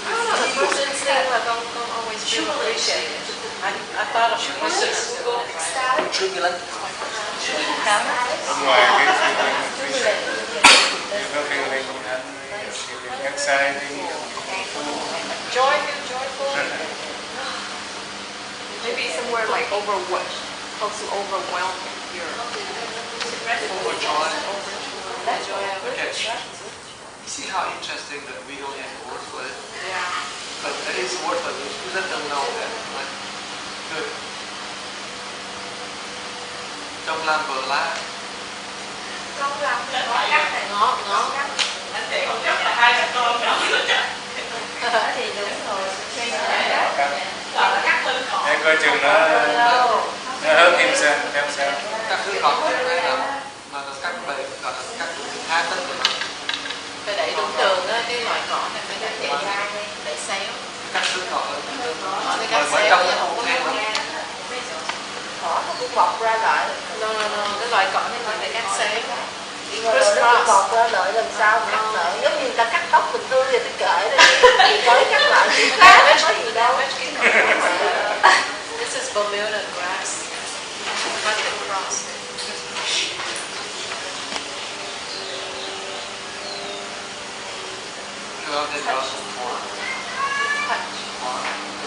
I don't know, the first instinct I don't always feel appreciated. I thought of jubilance. Jubilant. bên ngoài cái feeling you có feeling exciting. Joyful. Maybe somewhere like overwhelmed, close to overwhelming. Overjoyed. Okay. You see how interesting that we don't have a word for it? Yeah. But there is a word for it. You let them know that. Right? Good. Trong làm bờ la. Ngó. Thì đúng rồi. Để coi chừng nó hớt thêm sao. Các thứ gọt trên đây là mà các bề gọi là các há tất của nó. Phải đẩy đúng đường á, cái loại cỏ này phải đẩy xéo. Các thứ gọt ở Cái cắt bên xéo trong chứ nó không không có thêm lắm. Cỏ nó cũng bọc ra lại. No, cái loại cỏ này nó phải cắt xéo. Rồi nó cũng bọc ra lại lần sau cắt lại. Giống như người ta cắt tóc mình tươi rồi cái kệ đó. Thì tới cắt lại thì khác, có gì đâu. This is Bermuda grass. Cut it across. Rồi thì đó là Touch.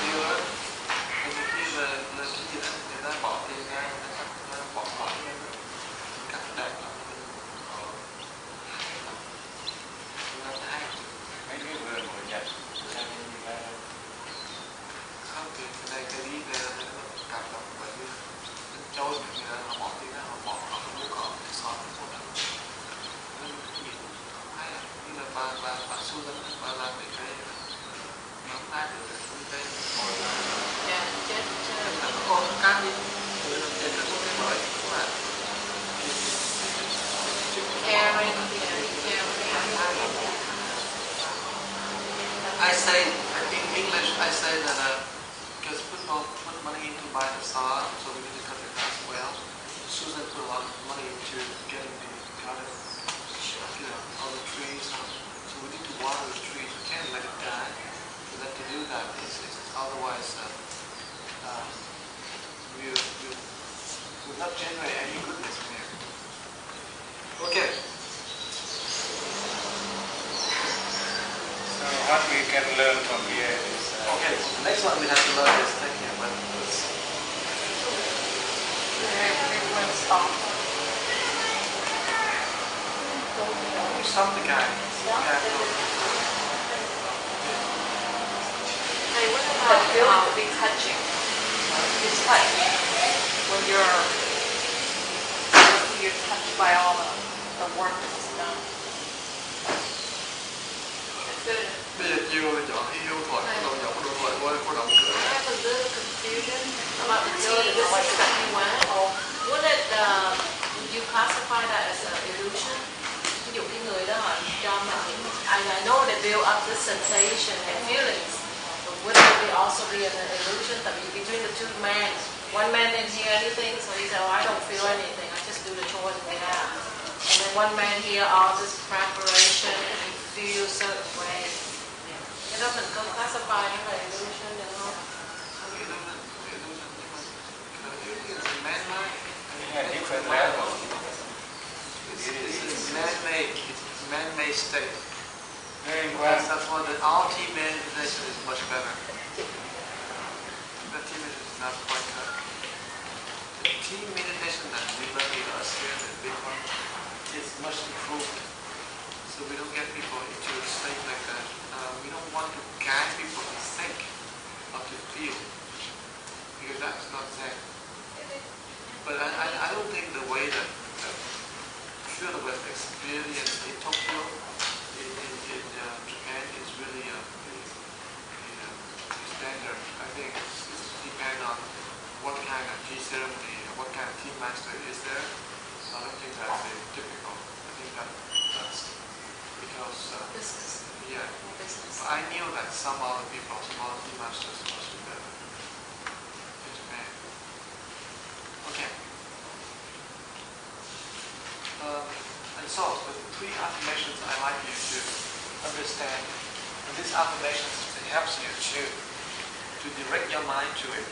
điều đó. Thì khi là cái gì đó người ta bỏ tiền ra, người ta bỏ tiền ra, cắt đẹp lắm. Mấy cái vừa ngồi nhặt xem không thì cái này cái đi về là nó cảm động bởi vì trôi người ta họ bỏ tiền ra họ bỏ họ không có sọt không đâu nên nhìn không hay như là bà xu lắm bà làm để cái nó không ai được cái ngồi Chết. là nó còn cá đi để nó có cái bởi cũng là Caring. I say in English I say that because people put money into buying the saw, so we need to cut the grass well. Susan put a lot of money into getting the garden, all the trees. So we need to water the trees. We can't let it die. We have to do that. Otherwise, we'll not generate any goodness in here. Okay. So what we can learn from here is Okay, the next one we have to learn is taking a breath. You stop the guy. Hey, what about the touching? It's touch. When you're touched by all the work that's done. Bây giờ chiều là chọn yêu thoại, bắt đầu dọc đôi thoại qua cô động cửa. I have a little confusion about the T. This is cutting one. Would it, would you classify that as an illusion? Ví dụ cái người đó họ cho mình những, I know they build up this sensation and feelings, but would it also be an illusion? Tại vì between the two men, one man didn't hear anything, so he said, oh, I don't feel anything, I just do the chores and get out. And then one man hear all this preparation and he feels certain way. Cái đó mình có classify nó là illusion được không? at different levels. It's man-made state. Very important. That's why our team meditation is much better. The team meditation is not quite good. The team meditation that we learn with us here, the big one, is much improved. So we don't get people into a state like that. We don't want to guide people to think or to feel, because that's not Zen. But I don't think the way that Shula was experienced in Tokyo, in Japan, is really the standard. I think it depends on what kind of tea ceremony, what kind of tea master is there. So I don't think that's typical. I think that's because Business. yeah. Business. I knew that some other people, some other tea masters must be better in Japan. Okay. And so, with the 3 affirmations, I'd like you to understand. And these affirmations, it helps you to direct your mind to it.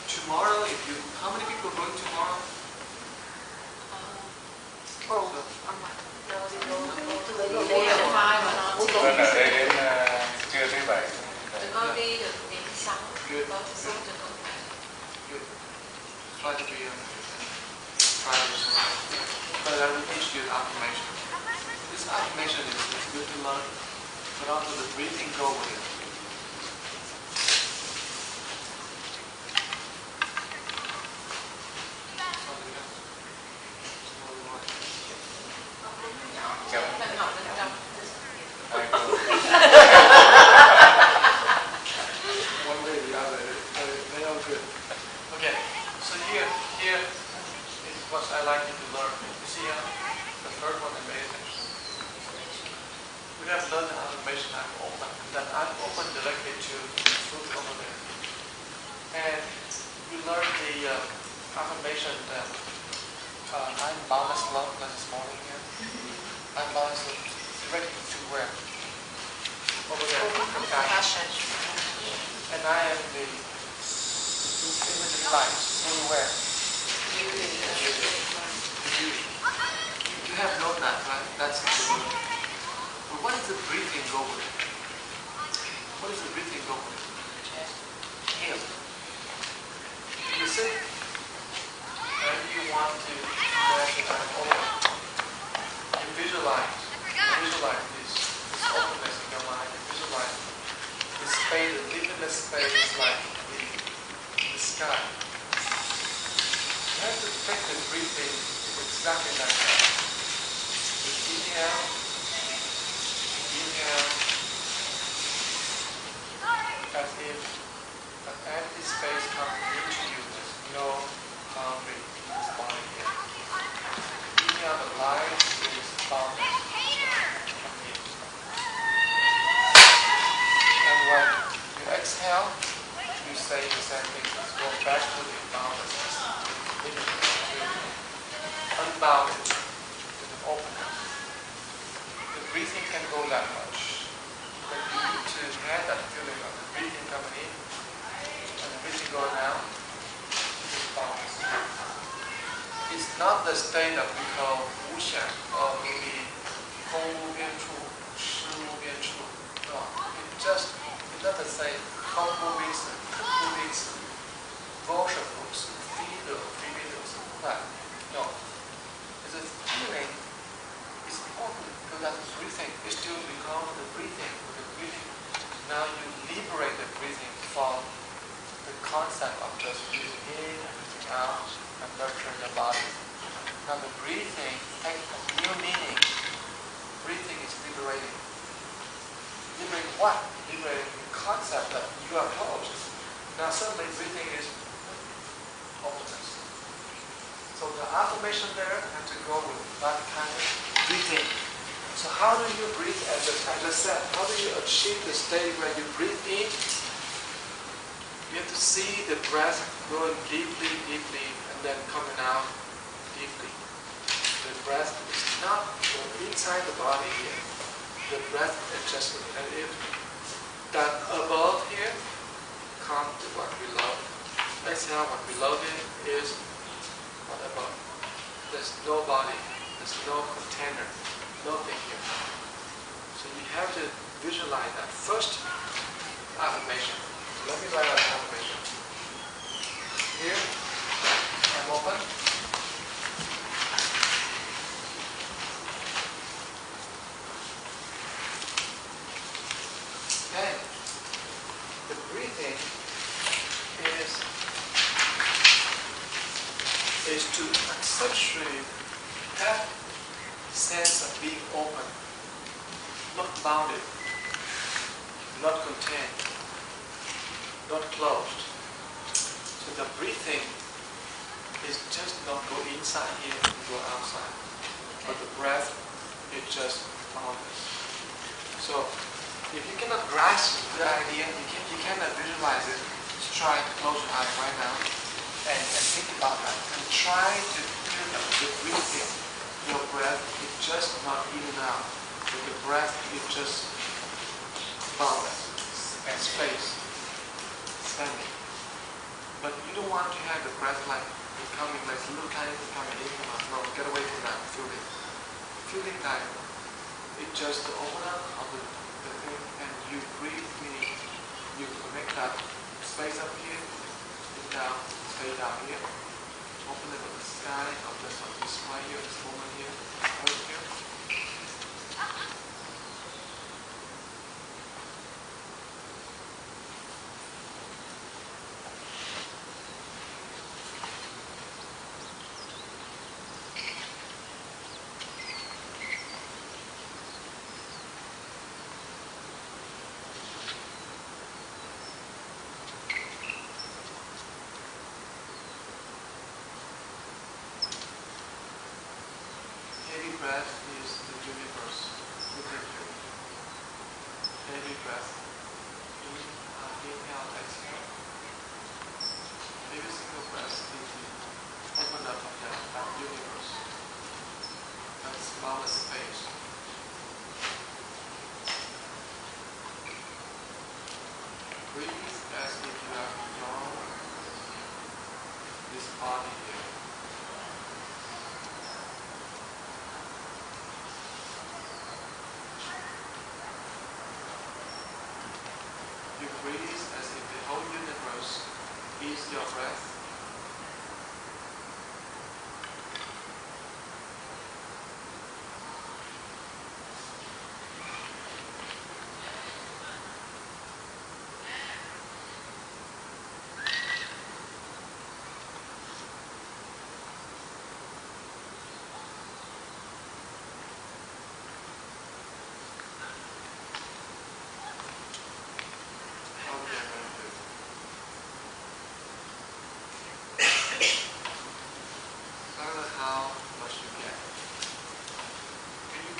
Tomorrow, how many people are going tomorrow? Vâng, ở đây đến trưa thứ Bảy. Đừng có đi được ngày thứ Sáu. Good. Có thứ Sáu đừng có về. Good. Try to be Friday. But I will teach you the affirmation. This affirmation is good to learn, but also the breathing go with it. Chậm. Mình học bên trong. Hai câu. then I'm open directly to the foot over there. And you learn the affirmation that I'm boundless love, like this morning here. I'm boundless love directly to where? Over there, compassion. And I am the infinite light, going where? You have known that, right? That's the word. But what is the breathing go with? What does the breathing go with? Here. You sit and you want to imagine I'm open. You visualize this openness in your mind. You visualize this space, the limitless space like the sky. You have to take the breathing exactly like that. You inhale, as if an empty space comes into you. There's no boundary in this body here. Inhale, the light is boundless. And when you exhale, you say the same thing. Let's go back to the boundlessness. Unbounded, to the openness. The breathing can go that much. But you need to have that feeling of the breathing coming in and the breathing going out. It's boundless. It's not the state that we call wuxian or maybe hong wu bian chu, shi wu bian chu. No, it doesn't say hong wu bian shi, wu bian shi, worship books, video, that. No. It's a feeling. It's important because that breathing is still become the breathing. Now you liberate the breathing from the concept of just breathing in and breathing out and nurturing the body. Now the breathing takes a new meaning. Breathing is liberating. Liberating what? Liberating the concept that you are closed. Now suddenly breathing is openness. So the affirmation there has to go with that kind of breathing. So how do you breathe, as I said, how do you achieve the state where you breathe in? You have to see the breath going deeply, and then coming out deeply. The breath is not inside the body here. The breath adjustment. And if that above here comes to what we love, exhale what we love is what above. There's no body, there's no container. Nothing here. So you have to visualize that first affirmation. Let me write out the affirmation. Here, I'm open. And the breathing is to essentially have sense of being open, not bounded, not contained, not closed. So the breathing is just not go inside here and go outside, but the breath is just boundless. So if you cannot grasp the idea, you cannot visualize it, just try to close your eyes right now and think about that and try to feel the breathing. Your breath is just not in and out. But the breath is just boundless and space, standing. But you don't want to have the breath like becoming like little tiny becoming in and out. No, get away from that feeling. Feeling that it's just the open up of the thing and you breathe, meaning you make that space up here, down, stay down here. Open it with the sky, of this right here, this moment here, right here. Heavy breath. breath. Inhale, exhale. Every single breath gives you open up of that universe, that boundless space. Breathe as if you are beyond this body here. You breathe as if the whole universe is your breath.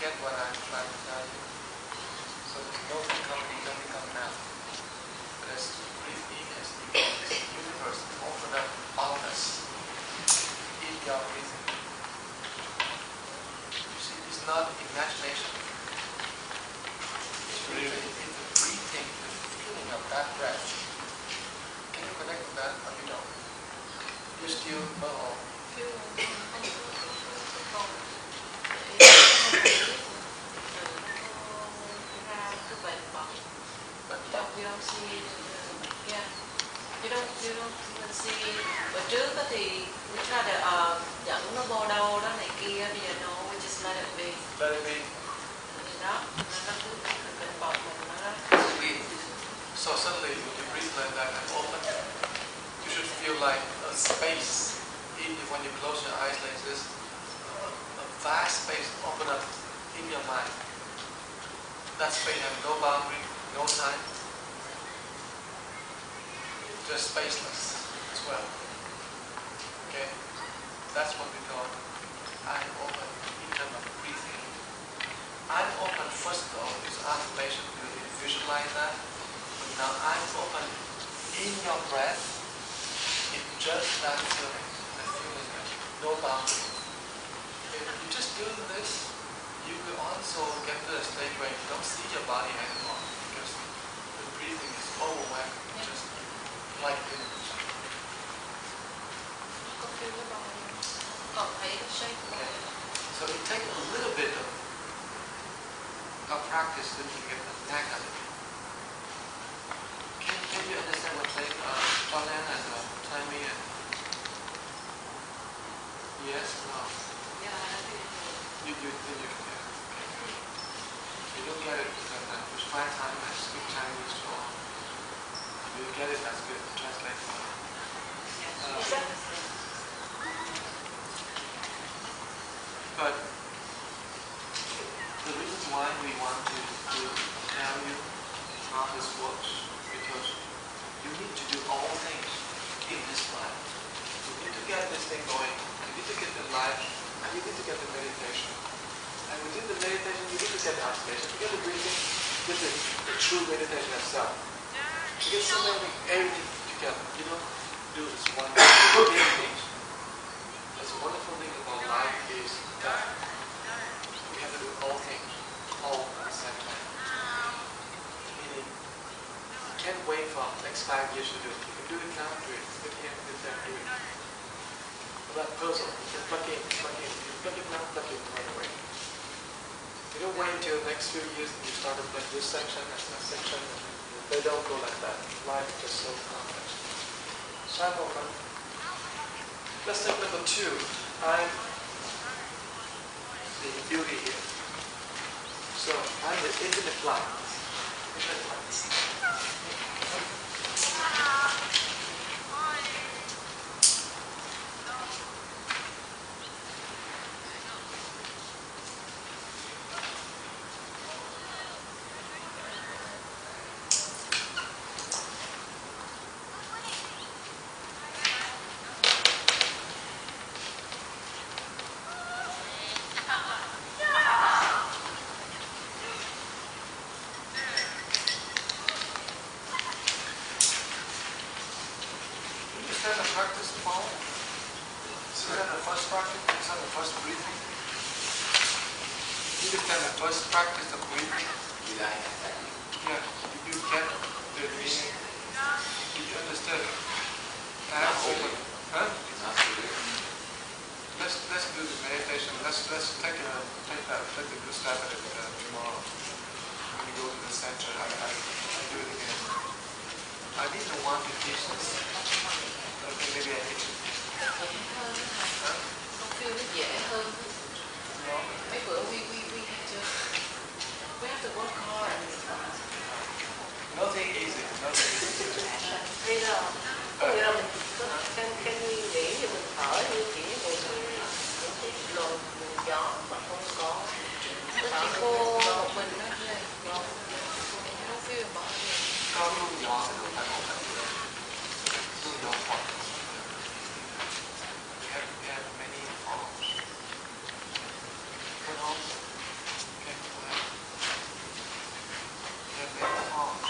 Get what I'm trying to tell you. So don't become numb. But as you breathe in, as you go, this universe open up boundless in your breathing. You see, it's not imagination. It's really the breathing, the feeling of that breath. Can you connect with that or you don't? You still You don't see, yeah. You don't even see. Bữa trước đó thì we try to dẫn nó vô đâu đó này kia, bây giờ no, we just let it be. Let it be. Đó, nó cứ bên bọc mình nó. So suddenly when you breathe like that and open, you should feel like a space. Even when you close your eyes like this, a vast space open up in your mind. That space has no boundary, no time. Just spaceless as well. Okay? That's what we call I'm open in terms of breathing. I'm open, first of all, is affirmation. You visualize that. But now I'm open in your breath. It's just that feeling. The feeling of no boundary. If you just do this, you will also get to a state where you don't see your body anymore. Because the breathing is overwhelming. Just like this. Okay. So it takes a little bit of practice to get the knack of it. Can you understand what I'm saying? Joanne and Tammy and yes, no. Yeah, I think You yeah. You don't get it because we spend time and speak Chinese so you get it, that's good. Translate it. But the reason why we want to tell you how this works because you need to do all things in this life. You need to get this thing going. You need to get the life, and you need to get the meditation. And within the meditation, you need to get the observation. You get the breathing, get the true meditation itself. You get everything together. You don't do this one thing. Everything. That's a wonderful thing about life is that we have to do all things, all at the same time. Meaning, you can't wait for the next 5 years to do it. You can do it now, do it. Sit here, sit there, do it. For that puzzle, you can plug in. You plug it now, plug it right away. You don't wait until the next few years and you start to play this section and that section. They don't go like that. Life is just so complex. So I'm open. Let's take number 2. I'm the beauty here. So I'm the infinite light. Infinite light. you can first practice the breathing, yeah, you get the meaning. Did you understand? Hands open. Huh? Let's do the meditation. Let's take the good step at it tomorrow. When you go to the center, I do it again. I didn't want to teach this. Okay, maybe I teach it. Huh? Không feel nó dễ hơn. No. Mấy bữa we have to work hard. Nothing easy. Nothing easy. Bây giờ nghĩa là mình có cái nguyên lý thì mình thở như chỉ một cái luồng gió mà không có. Nó chỉ cô một mình nó thôi. Không feel bỏ đi. Có luôn gió sẽ được phải không? Luôn gió forte. We have many forms. Put on. Okay, go ahead. We have many forms.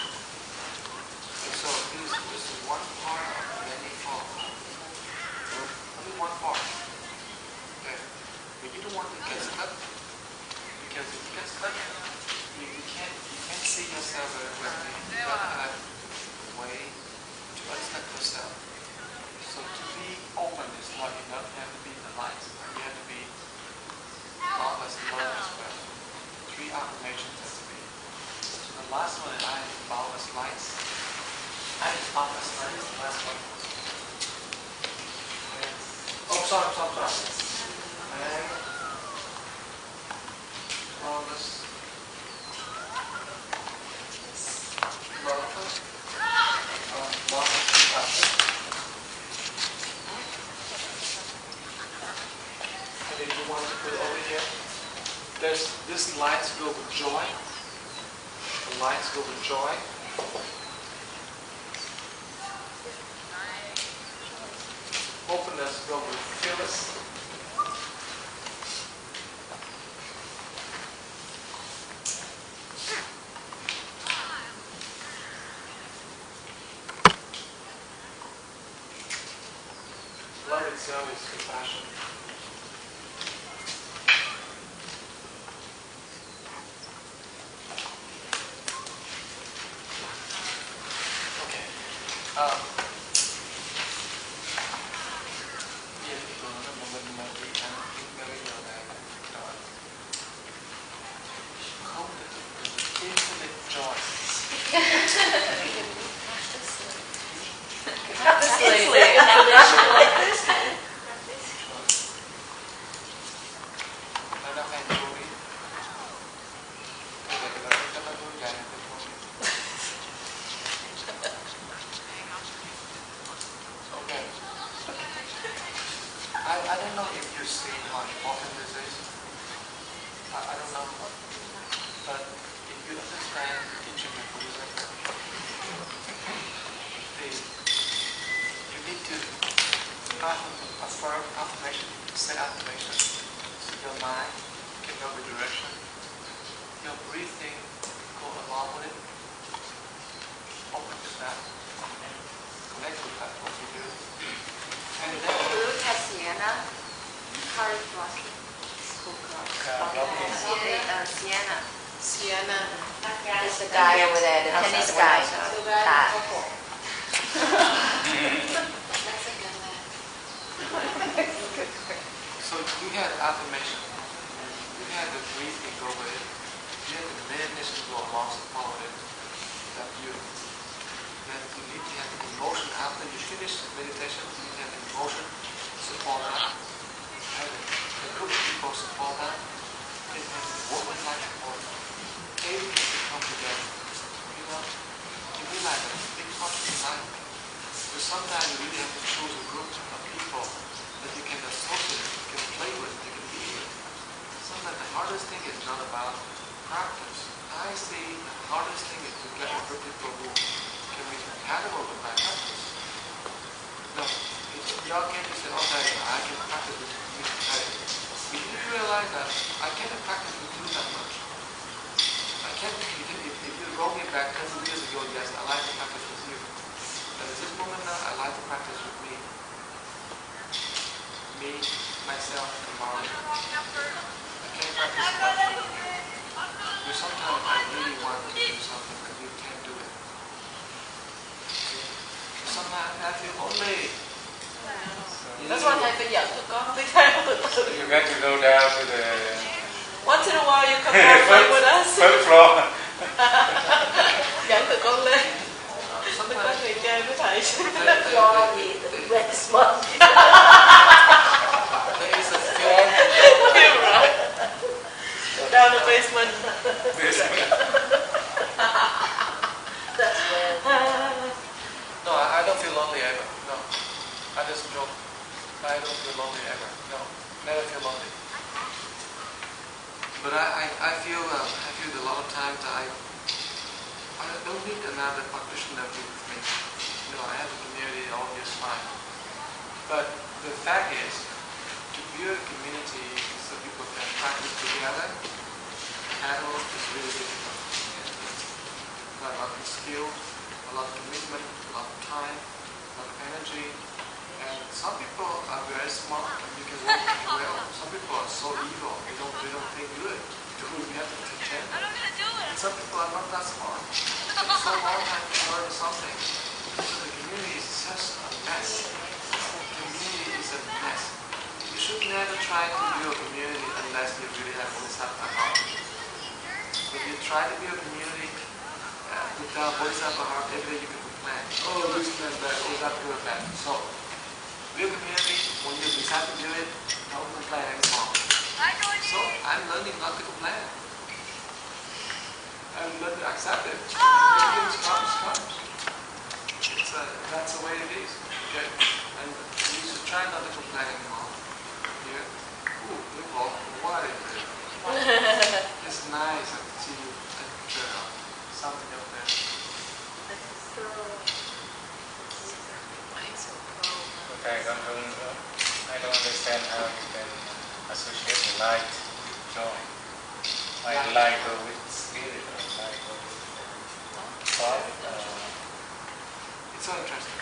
And so this is one part of many forms. Only one part. Okay. But you don't want to get stuck. Because if you get stuck, you can't see yourself very clearly. You don't have a way to understand yourself. So to be open is not enough. You have to be in the light. You have to be boundless love as well. 3 affirmations has to be. So the last one is I am boundless lights. I am boundless lights. The last one. Oh, sorry. And boundless love. Boundless compassion. And if you want to put over here, there's this lines go with joy. The lines go with joy. Openness go with fearless. Love itself is compassion. Okay. Không được infinite joy. Okay. I don't know if you see how important this is. I don't know. But if you understand teaching of Buddhism, you need to affirm affirmation, say affirmation. So your mind can go with direction. Your breathing go along with it. Open to that. And connect with that what you do. And then Sienna, courage walking. Sienna. There's a guy over there, the tennis guy. so you had affirmation. You had the breathing go with it. You had the meditation go along support with it. That you. Then you need to have the emotion after you finish the meditation. You need to have the emotion support that. Have a group of people support that. Then have the woman like support. Everything will come together. You know, you realize that it's a big part of your life. But sometimes you really have to choose a group of people that you can associate, you can play with, you can be with. Sometimes the hardest thing is not about practice. I see the hardest thing is to get a group of people who can be compatible with my practice. No, y'all can't just say, okay, I can practice with you. But you realize that I can't practice with you that much. I can't, if you roll me back 10 years ago, yes, I like to practice with you. But at this moment now, I like to practice with me. Me, myself, tomorrow. I can't practice without you. You got to go down to the Once in a while you come out play with us. first floor. Dẫn tụi con lên. Mình có người chơi với thầy. Lo gì từ redressement. There is a feeling. Right. Down the basement. That's where. No, I don't feel lonely ever. No, I just joke. I don't feel lonely ever. No, never feel lonely. But I feel a lot of times I don't need another practitioner with me. You know, I have a community all just fine. But the fact is, to build a community so people can practice together, paddle is really difficult. It's got a lot of skill, a lot of commitment, a lot of time, a lot of energy. And some people are very smart and you can work well. Some people are so evil, they don't think good. You have to pretend. And some people are not that smart. It takes so long time to learn something. So the community is just a mess. The community is a mess. You should never try to build a community unless you really have bodhisattva heart. If you try to build a community without bodhisattva heart, every day you can complain. Oh, this plan bad, oh, that good bad. So, build a community, when you decide to do it, don't complain anymore. So, I'm learning not to complain. I'm learning to accept it. It comes. That's the way it is. Okay? And you should try not to complain anymore. Here. Ooh, look what is it? It's nice to see you at something up there. I don't understand how you can associate light, joy. Light go with spirit, or light go with thought. It's so interesting.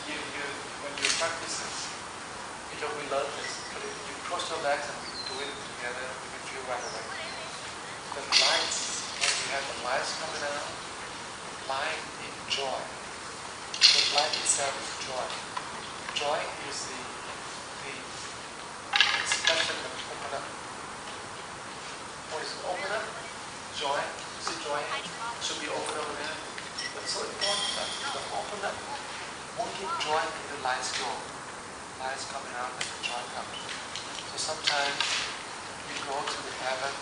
When you practice this, we learn this. But if you cross your legs and we do it together, we can feel right away. The lights, when you have the lights coming out, light is joy. The light itself is joy. Joy is the expression of open up. What is open up? Joy. See, joy should be open over there. But it's so important that the open up won't give joy if the lights go. Lights coming out and the joy comes. So sometimes you go to the heaven,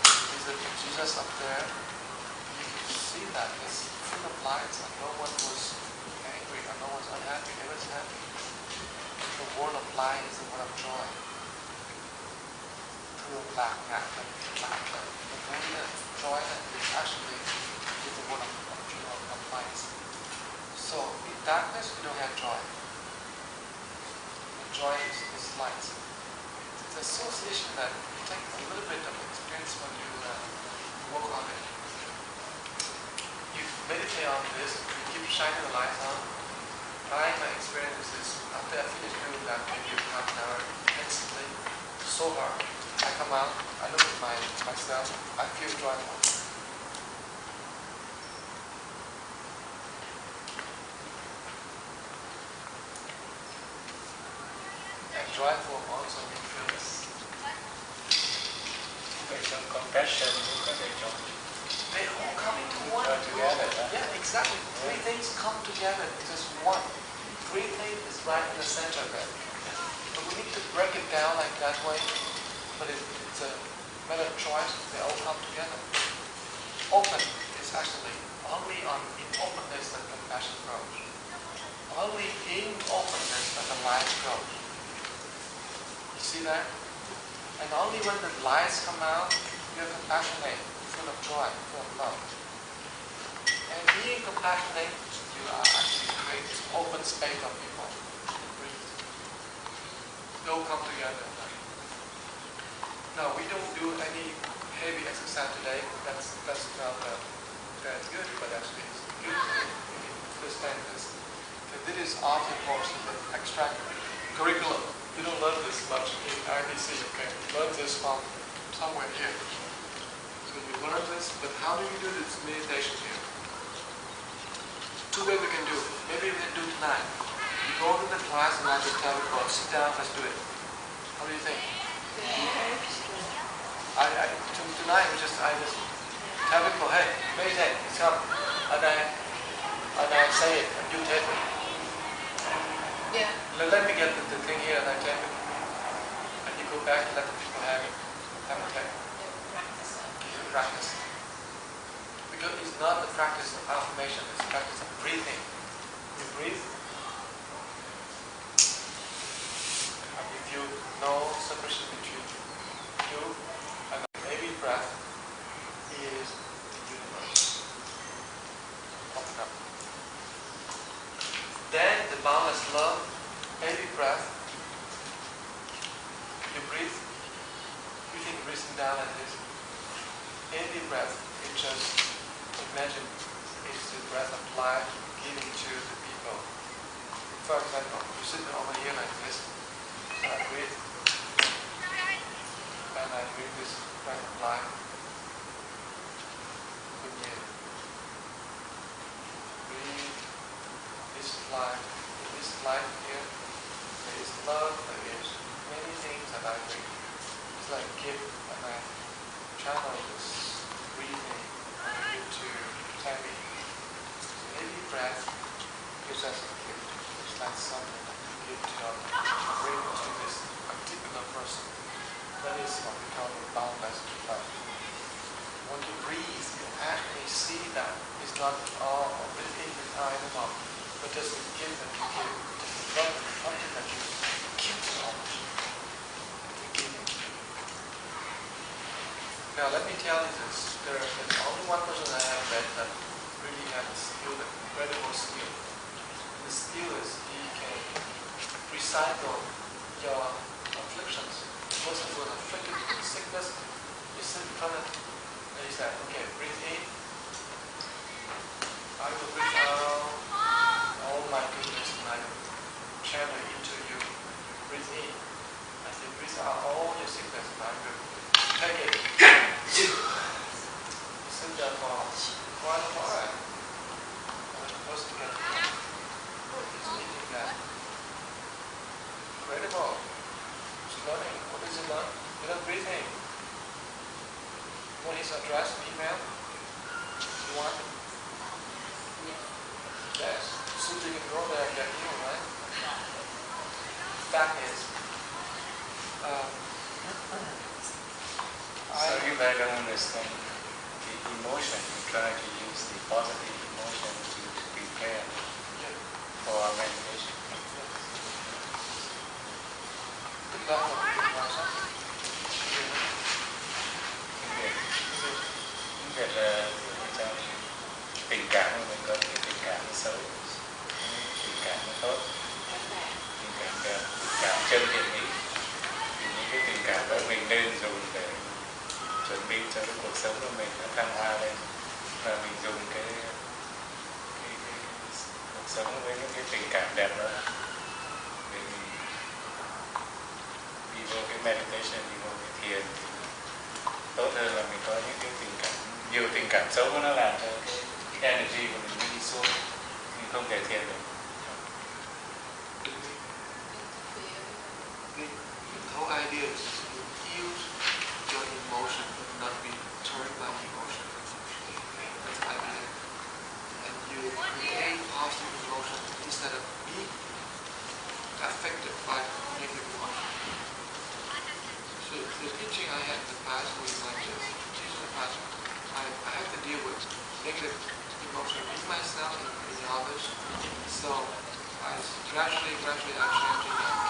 visit Jesus up there, you can see that it's full of lights and no one was angry and no one's unhappy, everyone's happy. The word of light is the word of joy. Through black laughter. The brilliant joy is actually the word of light. So in darkness we don't have joy. The joy is light. It's an association that takes a little bit of experience when you work on it. You meditate on this, you keep shining the lights on. My experience is after I finish doing that maybe half an hour instantly, so hard. I come out, I look at myself, I feel joyful. And joyful also means fearless. There's some compassion, joy. They all come into one. Together, huh? Yeah, exactly. Three things come together. It's just one. Three things is right in the center of it. But we need to break it down like that way. But it's a matter of choice. They all come together. Open is actually only in openness that compassion grows. Only in openness that the light grows. You see that? And only when the lights come out, you're compassionate, full of joy, full of love. And being compassionate, you are actually create this open space of people. They all come together. No, we don't do any heavy exercise today. That's not that's good, but actually it's good to understand this. This is often most of the extract curriculum. You don't learn this much in IBC, okay? You learn this from somewhere here. So you learn this, but how do you do this meditation here? Two ways we can do it. Maybe we can do it tonight. You go to the class and I just tell people, sit down, let's do it. How do you think? Tonight I just tell people, hey, meditate, it's up, and I say it, and you take it. Yeah. Let me get the thing here, and I take it, and you go back and let the people have it, take it. Practice. Because it's not the practice of affirmation, it's the practice of breathing. You breathe. And if you know separation between you and every breath is the universe. Open up. Then the boundless love, every breath, you breathe, you think breathing down like this. Every breath, you just imagine it's the breath of life giving to the people. For example, you sit over here like this, and I breathe, and I breathe this breath of life. Good year. Breathe this life. In this life here, there is love, there is many things that I bring. It's like a gift, and I channel this breathing and I give to Tammy. So every breath gives us a gift. It's like something that we give to others, bring to this particular person. That is what we call the boundless love. When you breathe, you actually see that it's not all breathe in, breathe out anymore, but just a gift that you give, just a love and something that you give to others. Now let me tell you this, there's only one person I have met that really has a skill, an incredible skill. And the skill is he can recycle your afflictions. Most of us are afflicted with sickness, you sit in front of it, and he said, okay, breathe in, I will breathe out, oh my goodness, and I will channel into you, breathe in. I say, breathe out all your sickness, and I will take it. You sit there for quite a while. And the person gets he's eating that. Incredible. He's learning. What does he learn? Without breathing. What is address, email? You want? Yes. So you can go there and get healed, right? Fact is, so if I don't understand the emotion, you try to use the positive emotion to prepare for meditation. Việc là trong tình cảm của mình có cái tình cảm xấu, tình cảm tốt, tình cảm đẹp, tình cảm chân thiện mỹ. Thì những cái tình cảm đó mình nên dùng để chuẩn bị cho cái cuộc sống của mình nó thăng hoa lên, và mình dùng cái cuộc sống với những cái tình cảm đẹp đó để mình đi vô cái meditation, đi vô cái thiền, tốt hơn là mình có những cái tình cảm, nhiều tình cảm xấu nó làm cho cái energy của mình đi xuống, mình không thể thiền được. The whole idea is to use your emotion, not be turned by emotion. That's the idea. And you create positive emotion instead of being affected by negative emotion. So the teaching I had in the past was like this. Teaching in the past, I had to deal with negative emotion in myself and in others. So I gradually I changing and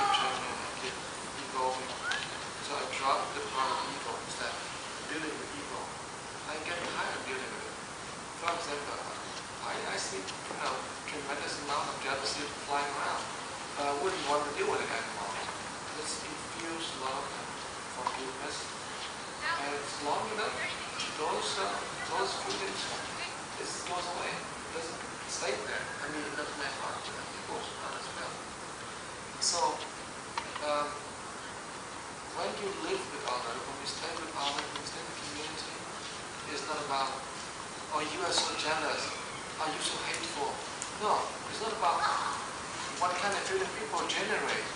keep changing and keep evolving. So I dropped the part of evil instead of dealing with evil. I get tired of dealing with it. For example, I see tremendous amount of jealousy flying around. I wouldn't want to deal with it anymore. Just infuse love and forgiveness. And it's long enough, those feelings, it goes away. It doesn't stay there. I mean, it doesn't matter what it goes on as well. So, when you live with others, when you stay with others, when you stay in the community, it's not about, oh, you are so jealous, oh, you're so hateful. No, it's not about what kind of feeling people generate.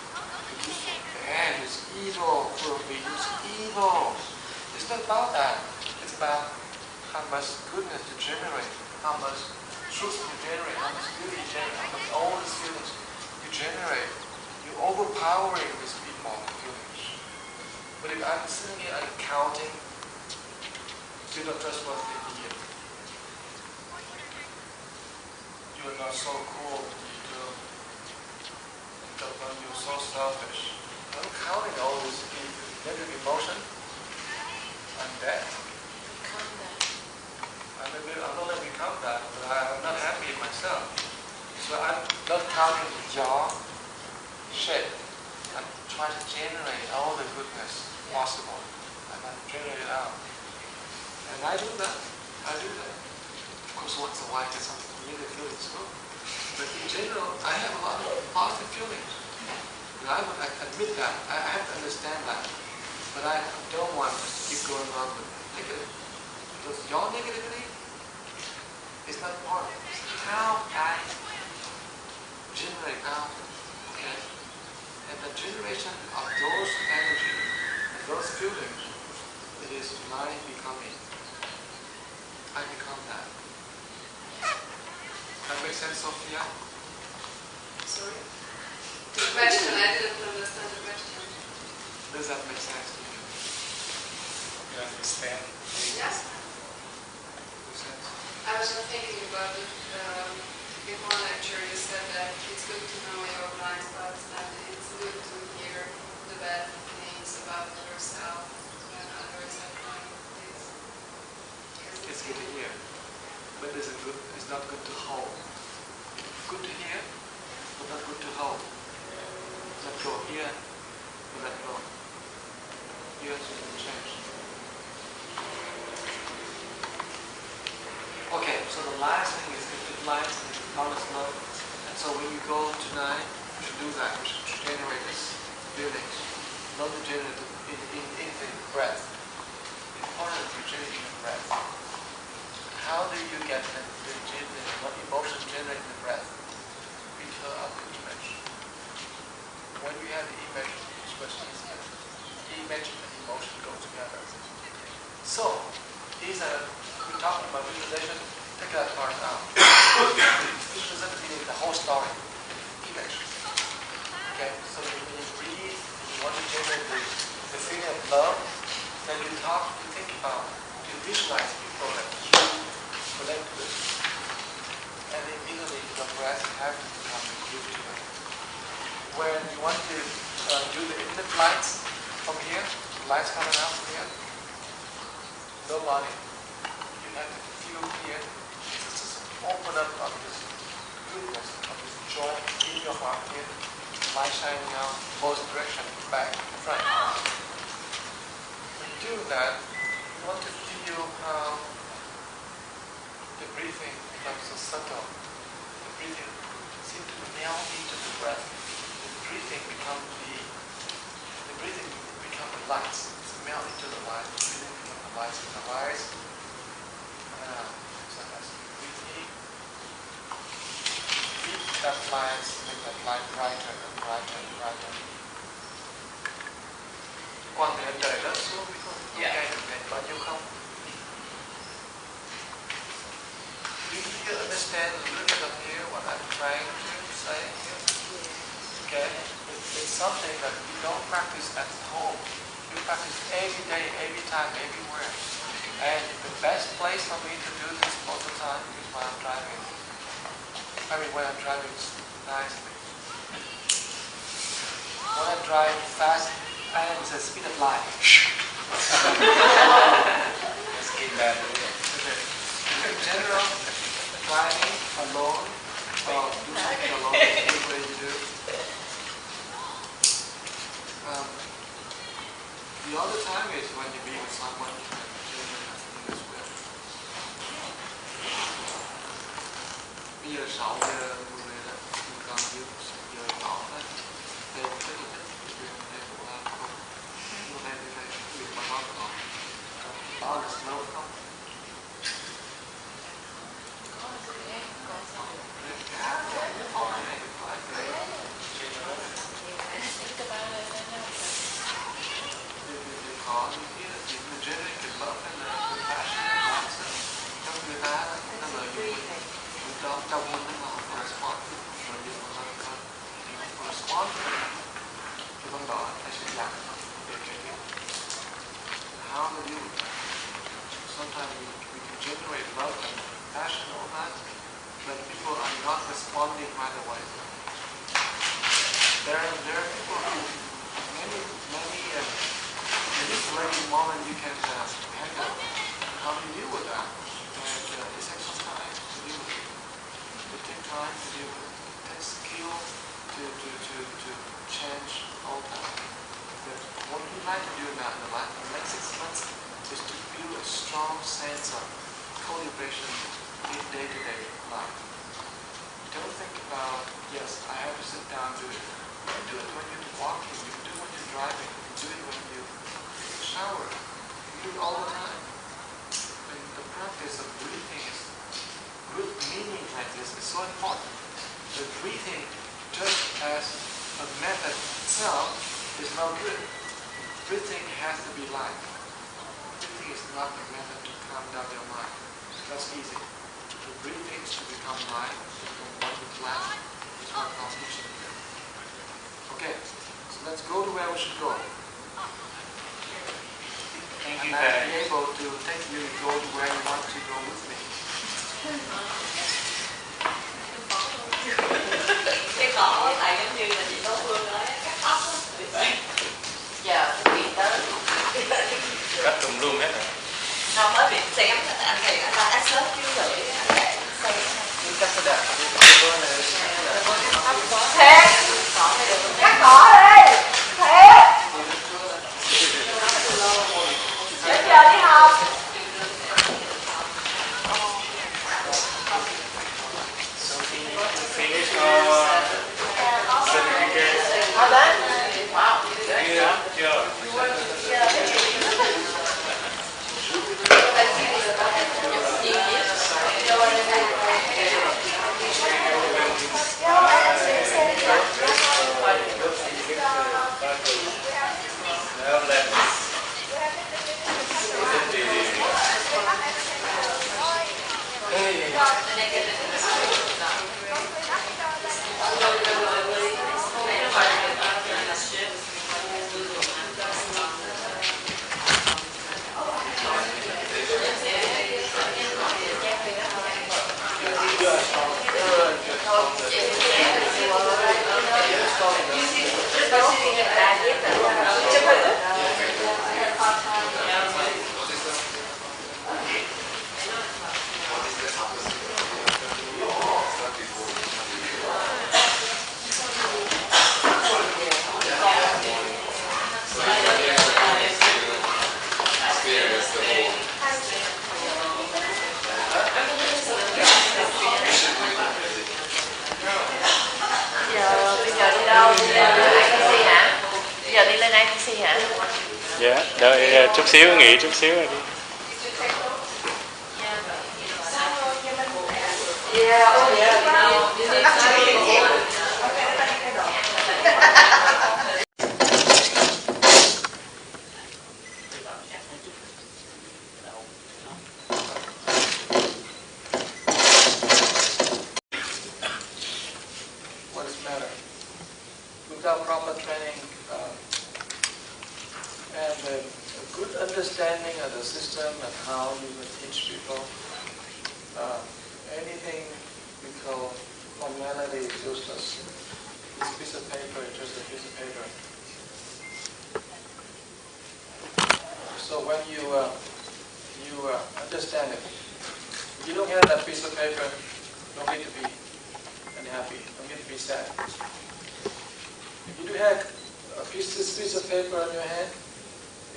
If you're so man is evil, full of me, he's evil. It's not about that. It's about how much goodness you generate, how much truth you generate, how much beauty you generate, how much all these feelings you generate. You're overpowering these people feelings. But if I'm sitting here and counting, you're not trustworthy here. You are not so cool. You're so selfish. I'm counting all this negative emotion. I'm dead. I'm not going to become that, but I'm not happy in myself. So I'm not counting your shit. I'm trying to generate all the goodness possible. And I generate it out. And I do that. Of course, once in a while I get some really feelings good. But in general, I have a lot of positive feelings. And I would admit that. I have to understand that. But I don't want to keep going on with negative. Because your negativity is not part of it. It's how I generate out. Okay? And the generation of those energy and those feelings, it is my becoming. I become that. That makes sense, Sophia? Sorry? The question, I didn't understand the question. Does that make sense to you? You understand? Yes. Makes sense? I was just thinking about it. In one lecture you said that it's good to know your blind spots and it's good to hear the bad things about yourself when others have blind things. It's good to hear, but it's not good to hold. Good to hear, but not good to hold. Let go here, but let go. Here is change. Okay, so the last thing is the lines and the colors love. And so when you go tonight, you should do that. You should generate this feelings. Not to generate in the breath. Important to generate in the breath. How do you get the emotion generated in the breath? We fill out the image. When you have the image, it's much easier. Image and emotion go together. So, these are, we're talking about visualization, take that part out. Visualization meaning the whole story. Image. Okay, so when you breathe, you want to generate the feeling of love, then you think about, you visualize people that you relate with. And immediately the breath has to become a group to it. When you want to do the infinite lights from here, lights coming out from here, no body. You have to feel here, just open up of this goodness, of this joy in your heart here, light shining out, both directions, back, front. When you do that, you want to feel how the breathing becomes so subtle. The breathing seems to melt into the breath. The breathing becomes the lights. It's melt into the light. The breathing becomes the lights in the eyes. So as you breathe in, keep that light, make that light brighter and brighter and brighter. Quang thì trời rớt xuống biết không? Okay, bao nhiêu không? Do you understand a little bit of here what I'm trying to say here? Okay? It's something that you don't practice at home. You practice every day, every time, everywhere. And the best place for me to do this most of the time is when I'm driving. I mean, when I'm driving nicely. When I drive fast, I am the speed of light. Let's keep that moving. In general, driving alone, or do something alone, is a good way to do. The other time is when you be with someone who can generate that feeling as well. Bây giờ 6 giờ 10 đó, mình còn dưới 6 giờ đó đấy. Đây rất là thích cái chuyện này của cô. Hôm nay tôi thấy cái việc mà nó có. Đó là slow không? we can generate love and passion, all that, but people are not responding right away. There are people who, many in this very moment you can handle. How do you deal with that? And it takes some time to deal with it. It takes time to deal with it. It takes skill to change all that. But what we'd like to do now in the next 6 months is to build a strong sense of co-liberation in day-to-day life. Don't think about, yes, I have to sit down and do it. You can do it when you're walking, you can do it when you're driving, you can do it when you shower. You can do it all the time. And the practice of breathing is good meaning like this is so important. The breathing just as a method itself is not good. Breathing has to be life. Breathing is not a method to calm down your mind. That's easy. The breathing is to become life, from one to class, is what our teaching is. Okay, so let's go to where we should go. Thank you, and I'll be able to take you to go to where you want to go with me. Cái cỏ lại giống như là chị Tố Phương nói, cắt ốc á. Giờ bị tới. Cắt tùm lum hết rồi. Không, mới bị xém là anh thì anh ta cắt sớm chứ rồi anh lại xém. Cắt cái đạn. Thế, cắt cỏ đi. Thế. Đến giờ đi học. Finish our certificate. Yeah. Dạ, đợi chút xíu, nghỉ chút xíu rồi đi. What is matter? Without proper training and a good understanding of the system and how you will teach people, anything we call formality is useless. This piece of paper is just a piece of paper. So when you understand it, if you don't have that piece of paper, don't need to be unhappy, don't need to be sad. If you do have this piece of paper in your hand,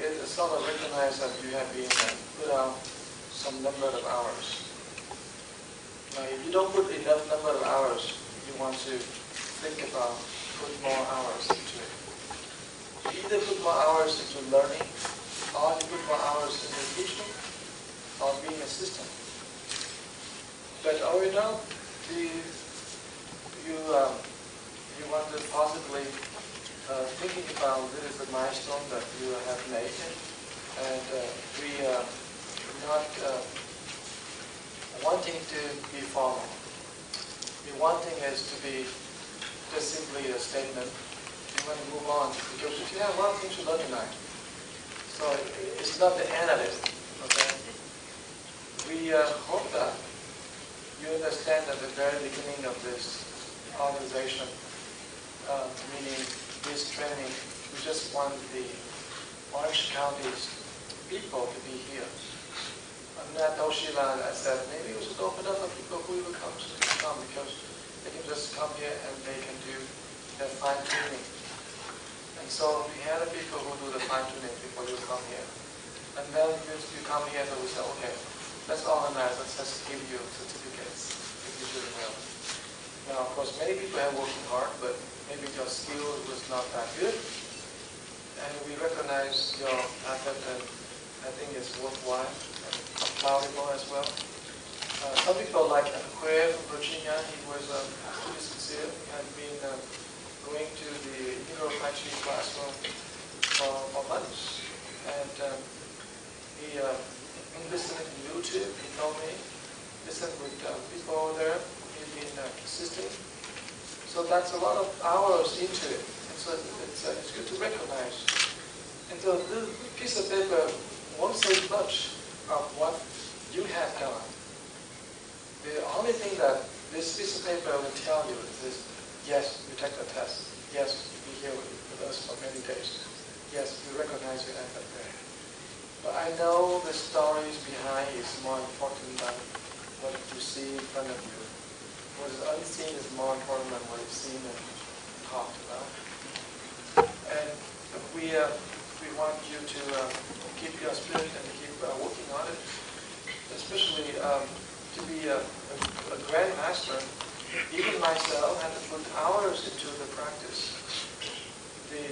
it sort of recognizes that you have been put out some number of hours. Now, if you don't put enough number of hours, you want to think about put more hours into it. You either put more hours into learning, or you put more hours into teaching, or being a system. But all you know, you want to possibly thinking about this is a milestone that you have made, and we are not wanting to be formal. The one thing is to be just simply a statement. You want to move on because you have one thing to learn tonight. So it's not the end of it. Okay. we hope that you understand at the very beginning of this organization, meaning this training, we just want the Orange County's people to be here. And I told Sheila, I said, maybe we should open up for people who will come because they can just come here and they can do their fine tuning. And so we had the people who do the fine tuning before you come here. And then you come here and we say, okay, let's organize, let's just give you certificates if you do it well. Now, of course, many people are working hard, but maybe your skill was not that good. And we recognize your effort, and I think it's worthwhile and valuable as well. Some people like Quay from Virginia, he was pretty sincere. He had been going to the Tai Chi classroom for months. And he listened to YouTube, he told me, listened with people over there, he's been consistent. So that's a lot of hours into it. And so it's good to recognize. And so this piece of paper won't say much of what you have done. The only thing that this piece of paper will tell you is this: yes, you take the test. Yes, you be here with us for many days. Yes, you recognize your effort there. But I know the stories behind is more important than what you see in front of you. What is unseen is more important than what is seen and talked about. And we want you to keep your spirit and keep working on it, especially to be a grand master. Even myself had to put hours into the practice. The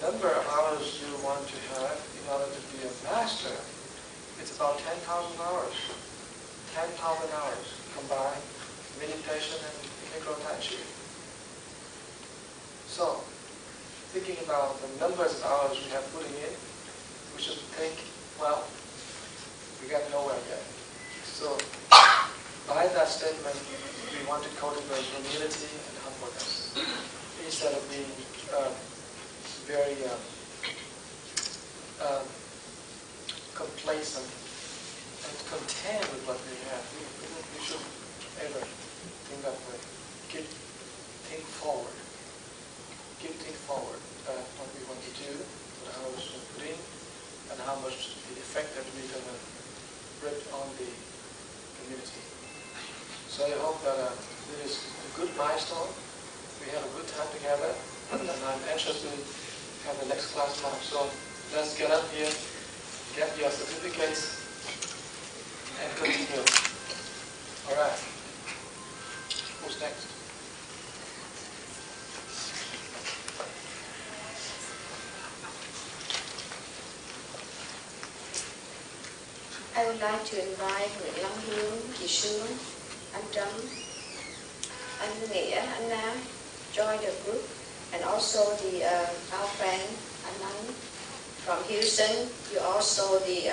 number of hours you want to have in order to be a master, it's about 10,000 hours. 10,000 hours combined meditation and integral Tai Chi. So, thinking about the numbers of hours we have putting in, we should think, well, we got nowhere yet. So, by that statement, we want to cultivate humility and humbleness instead of being very complacent and content with what we have. We should ever think that way. Think forward. Think forward. What we want to do, what hours we put in, and how much the effect that we're going to bring on the community. So I hope that this is a good milestone. We have a good time together, and I'm anxious to have the next class now. So let's get up here, get your certificates, and continue. All right. Who's next? I would like to invite Nguyễn Long Hương, chị Sương, anh Trâm, anh Nghĩa, anh Nam join the group, and also our friend, Anand from Houston. You also the